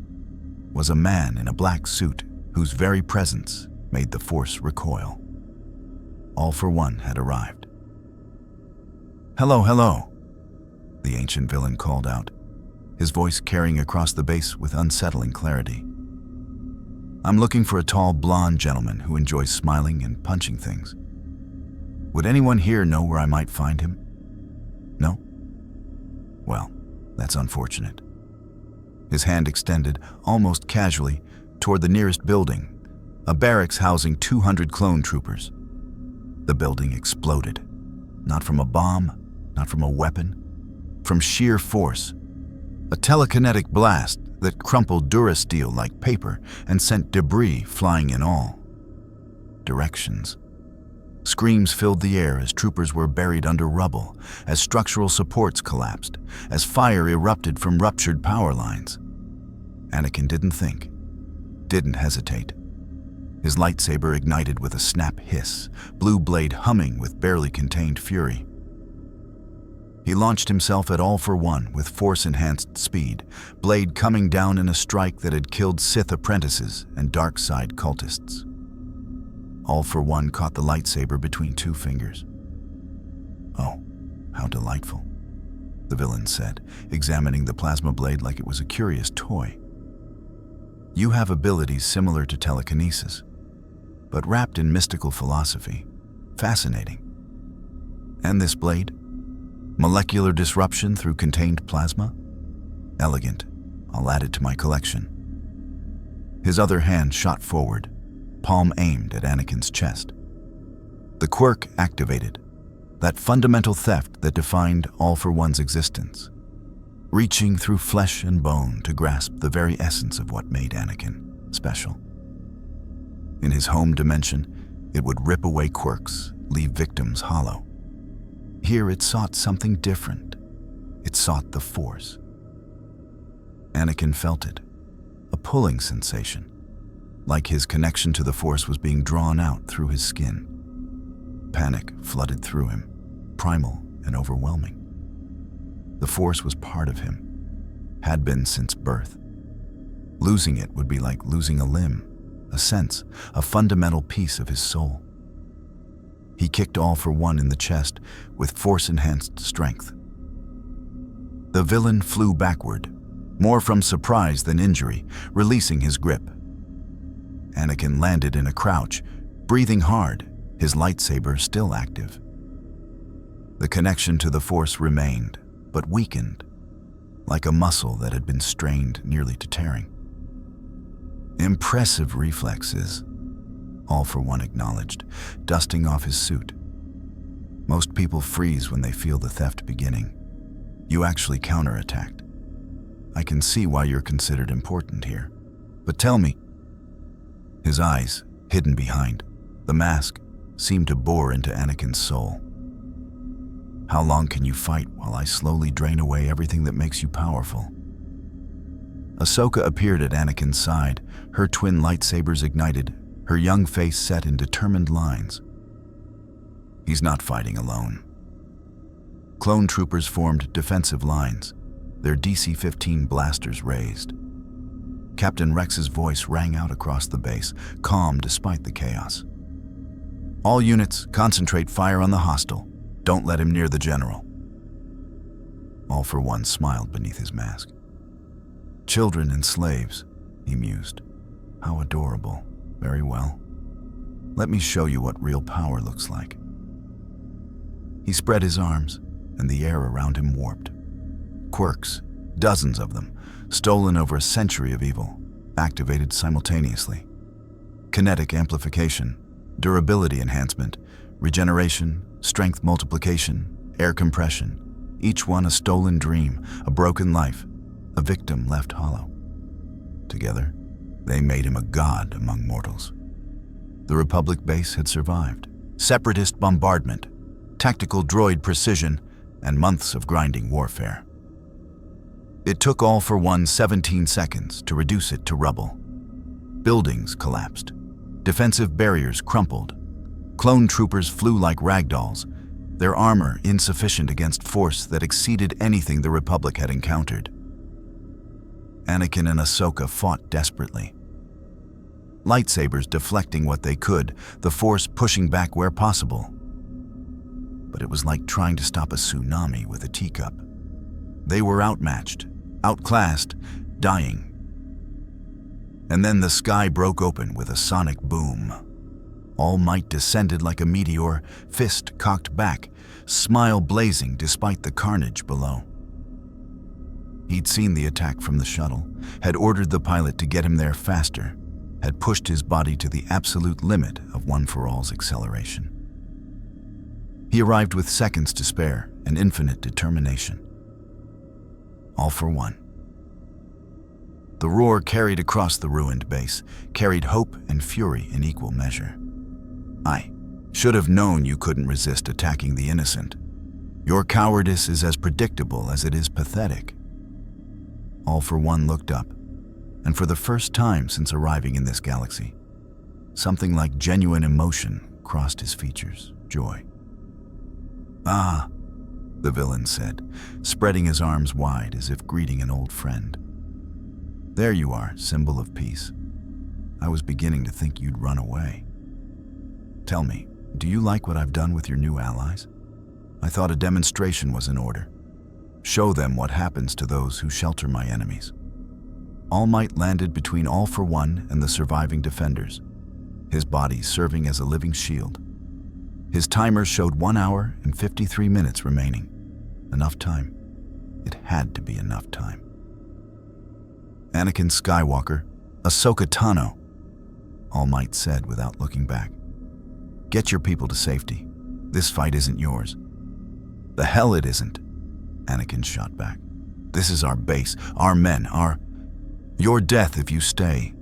was a man in a black suit whose very presence made the Force recoil. All for One had arrived. Hello, hello, the ancient villain called out, his voice carrying across the base with unsettling clarity. I'm looking for a tall, blonde gentleman who enjoys smiling and punching things. Would anyone here know where I might find him? No? Well, that's unfortunate. His hand extended, almost casually, toward the nearest building, a barracks housing 200 clone troopers. The building exploded, not from a bomb, not from a weapon, from sheer force. A telekinetic blast that crumpled durasteel like paper and sent debris flying in all directions. Screams filled the air as troopers were buried under rubble, as structural supports collapsed, as fire erupted from ruptured power lines. Anakin didn't think, didn't hesitate. His lightsaber ignited with a snap hiss, blue blade humming with barely contained fury. He launched himself at All for One with force-enhanced speed, blade coming down in a strike that had killed Sith apprentices and dark side cultists. All for One caught the lightsaber between two fingers. "Oh, how delightful," the villain said, examining the plasma blade like it was a curious toy. "You have abilities similar to telekinesis, but wrapped in mystical philosophy. Fascinating. And this blade? Molecular disruption through contained plasma? Elegant. I'll add it to my collection." His other hand shot forward, palm aimed at Anakin's chest. The quirk activated, that fundamental theft that defined All for One's existence, reaching through flesh and bone to grasp the very essence of what made Anakin special. In his home dimension, it would rip away quirks, leave victims hollow. Here it sought something different. It sought the Force. Anakin felt it, a pulling sensation, like his connection to the Force was being drawn out through his skin. Panic flooded through him, primal and overwhelming. The Force was part of him, had been since birth. Losing it would be like losing a limb, a sense, a fundamental piece of his soul. He kicked All for One in the chest with force-enhanced strength. The villain flew backward, more from surprise than injury, releasing his grip. Anakin landed in a crouch, breathing hard, his lightsaber still active. The connection to the Force remained, but weakened, like a muscle that had been strained nearly to tearing. "Impressive reflexes," All for One acknowledged, dusting off his suit. "Most people freeze when they feel the theft beginning. You actually counterattacked. I can see why you're considered important here. But tell me..." His eyes, hidden behind the mask, seemed to bore into Anakin's soul. "How long can you fight while I slowly drain away everything that makes you powerful?" Ahsoka appeared at Anakin's side, her twin lightsabers ignited, her young face set in determined lines. He's not fighting alone. Clone troopers formed defensive lines, their DC-15 blasters raised. Captain Rex's voice rang out across the base, calm despite the chaos. "All units, concentrate fire on the hostile. Don't let him near the general." All for One smiled beneath his mask. "Children and slaves," he mused. "How adorable. Very well. Let me show you what real power looks like." He spread his arms, and the air around him warped. Quirks, dozens of them, stolen over a century of evil, activated simultaneously. Kinetic amplification, durability enhancement, regeneration, strength multiplication, air compression, each one a stolen dream, a broken life, a victim left hollow. Together, they made him a god among mortals. The Republic base had survived. Separatist bombardment, tactical droid precision, and months of grinding warfare. It took All for One 17 seconds to reduce it to rubble. Buildings collapsed. Defensive barriers crumpled. Clone troopers flew like ragdolls, their armor insufficient against force that exceeded anything the Republic had encountered. Anakin and Ahsoka fought desperately. Lightsabers deflecting what they could, the Force pushing back where possible. But it was like trying to stop a tsunami with a teacup. They were outmatched, outclassed, dying. And then the sky broke open with a sonic boom. All might descended like a meteor, fist cocked back, smile blazing despite the carnage below. He'd seen the attack from the shuttle, had ordered the pilot to get him there faster, had pushed his body to the absolute limit of One for All's acceleration. He arrived with seconds to spare and infinite determination. All for One. The roar carried across the ruined base, carried hope and fury in equal measure. I should have known you couldn't resist attacking the innocent. Your cowardice is as predictable as it is pathetic. All for One looked up, and for the first time since arriving in this galaxy, something like genuine emotion crossed his features, joy. "Ah," the villain said, spreading his arms wide as if greeting an old friend. "There you are, symbol of peace. I was beginning to think you'd run away. Tell me, do you like what I've done with your new allies? I thought a demonstration was in order. Show them what happens to those who shelter my enemies." All Might landed between All for One and the surviving defenders, his body serving as a living shield. His timer showed 1 hour and 53 minutes remaining. Enough time. It had to be enough time. "Anakin Skywalker, Ahsoka Tano," All Might said without looking back. "Get your people to safety. This fight isn't yours." "The hell it isn't," Anakin shot back. "This is our base, our men, your death if you stay."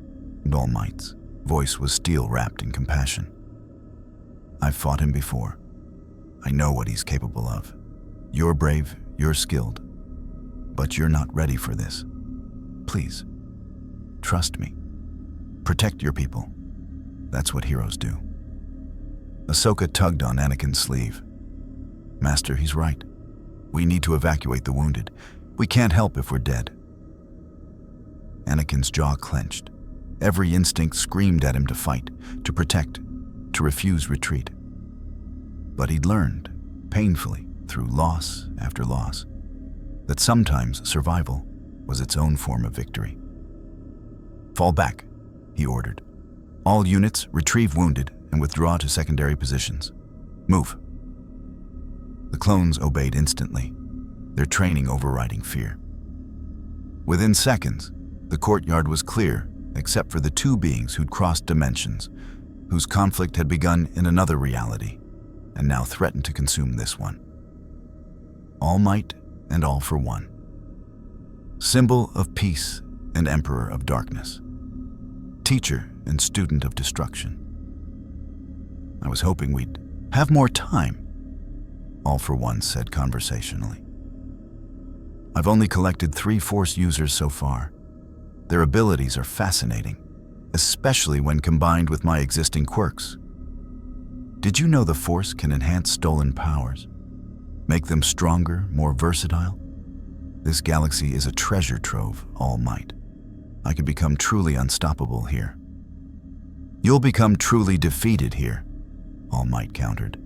And All Might's voice was steel-wrapped in compassion. "I've fought him before. I know what he's capable of. You're brave, you're skilled, but you're not ready for this. Please, trust me. Protect your people. That's what heroes do." Ahsoka tugged on Anakin's sleeve. "Master, he's right. We need to evacuate the wounded. We can't help if we're dead." Anakin's jaw clenched. Every instinct screamed at him to fight, to protect, to refuse retreat. But he'd learned, painfully, through loss after loss, that sometimes survival was its own form of victory. "Fall back," he ordered. "All units, retrieve wounded and withdraw to secondary positions. Move." The clones obeyed instantly, their training overriding fear. Within seconds, the courtyard was clear, except for the two beings who'd crossed dimensions, whose conflict had begun in another reality, and now threatened to consume this one. All Might and All for One. Symbol of peace and emperor of darkness. Teacher and student of destruction. "I was hoping we'd have more time," All for One said conversationally. "I've only collected 3 Force users so far. Their abilities are fascinating, especially when combined with my existing quirks. Did you know the Force can enhance stolen powers? Make them stronger, more versatile? This galaxy is a treasure trove, All Might. I could become truly unstoppable here." "You'll become truly defeated here," All Might countered.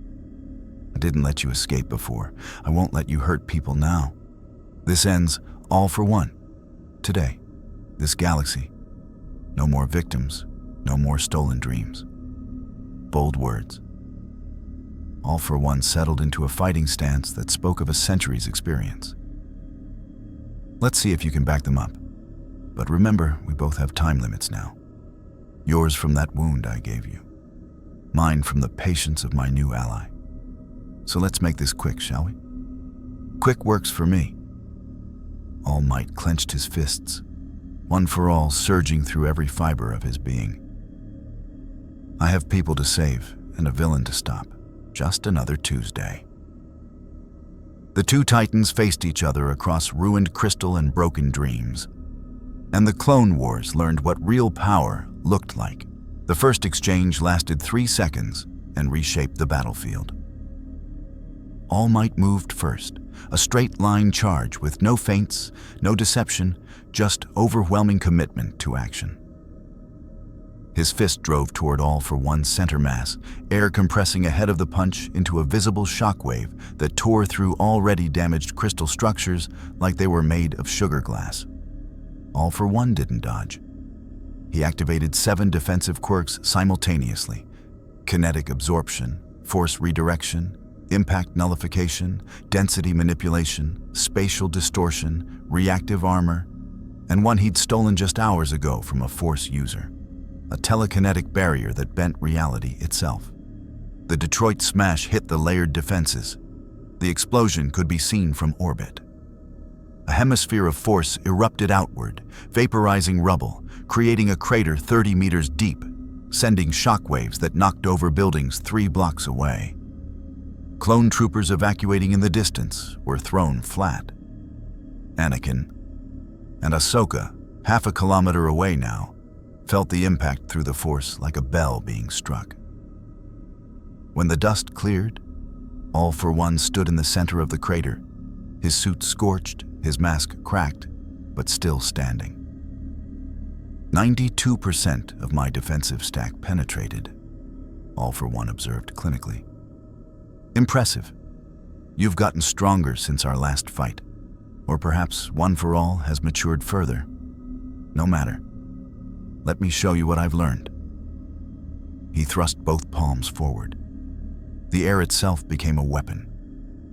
"I didn't let you escape before. I won't let you hurt people now. This ends All for One. Today, this galaxy. No more victims, no more stolen dreams." Bold words. All for One settled into a fighting stance that spoke of a century's experience. "Let's see if you can back them up. But remember, we both have time limits now. Yours from that wound I gave you. Mine from the patience of my new ally. So let's make this quick, shall we?" "Quick works for me." All Might clenched his fists, one for all surging through every fiber of his being. "I have people to save and a villain to stop. Just another Tuesday." The two titans faced each other across ruined crystal and broken dreams. And the Clone Wars learned what real power looked like. The first exchange lasted 3 seconds and reshaped the battlefield. All Might moved first, a straight-line charge with no feints, no deception, just overwhelming commitment to action. His fist drove toward All for One's center mass, air compressing ahead of the punch into a visible shockwave that tore through already damaged crystal structures like they were made of sugar glass. All for One didn't dodge. He activated 7 defensive quirks simultaneously: kinetic absorption, force redirection, impact nullification, density manipulation, spatial distortion, reactive armor, and one he'd stolen just hours ago from a Force user: a telekinetic barrier that bent reality itself. The Detroit smash hit the layered defenses. The explosion could be seen from orbit. A hemisphere of force erupted outward, vaporizing rubble, creating a crater 30 meters deep, sending shockwaves that knocked over buildings 3 blocks away. Clone troopers evacuating in the distance were thrown flat. Anakin and Ahsoka, half a kilometer away now, felt the impact through the force like a bell being struck. When the dust cleared, All for One stood in the center of the crater, his suit scorched, his mask cracked, but still standing. 92% of my defensive stack penetrated, All for One observed clinically. Impressive. You've gotten stronger since our last fight. Or perhaps One for All has matured further. No matter. Let me show you what I've learned. He thrust both palms forward. The air itself became a weapon.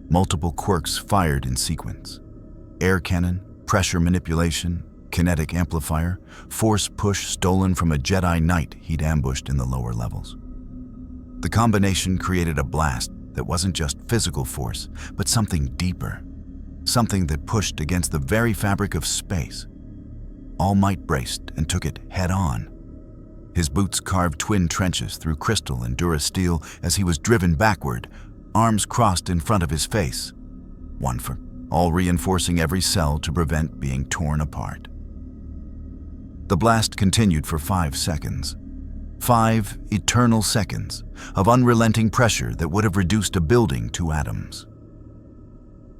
Multiple quirks fired in sequence. Air cannon, pressure manipulation, kinetic amplifier, force push stolen from a Jedi Knight he'd ambushed in the lower levels. The combination created a blast that wasn't just physical force, but something deeper. Something that pushed against the very fabric of space. All Might braced and took it head-on. His boots carved twin trenches through crystal and durasteel as he was driven backward, arms crossed in front of his face. One for all, reinforcing every cell to prevent being torn apart. The blast continued for 5 seconds. 5 eternal seconds of unrelenting pressure that would have reduced a building to atoms.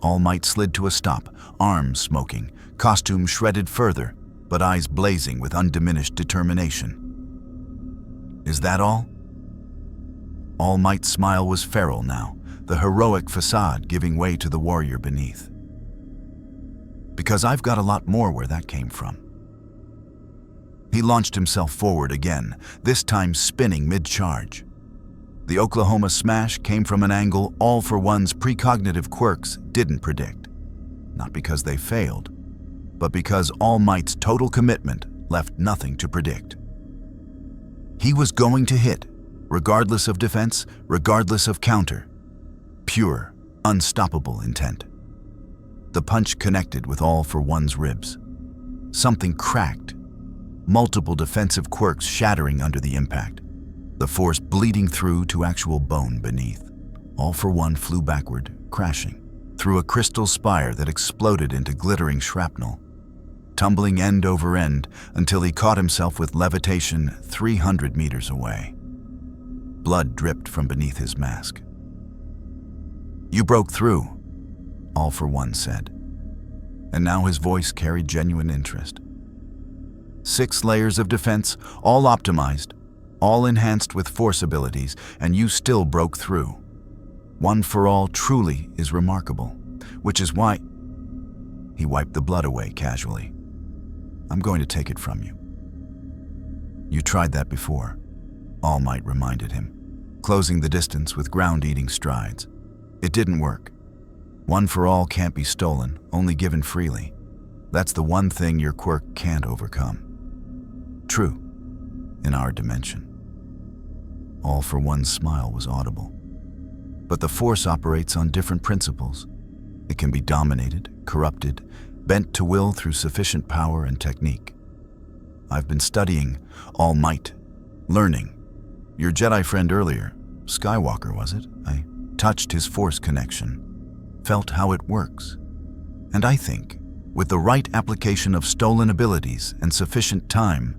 All Might slid to a stop, arms smoking, costume shredded further, but eyes blazing with undiminished determination. Is that all? All Might's smile was feral now, the heroic facade giving way to the warrior beneath. Because I've got a lot more where that came from. He launched himself forward again, this time spinning mid-charge. The Oklahoma smash came from an angle All for One's precognitive quirks didn't predict. Not because they failed, but because All Might's total commitment left nothing to predict. He was going to hit, regardless of defense, regardless of counter. Pure, unstoppable intent. The punch connected with All for One's ribs. Something cracked, multiple defensive quirks shattering under the impact, the force bleeding through to actual bone beneath. All for One flew backward, crashing, through a crystal spire that exploded into glittering shrapnel, tumbling end over end until he caught himself with levitation 300 meters away. Blood dripped from beneath his mask. "You broke through," All for One said, and now his voice carried genuine interest. 6 layers of defense, all optimized, all enhanced with force abilities, and you still broke through. One for All truly is remarkable, which is why... He wiped the blood away casually. "I'm going to take it from you." "You tried that before," All Might reminded him, closing the distance with ground-eating strides. "It didn't work. One for All can't be stolen, only given freely. That's the one thing your quirk can't overcome. True, in our dimension." All for One's smile was audible. But the Force operates on different principles. It can be dominated, corrupted, bent to will through sufficient power and technique. I've been studying All Might, learning. Your Jedi friend earlier, Skywalker, was it? I touched his Force connection, felt how it works. And I think, with the right application of stolen abilities and sufficient time,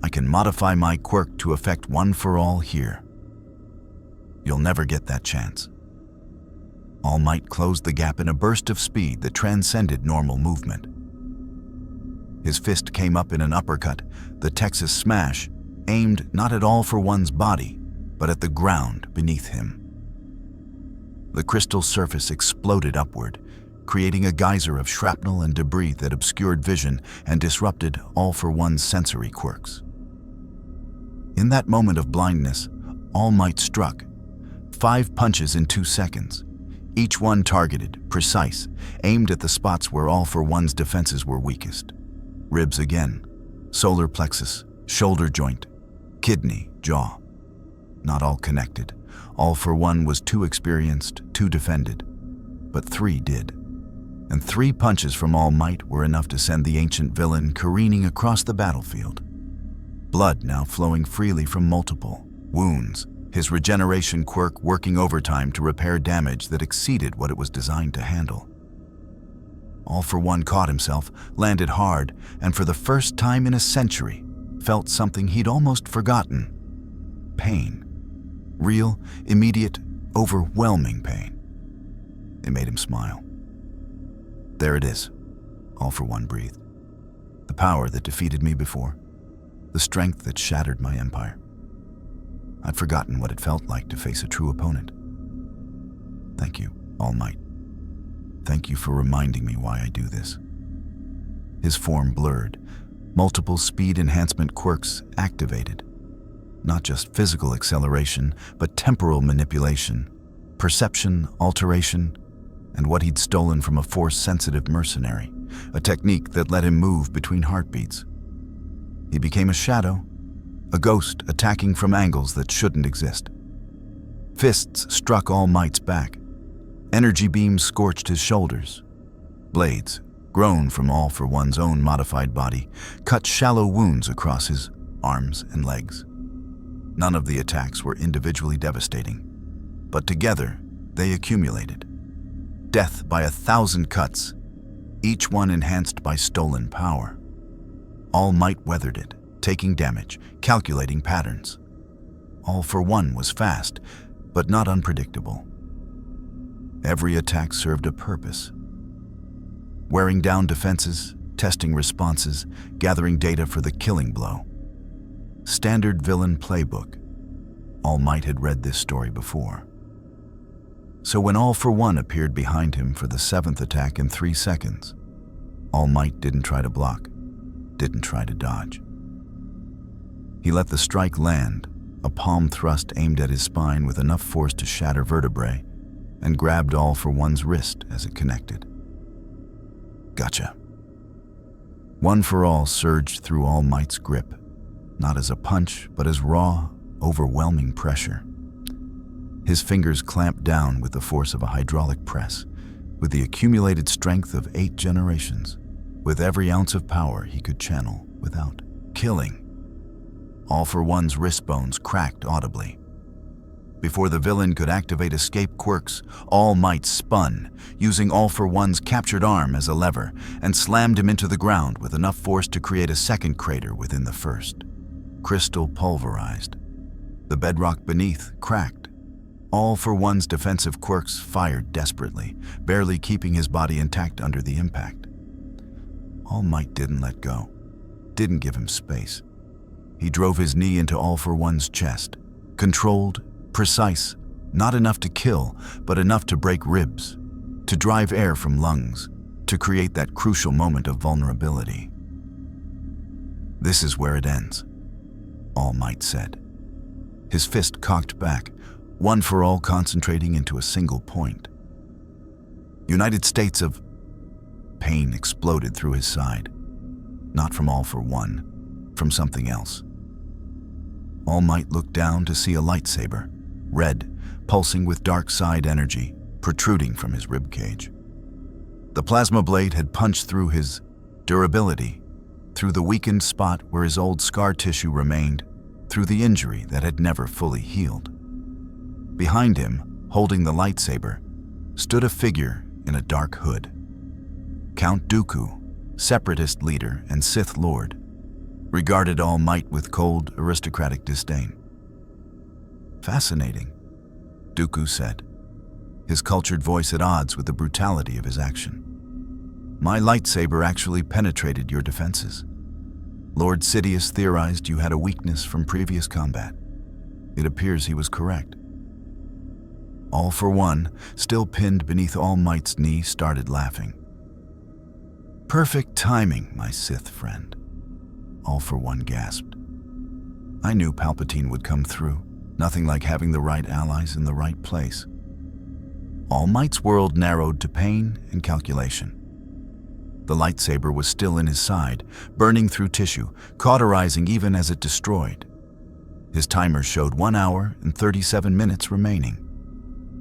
I can modify my quirk to affect One for All here. You'll never get that chance. All Might closed the gap in a burst of speed that transcended normal movement. His fist came up in an uppercut, the Texas smash, aimed not at All for One's body, but at the ground beneath him. The crystal surface exploded upward, creating a geyser of shrapnel and debris that obscured vision and disrupted All for One's sensory quirks. In that moment of blindness, All Might struck. 5 punches in 2 seconds. Each one targeted, precise, aimed at the spots where All for One's defenses were weakest. Ribs again, solar plexus, shoulder joint, kidney, jaw. Not all connected. All for One was too experienced, too defended. But 3 did. and 3 punches from All Might were enough to send the ancient villain careening across the battlefield. Blood now flowing freely from multiple wounds, his regeneration quirk working overtime to repair damage that exceeded what it was designed to handle. All for One caught himself, landed hard, and for the first time in a century, felt something he'd almost forgotten. Pain. Real, immediate, overwhelming pain. It made him smile. There it is, All for One breathed. The power that defeated me before. The strength that shattered my empire. I'd forgotten what it felt like to face a true opponent. Thank you, All Might. Thank you for reminding me why I do this. His form blurred, multiple speed enhancement quirks activated. Not just physical acceleration, but temporal manipulation, perception, alteration, and what he'd stolen from a Force-sensitive mercenary, a technique that let him move between heartbeats. He became a shadow, a ghost attacking from angles that shouldn't exist. Fists struck All Might's back. Energy beams scorched his shoulders. Blades, grown from All for One's own modified body, cut shallow wounds across his arms and legs. None of the attacks were individually devastating, but together they accumulated. Death by 1,000 cuts, each one enhanced by stolen power. All Might weathered it, taking damage, calculating patterns. All for One was fast, but not unpredictable. Every attack served a purpose. Wearing down defenses, testing responses, gathering data for the killing blow. Standard villain playbook. All Might had read this story before. So when All for One appeared behind him for the 7th attack in 3 seconds, All Might didn't try to block, didn't try to dodge. He let the strike land, a palm thrust aimed at his spine with enough force to shatter vertebrae, and grabbed All for One's wrist as it connected. Gotcha. One for All surged through All Might's grip, not as a punch, but as raw, overwhelming pressure. His fingers clamped down with the force of a hydraulic press, with the accumulated strength of 8 generations, with every ounce of power he could channel without killing. All for One's wrist bones cracked audibly. Before the villain could activate escape quirks, All Might spun, using All for One's captured arm as a lever, and slammed him into the ground with enough force to create a second crater within the first. Crystal pulverized. The bedrock beneath cracked. All for One's defensive quirks fired desperately, barely keeping his body intact under the impact. All Might didn't let go, didn't give him space. He drove his knee into All for One's chest, controlled, precise, not enough to kill, but enough to break ribs, to drive air from lungs, to create that crucial moment of vulnerability. This is where it ends, All Might said. His fist cocked back, One for All concentrating into a single point. United States of pain exploded through his side, not from All for One, from something else. All Might looked down to see a lightsaber, red, pulsing with dark side energy, protruding from his ribcage. The plasma blade had punched through his durability, through the weakened spot where his old scar tissue remained, through the injury that had never fully healed. Behind him, holding the lightsaber, stood a figure in a dark hood. Count Dooku, separatist leader and Sith Lord, regarded All Might with cold, aristocratic disdain. Fascinating, Dooku said, his cultured voice at odds with the brutality of his action. My lightsaber actually penetrated your defenses. Lord Sidious theorized you had a weakness from previous combat. It appears he was correct. All for One, still pinned beneath All Might's knee, started laughing. Perfect timing, my Sith friend, All for One gasped. I knew Palpatine would come through, nothing like having the right allies in the right place. All Might's world narrowed to pain and calculation. The lightsaber was still in his side, burning through tissue, cauterizing even as it destroyed. His timer showed 1 hour and 37 minutes remaining.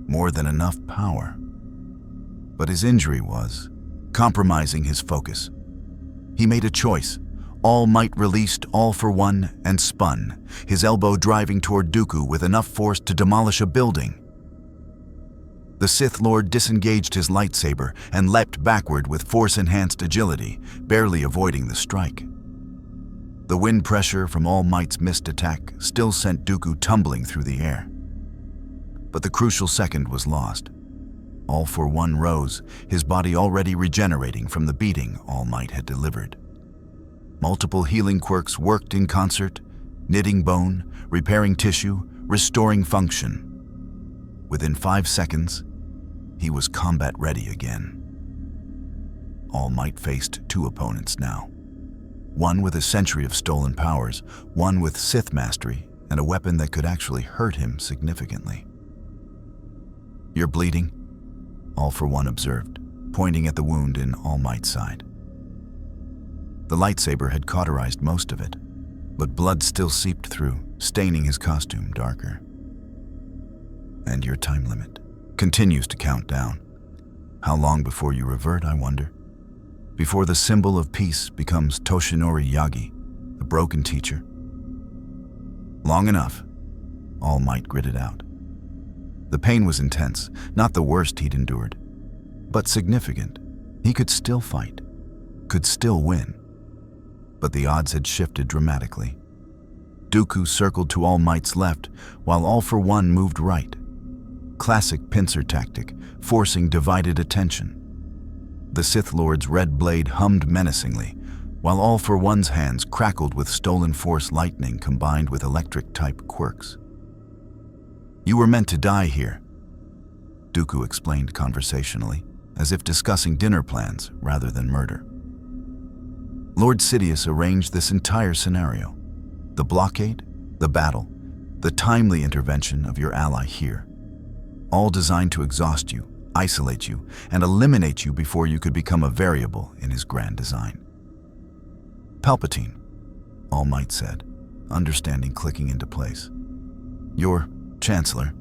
More than enough power. But his injury was compromising his focus. He made a choice. All Might released All for One and spun, his elbow driving toward Dooku with enough force to demolish a building. The Sith Lord disengaged his lightsaber and leapt backward with force-enhanced agility, barely avoiding the strike. The wind pressure from All Might's missed attack still sent Dooku tumbling through the air. But the crucial second was lost. All for One rose, his body already regenerating from the beating All Might had delivered. Multiple healing quirks worked in concert, knitting bone, repairing tissue, restoring function. Within 5 seconds, he was combat-ready again. All Might faced 2 opponents now. One with a century of stolen powers, one with Sith mastery and a weapon that could actually hurt him significantly. "You're bleeding," All for One observed, pointing at the wound in All Might's side. The lightsaber had cauterized most of it, but blood still seeped through, staining his costume darker. "And your time limit continues to count down. How long before you revert, I wonder? Before the symbol of peace becomes Toshinori Yagi, the broken teacher?" "Long enough," All Might gritted out. The pain was intense, not the worst he'd endured, but significant. He could still fight, could still win. But the odds had shifted dramatically. Dooku circled to All Might's left, while All for One moved right. Classic pincer tactic, forcing divided attention. The Sith Lord's red blade hummed menacingly, while All for One's hands crackled with stolen force lightning combined with electric-type quirks. "You were meant to die here," Dooku explained conversationally, as if discussing dinner plans rather than murder. Lord Sidious arranged this entire scenario. The blockade, the battle, the timely intervention of your ally here. All designed to exhaust you, isolate you, and eliminate you before you could become a variable in his grand design. "Palpatine," All Might said, understanding clicking into place. "Your Chancellor.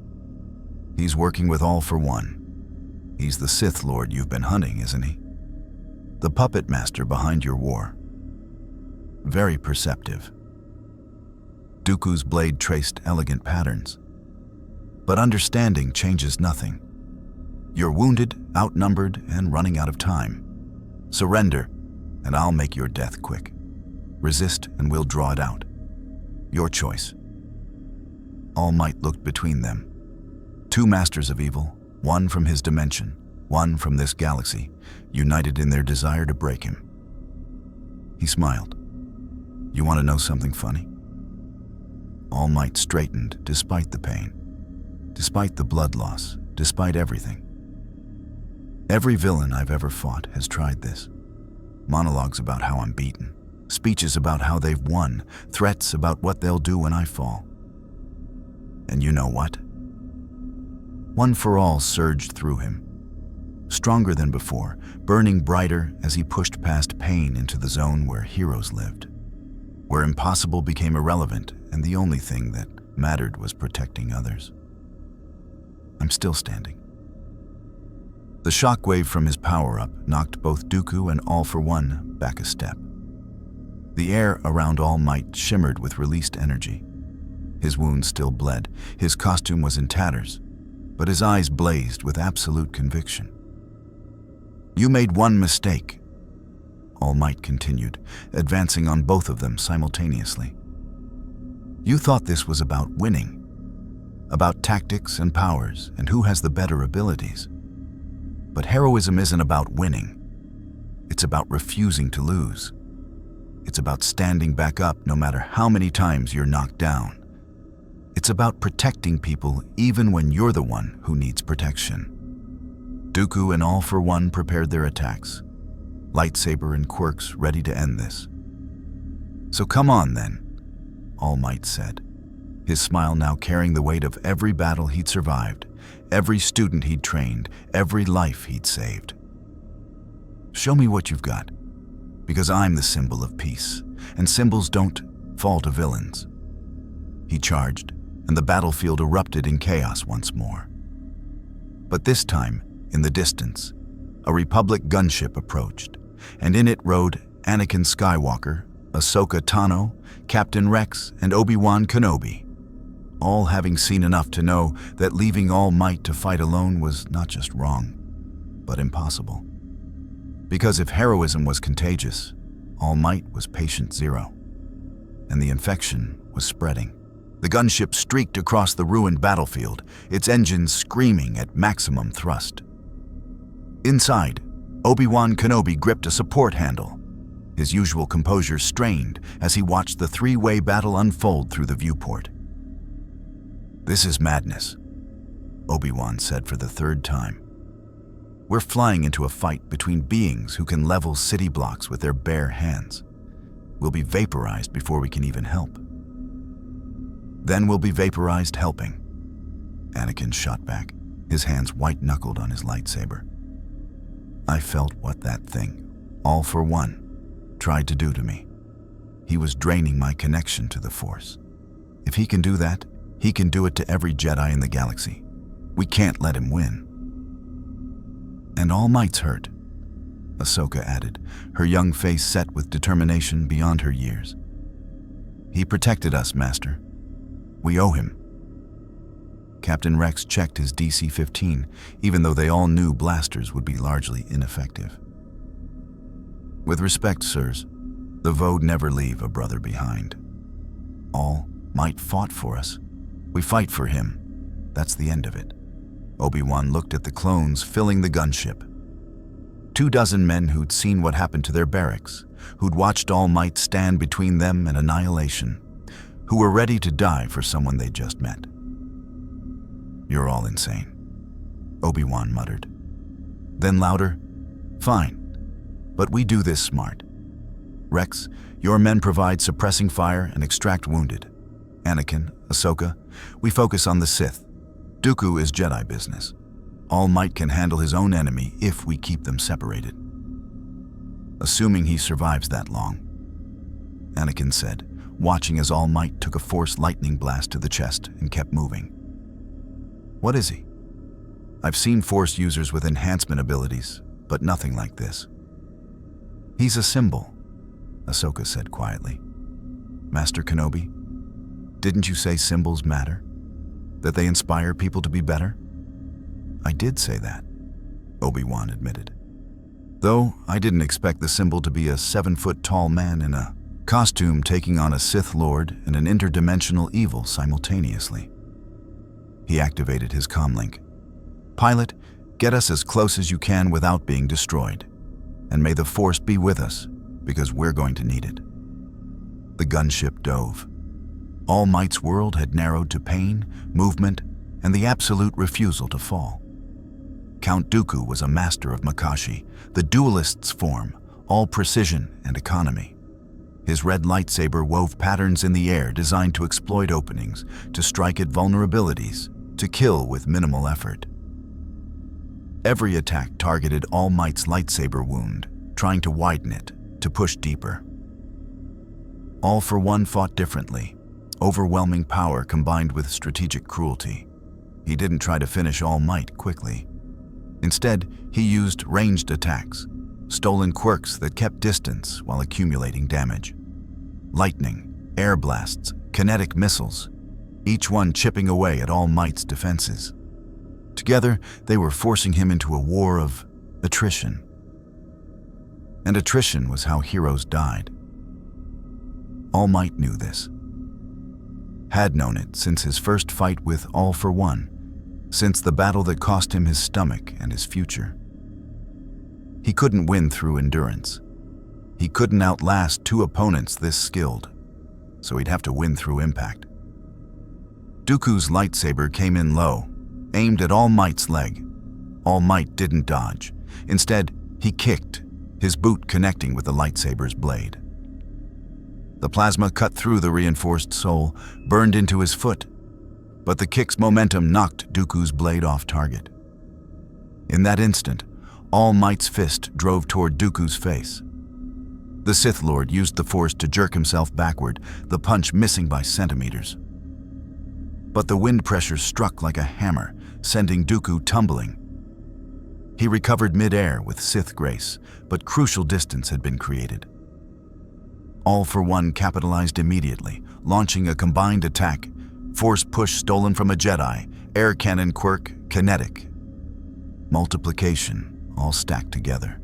He's working with All for One. He's the Sith Lord you've been hunting, isn't he? The puppet master behind your war. Very perceptive." Dooku's blade traced elegant patterns. But understanding changes nothing. You're wounded, outnumbered, and running out of time. Surrender, and I'll make your death quick. Resist, and we'll draw it out. Your choice. All Might looked between them. 2 masters of evil, one from his dimension, one from this galaxy, united in their desire to break him. He smiled. "You want to know something funny?" All Might straightened despite the pain, despite the blood loss, despite everything. "Every villain I've ever fought has tried this. Monologues about how I'm beaten, speeches about how they've won, threats about what they'll do when I fall. And you know what? One for All surged through him, stronger than before, burning brighter as he pushed past pain into the zone where heroes lived, where impossible became irrelevant and the only thing that mattered was protecting others. I'm still standing." The shockwave from his power-up knocked both Dooku and All for One back a step. The air around All Might shimmered with released energy. His wounds still bled, his costume was in tatters, but his eyes blazed with absolute conviction. "You made one mistake," All Might continued, advancing on both of them simultaneously. "You thought this was about winning, about tactics and powers and who has the better abilities. But heroism isn't about winning. It's about refusing to lose. It's about standing back up no matter how many times you're knocked down. It's about protecting people even when you're the one who needs protection." Dooku and All for One prepared their attacks, lightsaber and quirks ready to end this. "So come on then," All Might said, his smile now carrying the weight of every battle he'd survived, every student he'd trained, every life he'd saved. "Show me what you've got, because I'm the symbol of peace, and symbols don't fall to villains." He charged, and the battlefield erupted in chaos once more. But this time, in the distance, A Republic gunship approached, and in it rode Anakin Skywalker, Ahsoka Tano, Captain Rex, and Obi-Wan Kenobi, all having seen enough to know that leaving All Might to fight alone was not just wrong, but impossible. Because if heroism was contagious, All Might was patient zero, and the infection was spreading. The gunship streaked across the ruined battlefield, its engines screaming at maximum thrust. Inside, Obi-Wan Kenobi gripped a support handle, his usual composure strained as he watched the three-way battle unfold through the viewport. "This is madness," Obi-Wan said for the third time. "We're flying into a fight between beings who can level city blocks with their bare hands. We'll be vaporized before we can even help." "Then we'll be vaporized helping," Anakin shot back, his hands white-knuckled on his lightsaber. I felt what that thing, All for One, tried to do to me. He was draining my connection to the Force. If he can do that, he can do it to every Jedi in the galaxy. We can't let him win. "And All Might's hurt," Ahsoka added, her young face set with determination beyond her years. "He protected us, Master. We owe him." Captain Rex checked his DC-15, even though they all knew blasters would be largely ineffective. "With respect, sirs, the Vode never leave a brother behind. All Might fought for us. We fight for him. That's the end of it." Obi-Wan looked at the clones filling the gunship. 24 men who'd seen what happened to their barracks, who'd watched All Might stand between them and annihilation, who were ready to die for someone they just met. "You're all insane," Obi-Wan muttered. Then louder, "Fine, but we do this smart. Rex, your men provide suppressing fire and extract wounded. Anakin, Ahsoka, we focus on the Sith. Dooku is Jedi business. All Might can handle his own enemy if we keep them separated." "Assuming he survives that long," Anakin said, watching as All Might took a Force lightning blast to the chest and kept moving. "What is he?" "I've seen Force users with enhancement abilities, but nothing like this." "He's a symbol," Ahsoka said quietly. "Master Kenobi, didn't you say symbols matter? That they inspire people to be better?" "I did say that," Obi-Wan admitted. "Though I didn't expect the symbol to be a 7-foot-tall man in a costume taking on a Sith Lord and an interdimensional evil simultaneously." He activated his comlink. "Pilot, get us as close as you can without being destroyed. And may the Force be with us, because we're going to need it." The gunship dove. All Might's world had narrowed to pain, movement, and the absolute refusal to fall. Count Dooku was a master of Makashi, the duelist's form, all precision and economy. His red lightsaber wove patterns in the air designed to exploit openings, to strike at vulnerabilities, to kill with minimal effort. Every attack targeted All Might's lightsaber wound, trying to widen it, to push deeper. All for One fought differently, overwhelming power combined with strategic cruelty. He didn't try to finish All Might quickly. Instead, he used ranged attacks, stolen quirks that kept distance while accumulating damage. Lightning, air blasts, kinetic missiles, each one chipping away at All Might's defenses. Together, they were forcing him into a war of attrition. And attrition was how heroes died. All Might knew this. Had known it since his first fight with All for One, since the battle that cost him his stomach and his future. He couldn't win through endurance. He couldn't outlast two opponents this skilled, so he'd have to win through impact. Dooku's lightsaber came in low, aimed at All Might's leg. All Might didn't dodge. Instead, he kicked, his boot connecting with the lightsaber's blade. The plasma cut through the reinforced sole, burned into his foot, but the kick's momentum knocked Dooku's blade off target. In that instant, All Might's fist drove toward Dooku's face. The Sith Lord used the Force to jerk himself backward, the punch missing by centimeters. But the wind pressure struck like a hammer, sending Dooku tumbling. He recovered mid-air with Sith grace, but crucial distance had been created. All for One capitalized immediately, launching a combined attack, force push stolen from a Jedi, air cannon quirk, kinetic. Multiplication, all stacked together.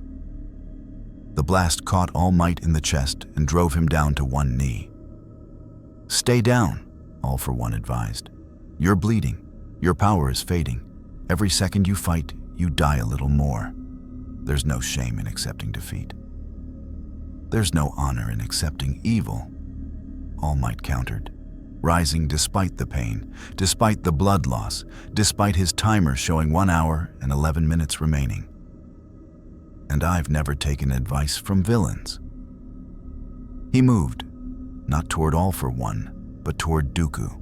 The blast caught All Might in the chest and drove him down to one knee. "Stay down," All for One advised. "You're bleeding. Your power is fading. Every second you fight, you die a little more. There's no shame in accepting defeat. There's no honor in accepting evil," All Might countered, rising despite the pain, despite the blood loss, despite his timer showing 1 hour and 11 minutes remaining. "And I've never taken advice from villains." He moved, not toward All for One, but toward Dooku.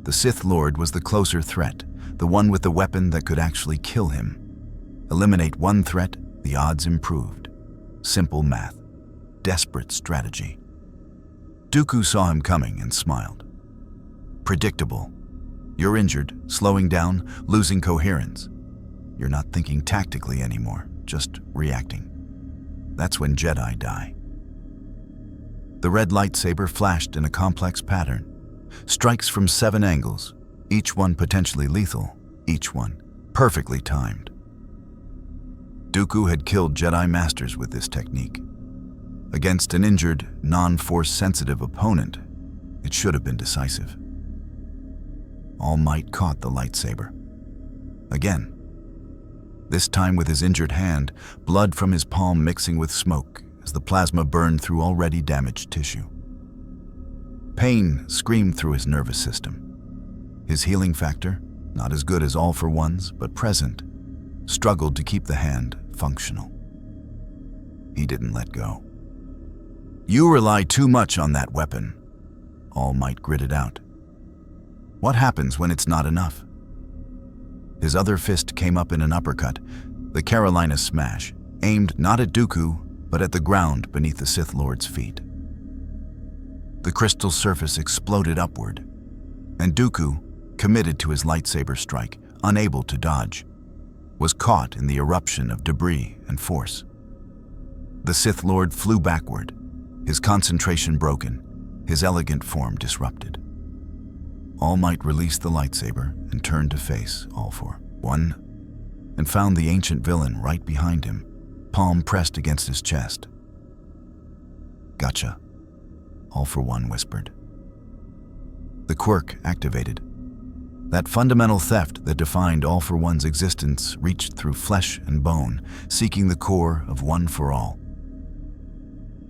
The Sith Lord was the closer threat, the one with the weapon that could actually kill him. Eliminate one threat, the odds improved. Simple math. Desperate strategy. Dooku saw him coming and smiled. "Predictable. You're injured, slowing down, losing coherence. You're not thinking tactically anymore, just reacting. That's when Jedi die." The red lightsaber flashed in a complex pattern. Strikes from 7 angles, each one potentially lethal, each one perfectly timed. Dooku had killed Jedi Masters with this technique. Against an injured, non-force-sensitive opponent, it should have been decisive. All Might caught the lightsaber. Again. This time with his injured hand, blood from his palm mixing with smoke as the plasma burned through already damaged tissue. Pain screamed through his nervous system. His healing factor, not as good as All for One's, but present, struggled to keep the hand functional. He didn't let go. "You rely too much on that weapon," All Might gritted out. "What happens when it's not enough?" His other fist came up in an uppercut, the Carolina smash, aimed not at Dooku, but at the ground beneath the Sith Lord's feet. The crystal surface exploded upward, and Dooku, committed to his lightsaber strike, unable to dodge, was caught in the eruption of debris and force. The Sith Lord flew backward, his concentration broken, his elegant form disrupted. All Might released the lightsaber and turned to face All for One, and found the ancient villain right behind him, palm pressed against his chest. "Gotcha," All for One whispered. The quirk activated. That fundamental theft that defined All for One's existence reached through flesh and bone, seeking the core of One for All.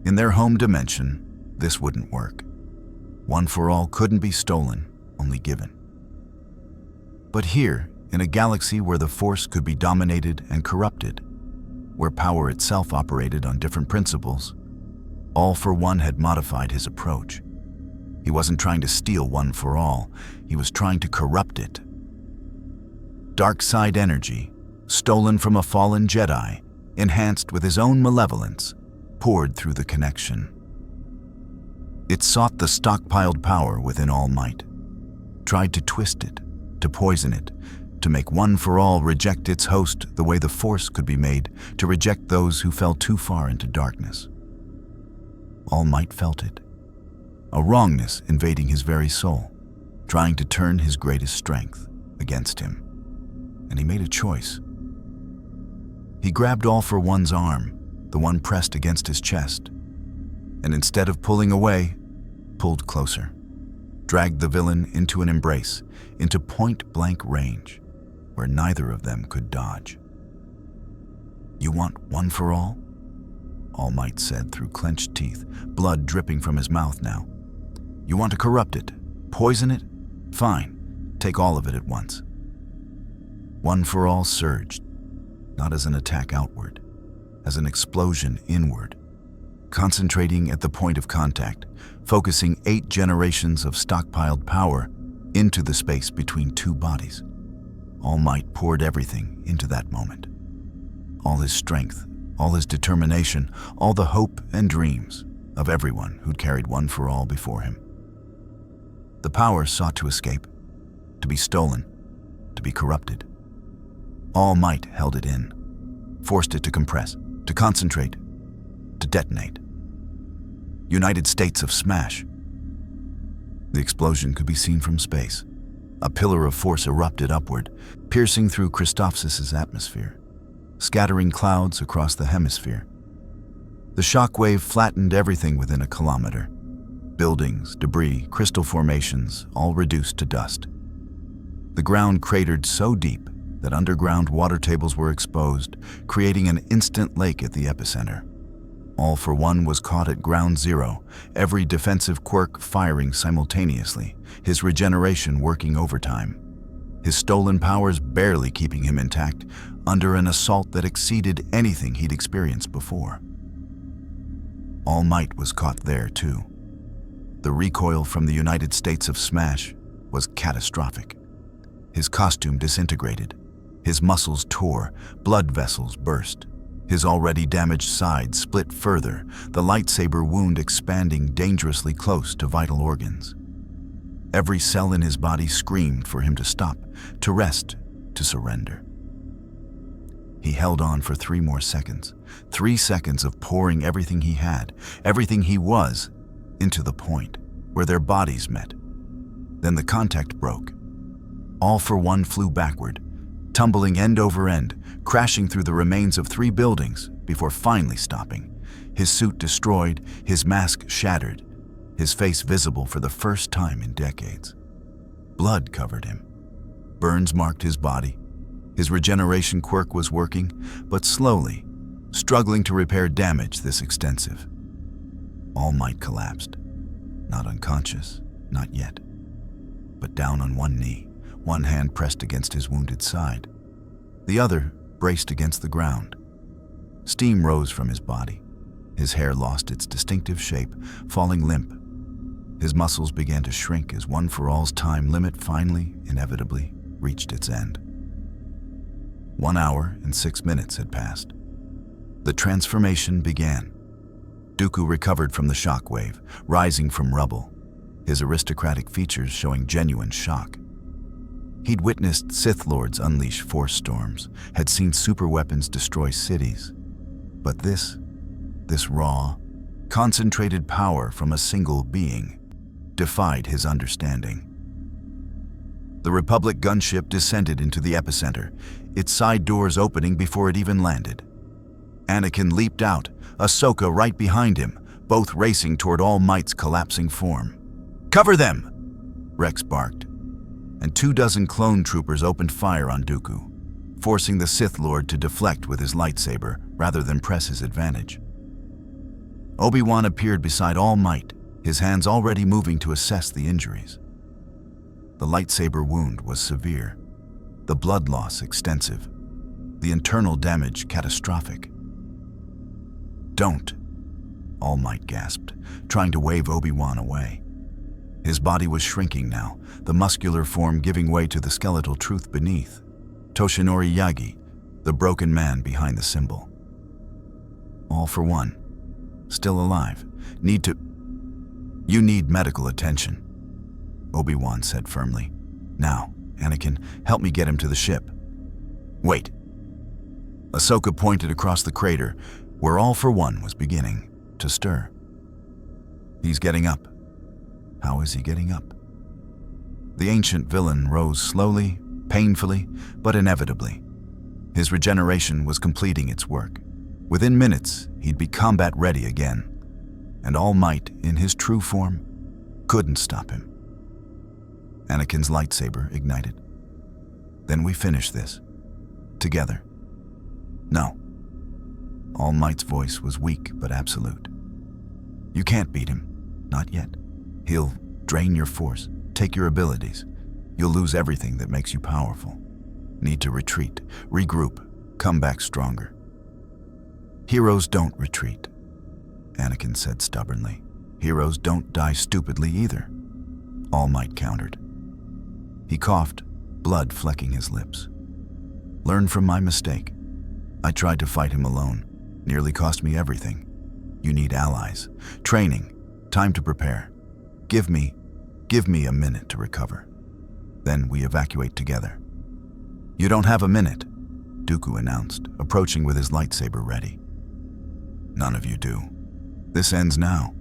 In their home dimension, this wouldn't work. One for All couldn't be stolen, only given. But here, in a galaxy where the Force could be dominated and corrupted, where power itself operated on different principles, All for One had modified his approach. He wasn't trying to steal One for All, he was trying to corrupt it. Dark side energy, stolen from a fallen Jedi, enhanced with his own malevolence, poured through the connection. It sought the stockpiled power within All Might, tried to twist it, to poison it, to make One for All reject its host the way the Force could be made to reject those who fell too far into darkness. All Might felt it, a wrongness invading his very soul, trying to turn his greatest strength against him. And he made a choice. He grabbed All for One's arm, the one pressed against his chest, and instead of pulling away, pulled closer, dragged the villain into an embrace, into point-blank range, where neither of them could dodge. "You want One for All?" All Might said through clenched teeth, blood dripping from his mouth now. "You want to corrupt it, poison it? Fine, take all of it at once." One for All surged, not as an attack outward, as an explosion inward, concentrating at the point of contact, focusing 8 generations of stockpiled power into the space between two bodies. All Might poured everything into that moment. All his strength, all his determination, all the hope and dreams of everyone who'd carried One for All before him. The power sought to escape, to be stolen, to be corrupted. All might held it in, forced it to compress, to concentrate, to detonate. United States of Smash. The explosion could be seen from space. A pillar of force erupted upward, piercing through Christophsis' atmosphere, scattering clouds across the hemisphere. The shockwave flattened everything within a kilometer. Buildings, debris, crystal formations, all reduced to dust. The ground cratered so deep that underground water tables were exposed, creating an instant lake at the epicenter. All for One was caught at ground zero, every defensive quirk firing simultaneously, his regeneration working overtime, his stolen powers barely keeping him intact under an assault that exceeded anything he'd experienced before. All Might was caught there too. The recoil from the United States of Smash was catastrophic. His costume disintegrated, his muscles tore, blood vessels burst. His already damaged side split further, the lightsaber wound expanding dangerously close to vital organs. Every cell in his body screamed for him to stop, to rest, to surrender. He held on for 3 more seconds, 3 seconds of pouring everything he had, everything he was, into the point where their bodies met. Then the contact broke. All for One flew backward, tumbling end over end, crashing through the remains of 3 buildings before finally stopping. His suit destroyed, his mask shattered, his face visible for the first time in decades. Blood covered him. Burns marked his body. His regeneration quirk was working, but slowly, struggling to repair damage this extensive. All Might collapsed. Not unconscious, not yet, but down on one knee, one hand pressed against his wounded side, the other braced against the ground. Steam rose from his body. His hair lost its distinctive shape, falling limp. His muscles began to shrink as One for All's time limit finally, inevitably, reached its end. 1 hour and 6 minutes had passed. The transformation began. Dooku recovered from the shockwave, rising from rubble, his aristocratic features showing genuine shock. He'd witnessed Sith Lords unleash force storms, had seen superweapons destroy cities. But this raw, concentrated power from a single being defied his understanding. The Republic gunship descended into the epicenter, its side doors opening before it even landed. Anakin leaped out, Ahsoka right behind him, both racing toward All Might's collapsing form. "Cover them!" Rex barked, and 24 clone troopers opened fire on Dooku, forcing the Sith Lord to deflect with his lightsaber rather than press his advantage. Obi-Wan appeared beside All Might, his hands already moving to assess the injuries. The lightsaber wound was severe, the blood loss extensive, the internal damage catastrophic. "Don't," All Might gasped, trying to wave Obi-Wan away. His body was shrinking now, the muscular form giving way to the skeletal truth beneath. Toshinori Yagi, the broken man behind the symbol. All for One, still alive, You need medical attention, Obi-Wan said firmly. "Now, Anakin, help me get him to the ship." "Wait." Ahsoka pointed across the crater, where All for One was beginning to stir. "He's getting up." How is he getting up? The ancient villain rose slowly, painfully, but inevitably. His regeneration was completing its work. Within minutes, he'd be combat ready again, and All Might, in his true form, couldn't stop him. Anakin's lightsaber ignited. "Then we finish this. Together." "No." All Might's voice was weak but absolute. "You can't beat him. Not yet. He'll drain your force, take your abilities. You'll lose everything that makes you powerful. Need to retreat, regroup, come back stronger." "Heroes don't retreat," Anakin said stubbornly. "Heroes don't die stupidly either," All Might countered. He coughed, blood flecking his lips. "Learn from my mistake. I tried to fight him alone. Nearly cost me everything. You need allies, training, time to prepare. Give me a minute to recover. Then we evacuate together." "You don't have a minute," Dooku announced, approaching with his lightsaber ready. "None of you do. This ends now."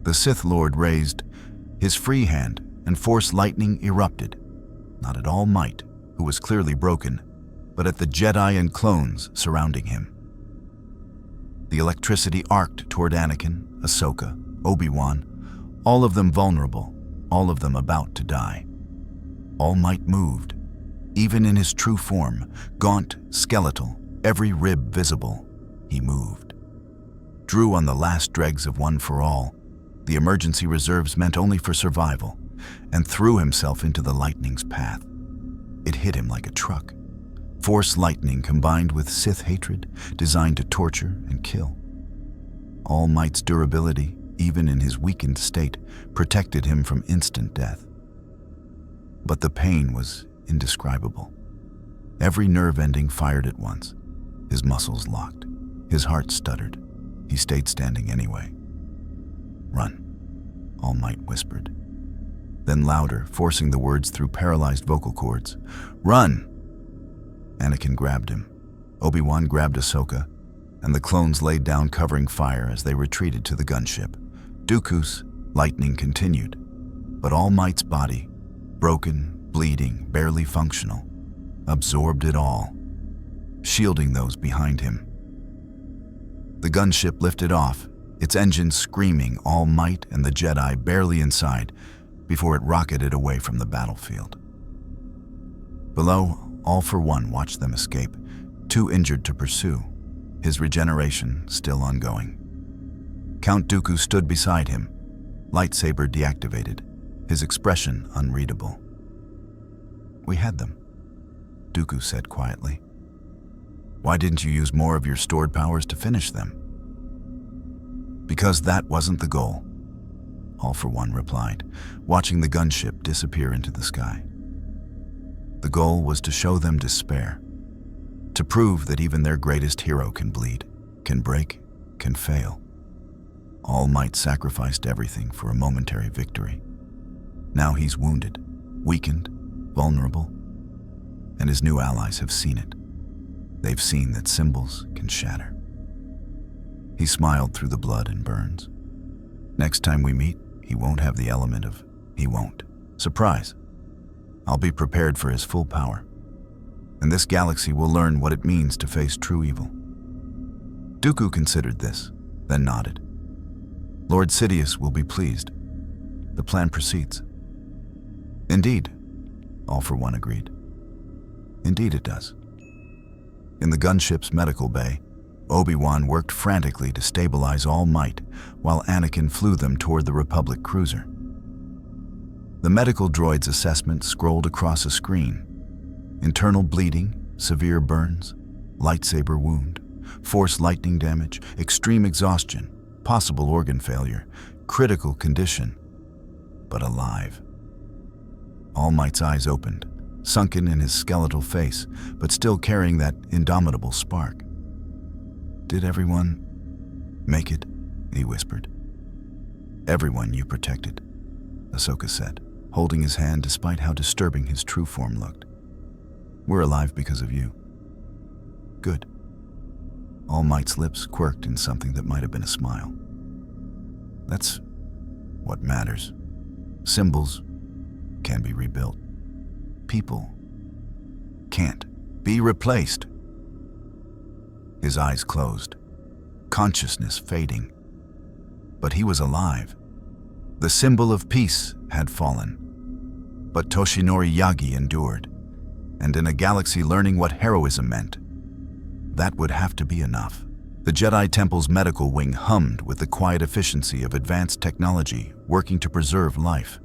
The Sith Lord raised his free hand, and Force lightning erupted, not at All Might, who was clearly broken, but at the Jedi and clones surrounding him. The electricity arced toward Anakin, Ahsoka, Obi-Wan, all of them vulnerable, all of them about to die. All Might moved, even in his true form, gaunt, skeletal, every rib visible, he moved. Drew on the last dregs of One for All, the emergency reserves meant only for survival, and threw himself into the lightning's path. It hit him like a truck. Force lightning combined with Sith hatred, designed to torture and kill. All Might's durability, even in his weakened state, protected him from instant death. But the pain was indescribable. Every nerve ending fired at once. His muscles locked. His heart stuttered. He stayed standing anyway. "Run," All Might whispered. Then louder, forcing the words through paralyzed vocal cords. "Run!" Anakin grabbed him. Obi-Wan grabbed Ahsoka, and the clones laid down covering fire as they retreated to the gunship. Dooku's lightning continued, but All Might's body, broken, bleeding, barely functional, absorbed it all, shielding those behind him. The gunship lifted off, its engines screaming, All Might and the Jedi barely inside, before it rocketed away from the battlefield. Below, All for One watched them escape, too injured to pursue, his regeneration still ongoing. Count Dooku stood beside him, lightsaber deactivated, his expression unreadable. "We had them," Dooku said quietly. "Why didn't you use more of your stored powers to finish them?" "Because that wasn't the goal," All for One replied, watching the gunship disappear into the sky. The goal was to show them despair, to prove that even their greatest hero can bleed, can break, can fail. All Might sacrificed everything for a momentary victory. Now he's wounded, weakened, vulnerable, and his new allies have seen it. They've seen that symbols can shatter. He smiled through the blood and burns. "Next time we meet, he won't have the element of he won't. Surprise. I'll be prepared for his full power, and this galaxy will learn what it means to face true evil." Dooku considered this, then nodded. "Lord Sidious will be pleased. The plan proceeds." "Indeed," All for One agreed. "Indeed it does." In the gunship's medical bay, Obi-Wan worked frantically to stabilize All Might, while Anakin flew them toward the Republic cruiser. The medical droid's assessment scrolled across a screen. Internal bleeding, severe burns, lightsaber wound, force lightning damage, extreme exhaustion, possible organ failure, critical condition, but alive. All Might's eyes opened, sunken in his skeletal face, but still carrying that indomitable spark. "Did everyone make it?" he whispered. "Everyone you protected," Ahsoka said, holding his hand despite how disturbing his true form looked. "We're alive because of you." "Good." All Might's lips quirked in something that might have been a smile. "That's what matters. Symbols can be rebuilt. People can't be replaced." His eyes closed, consciousness fading. But he was alive. The symbol of peace had fallen. But Toshinori Yagi endured, and in a galaxy learning what heroism meant, that would have to be enough. The Jedi Temple's medical wing hummed with the quiet efficiency of advanced technology working to preserve life.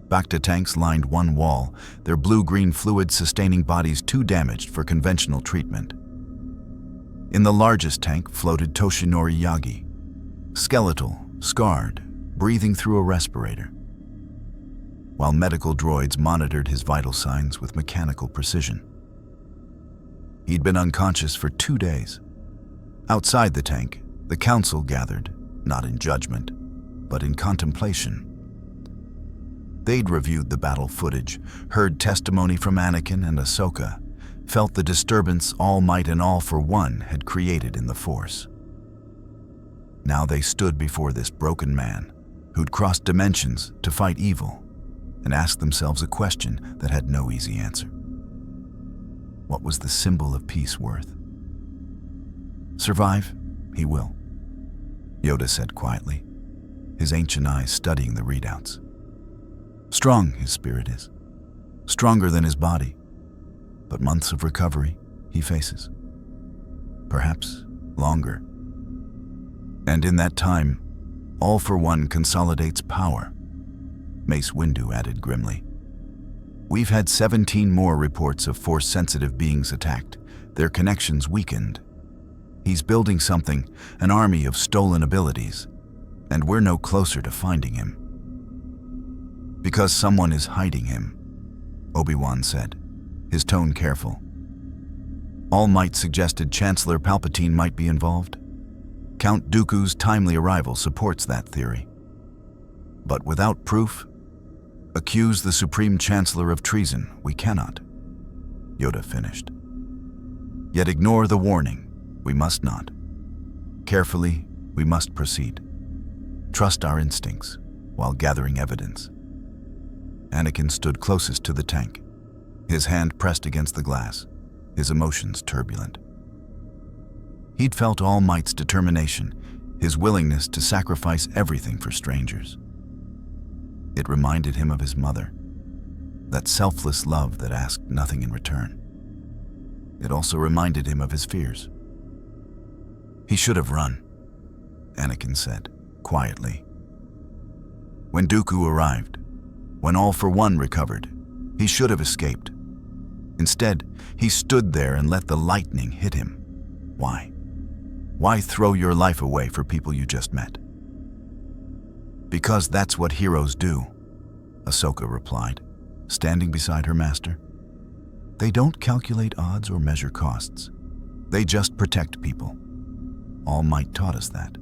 Bacta tanks lined one wall, their blue-green fluid-sustaining bodies too damaged for conventional treatment. In the largest tank floated Toshinori Yagi, skeletal, scarred, breathing through a respirator, while medical droids monitored his vital signs with mechanical precision. He'd been unconscious for 2 days. Outside the tank, the council gathered, not in judgment, but in contemplation. They'd reviewed the battle footage, heard testimony from Anakin and Ahsoka, felt the disturbance All Might and All for One had created in the Force. Now they stood before this broken man who'd crossed dimensions to fight evil and asked themselves a question that had no easy answer. What was the symbol of peace worth? Survive, he will, Yoda said quietly, his ancient eyes studying the readouts. Strong his spirit is, stronger than his body, but months of recovery he faces. Perhaps longer. And in that time, All for One consolidates power, Mace Windu added grimly. We've had 17 more reports of Force-sensitive beings attacked, their connections weakened. He's building something, an army of stolen abilities, and we're no closer to finding him. Because someone is hiding him, Obi-Wan said, his tone careful. All Might suggested Chancellor Palpatine might be involved. Count Dooku's timely arrival supports that theory. But without proof, accuse the Supreme Chancellor of treason we cannot, Yoda finished. Yet ignore the warning, we must not. Carefully, we must proceed. Trust our instincts while gathering evidence. Anakin stood closest to the tank, his hand pressed against the glass, his emotions turbulent. He'd felt All Might's determination, his willingness to sacrifice everything for strangers. It reminded him of his mother, that selfless love that asked nothing in return. It also reminded him of his fears. He should have run, Anakin said, quietly. When Dooku arrived, when All for One recovered, he should have escaped. Instead, he stood there and let the lightning hit him. Why? Why throw your life away for people you just met? Because that's what heroes do, Ahsoka replied, standing beside her master. They don't calculate odds or measure costs. They just protect people. All Might taught us that.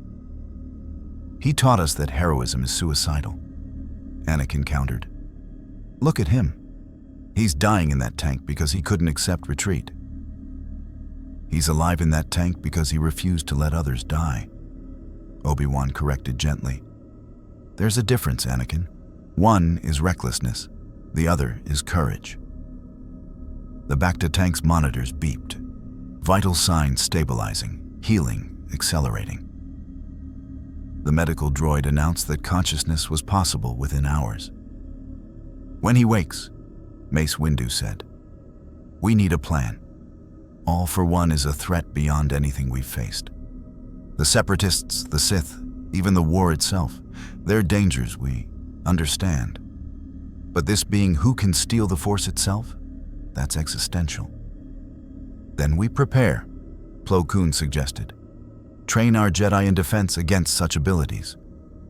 He taught us that heroism is suicidal, Anakin countered. Look at him. He's dying in that tank because he couldn't accept retreat. He's alive in that tank because he refused to let others die, Obi-Wan corrected gently. There's a difference, Anakin. One is recklessness, the other is courage. The back-to-tank's monitors beeped, vital signs stabilizing, healing, accelerating. The medical droid announced that consciousness was possible within hours. When he wakes, Mace Windu said, we need a plan. All for One is a threat beyond anything we've faced. The Separatists, the Sith, even the war itself, they're dangers we understand. But this being who can steal the Force itself, that's existential. Then we prepare, Plo Koon suggested. Train our Jedi in defense against such abilities.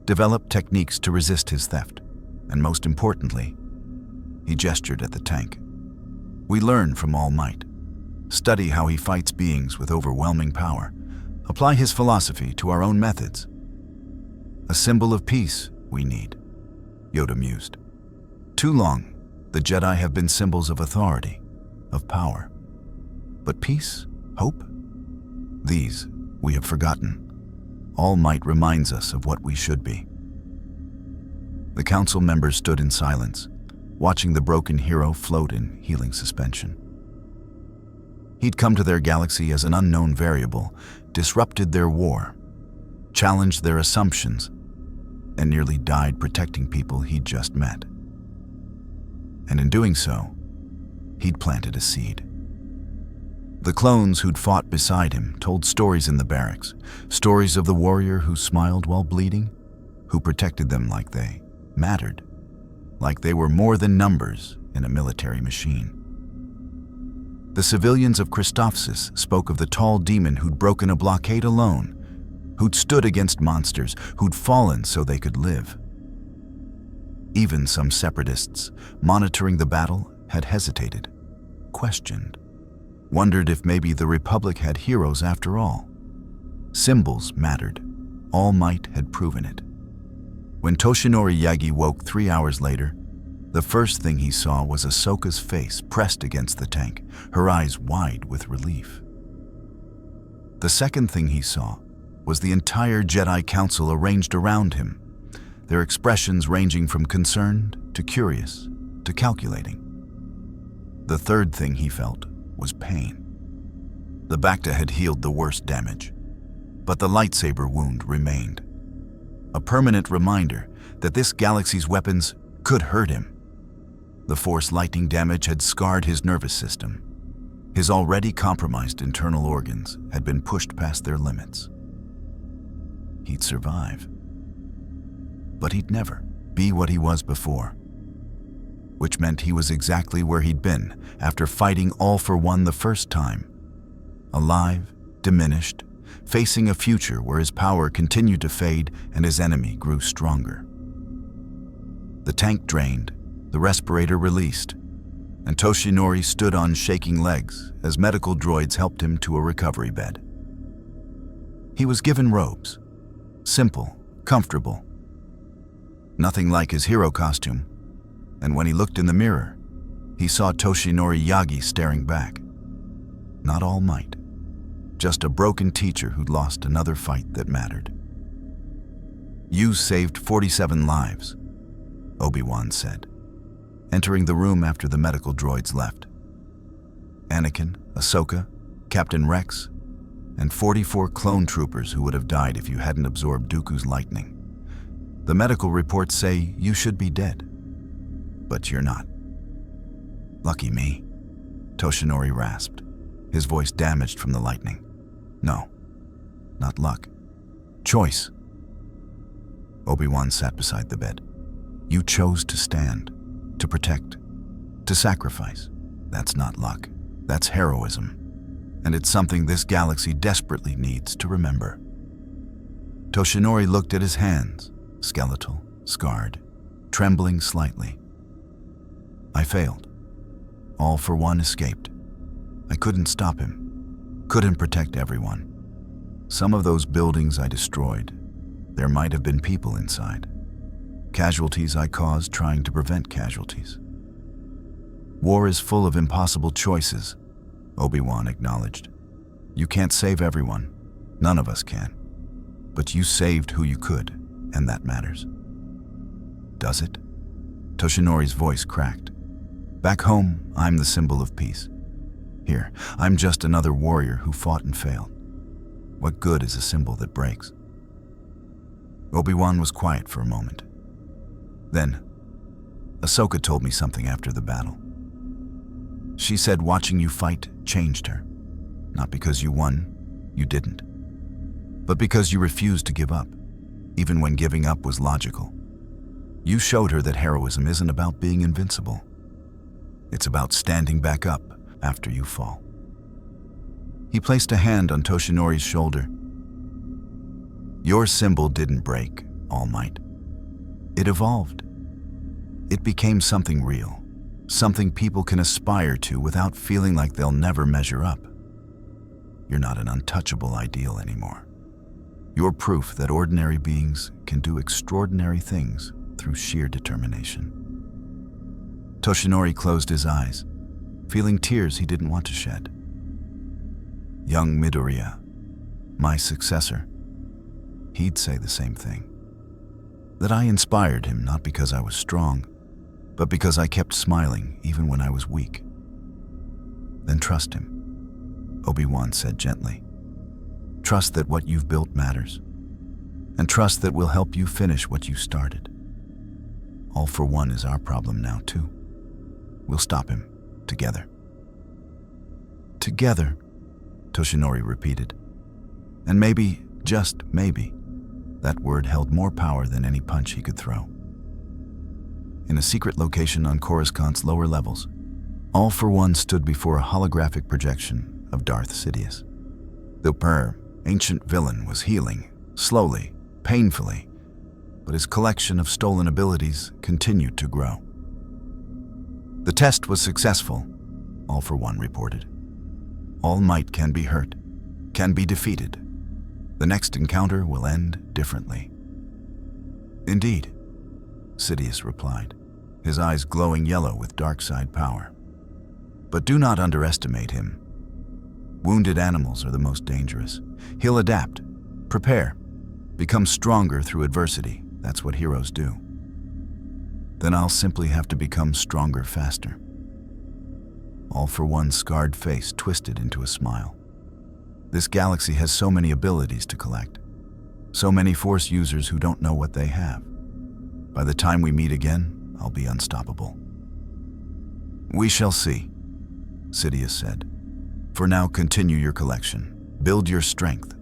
Develop techniques to resist his theft. And most importantly, he gestured at the tank. We learn from All Might. Study how he fights beings with overwhelming power. Apply his philosophy to our own methods. A symbol of peace we need, Yoda mused. Too long, the Jedi have been symbols of authority, of power. But peace, hope? These we have forgotten. All Might reminds us of what we should be. The council members stood in silence, watching the broken hero float in healing suspension. He'd come to their galaxy as an unknown variable, disrupted their war, challenged their assumptions, and nearly died protecting people he'd just met. And in doing so, he'd planted a seed. The clones who'd fought beside him told stories in the barracks, stories of the warrior who smiled while bleeding, who protected them like they mattered, like they were more than numbers in a military machine. The civilians of Christophsis spoke of the tall demon who'd broken a blockade alone, who'd stood against monsters, who'd fallen so they could live. Even some separatists, monitoring the battle, had hesitated, questioned, wondered if maybe the Republic had heroes after all. Symbols mattered. All Might had proven it. When Toshinori Yagi woke 3 hours later, The first thing he saw was Ahsoka's face pressed against the tank, her eyes wide with relief. The second thing he saw was the entire Jedi Council arranged around him, their expressions ranging from concerned to curious to calculating. The third thing he felt was pain. The Bacta had healed the worst damage, but the lightsaber wound remained. A permanent reminder that this galaxy's weapons could hurt him. The Force lightning damage had scarred his nervous system. His already compromised internal organs had been pushed past their limits. He'd survive, but he'd never be what he was before, which meant he was exactly where he'd been after fighting All for One the first time. Alive, diminished, facing a future where his power continued to fade and his enemy grew stronger. The tank drained, the respirator released, and Toshinori stood on shaking legs as medical droids helped him to a recovery bed. He was given robes, simple, comfortable, nothing like his hero costume, and when he looked in the mirror, he saw Toshinori Yagi staring back. Not all might, just a broken teacher who'd lost another fight that mattered. "You saved 47 lives," Obi-Wan said, entering the room after the medical droids left. Anakin, Ahsoka, Captain Rex, and 44 clone troopers who would have died if you hadn't absorbed Dooku's lightning. The medical reports say you should be dead, but you're not. "Lucky me," Toshinori rasped, his voice damaged from the lightning. "No, not luck. Choice." Obi-Wan sat beside the bed. "You chose to stand, to protect, to sacrifice. That's not luck. That's heroism. And it's something this galaxy desperately needs to remember." Toshinori looked at his hands, skeletal, scarred, trembling slightly. "I failed. All for One escaped. I couldn't stop him, couldn't protect everyone. Some of those buildings I destroyed, there might have been people inside. Casualties I caused trying to prevent casualties. War is full of impossible choices," Obi-Wan acknowledged. "You can't save everyone. None of us can. But you saved who you could, and that matters." "Does it?" Toshinori's voice cracked. "Back home, I'm the symbol of peace. Here, I'm just another warrior who fought and failed. What good is a symbol that breaks?" Obi-Wan was quiet for a moment. Then, "Ahsoka told me something after the battle. She said watching you fight changed her. Not because you won, you didn't. But because you refused to give up, even when giving up was logical. You showed her that heroism isn't about being invincible. It's about standing back up after you fall." He placed a hand on Toshinori's shoulder. "Your symbol didn't break, All Might. It evolved. It became something real, something people can aspire to without feeling like they'll never measure up. You're not an untouchable ideal anymore. You're proof that ordinary beings can do extraordinary things through sheer determination." Toshinori closed his eyes, feeling tears he didn't want to shed. Young Midoriya, my successor, he'd say the same thing. That I inspired him not because I was strong, but because I kept smiling even when I was weak. "Then trust him," Obi-Wan said gently. "Trust that what you've built matters, and trust that we'll help you finish what you started. All for One is our problem now, too. We'll stop him, together." "Together," Toshinori repeated. And maybe, just maybe, that word held more power than any punch he could throw. In a secret location on Coruscant's lower levels, All for One stood before a holographic projection of Darth Sidious. The ancient villain was healing, slowly, painfully, but his collection of stolen abilities continued to grow. "The test was successful," All for One reported. "All Might can be hurt, can be defeated. The next encounter will end differently." "Indeed," Sidious replied, his eyes glowing yellow with dark side power. But do not underestimate him. Wounded animals are the most dangerous. He'll adapt, prepare, become stronger through adversity. That's what heroes do. Then I'll simply have to become stronger faster. All for One's scarred face twisted into a smile. This galaxy has so many abilities to collect. So many Force users who don't know what they have. By the time we meet again, I'll be unstoppable. We shall see, Sidious said. For now, continue your collection. Build your strength.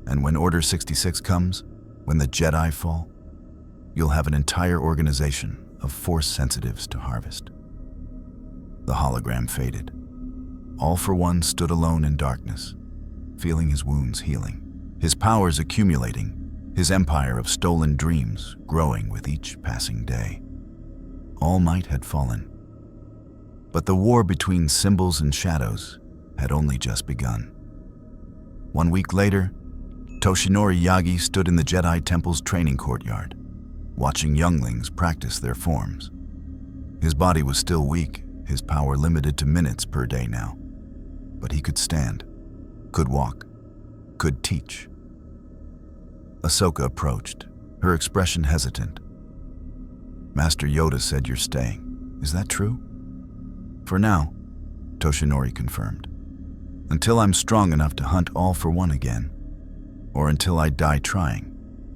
And when Order 66 comes, when the Jedi fall, you'll have an entire organization of Force sensitives to harvest. The hologram faded. All for One stood alone in darkness, feeling his wounds healing, his powers accumulating, his empire of stolen dreams growing with each passing day. All might had fallen. But the war between symbols and shadows had only just begun. 1 week later, Toshinori Yagi stood in the Jedi Temple's training courtyard, watching younglings practice their forms. His body was still weak, his power limited to minutes per day now. But he could stand, could walk, could teach. Ahsoka approached, her expression hesitant. Master Yoda said you're staying. Is that true? For now, Toshinori confirmed. Until I'm strong enough to hunt All for One again, or until I die trying,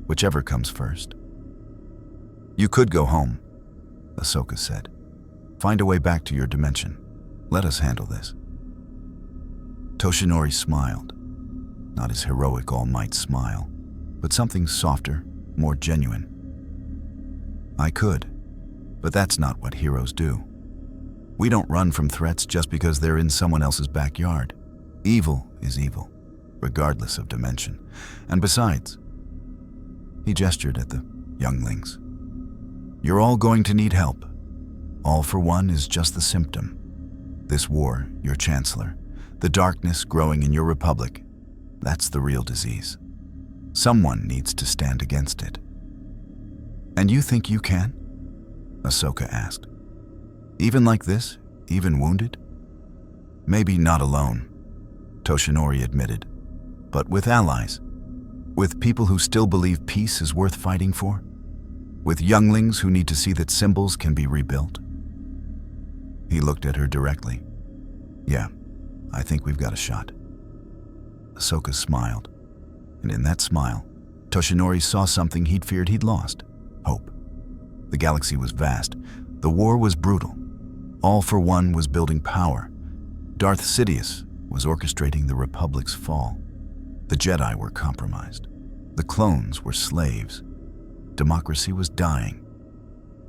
whichever comes first. You could go home, Ahsoka said. Find a way back to your dimension. Let us handle this. Toshinori smiled. Not his heroic all-might smile, but something softer, more genuine. I could, but that's not what heroes do. We don't run from threats just because they're in someone else's backyard. Evil is evil, regardless of dimension. And besides, he gestured at the younglings. You're all going to need help. All for One is just the symptom. This war, your chancellor, the darkness growing in your republic, that's the real disease. Someone needs to stand against it. And you think you can? Ahsoka asked. Even like this? Even wounded? Maybe not alone, Toshinori admitted, but with allies, with people who still believe peace is worth fighting for, with younglings who need to see that symbols can be rebuilt. He looked at her directly. Yeah, I think we've got a shot. Ahsoka smiled, and in that smile, Toshinori saw something he'd feared he'd lost: hope. The galaxy was vast. The war was brutal. All for One was building power. Darth Sidious was orchestrating the Republic's fall. The Jedi were compromised. The clones were slaves. Democracy was dying.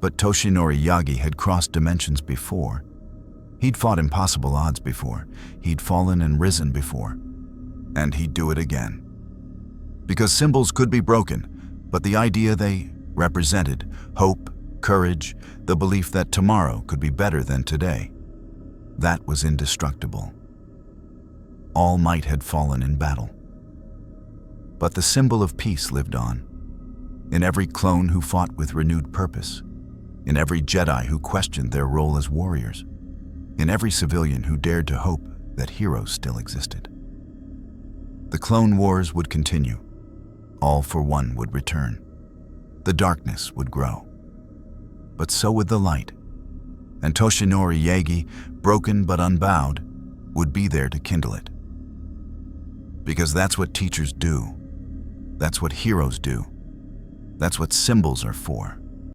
But Toshinori Yagi had crossed dimensions before. He'd fought impossible odds before. He'd fallen and risen before. And he'd do it again. Because symbols could be broken, but the idea they represented, hope, courage, the belief that tomorrow could be better than today, that was indestructible. All might had fallen in battle. But the symbol of peace lived on. In every clone who fought with renewed purpose, in every Jedi who questioned their role as warriors, in every civilian who dared to hope that heroes still existed. The clone wars would continue. All for One would return. The darkness would grow. But so would the light. And Toshinori Yagi, broken but unbowed, would be there to kindle it. Because that's what teachers do. That's what heroes do. That's what symbols are for.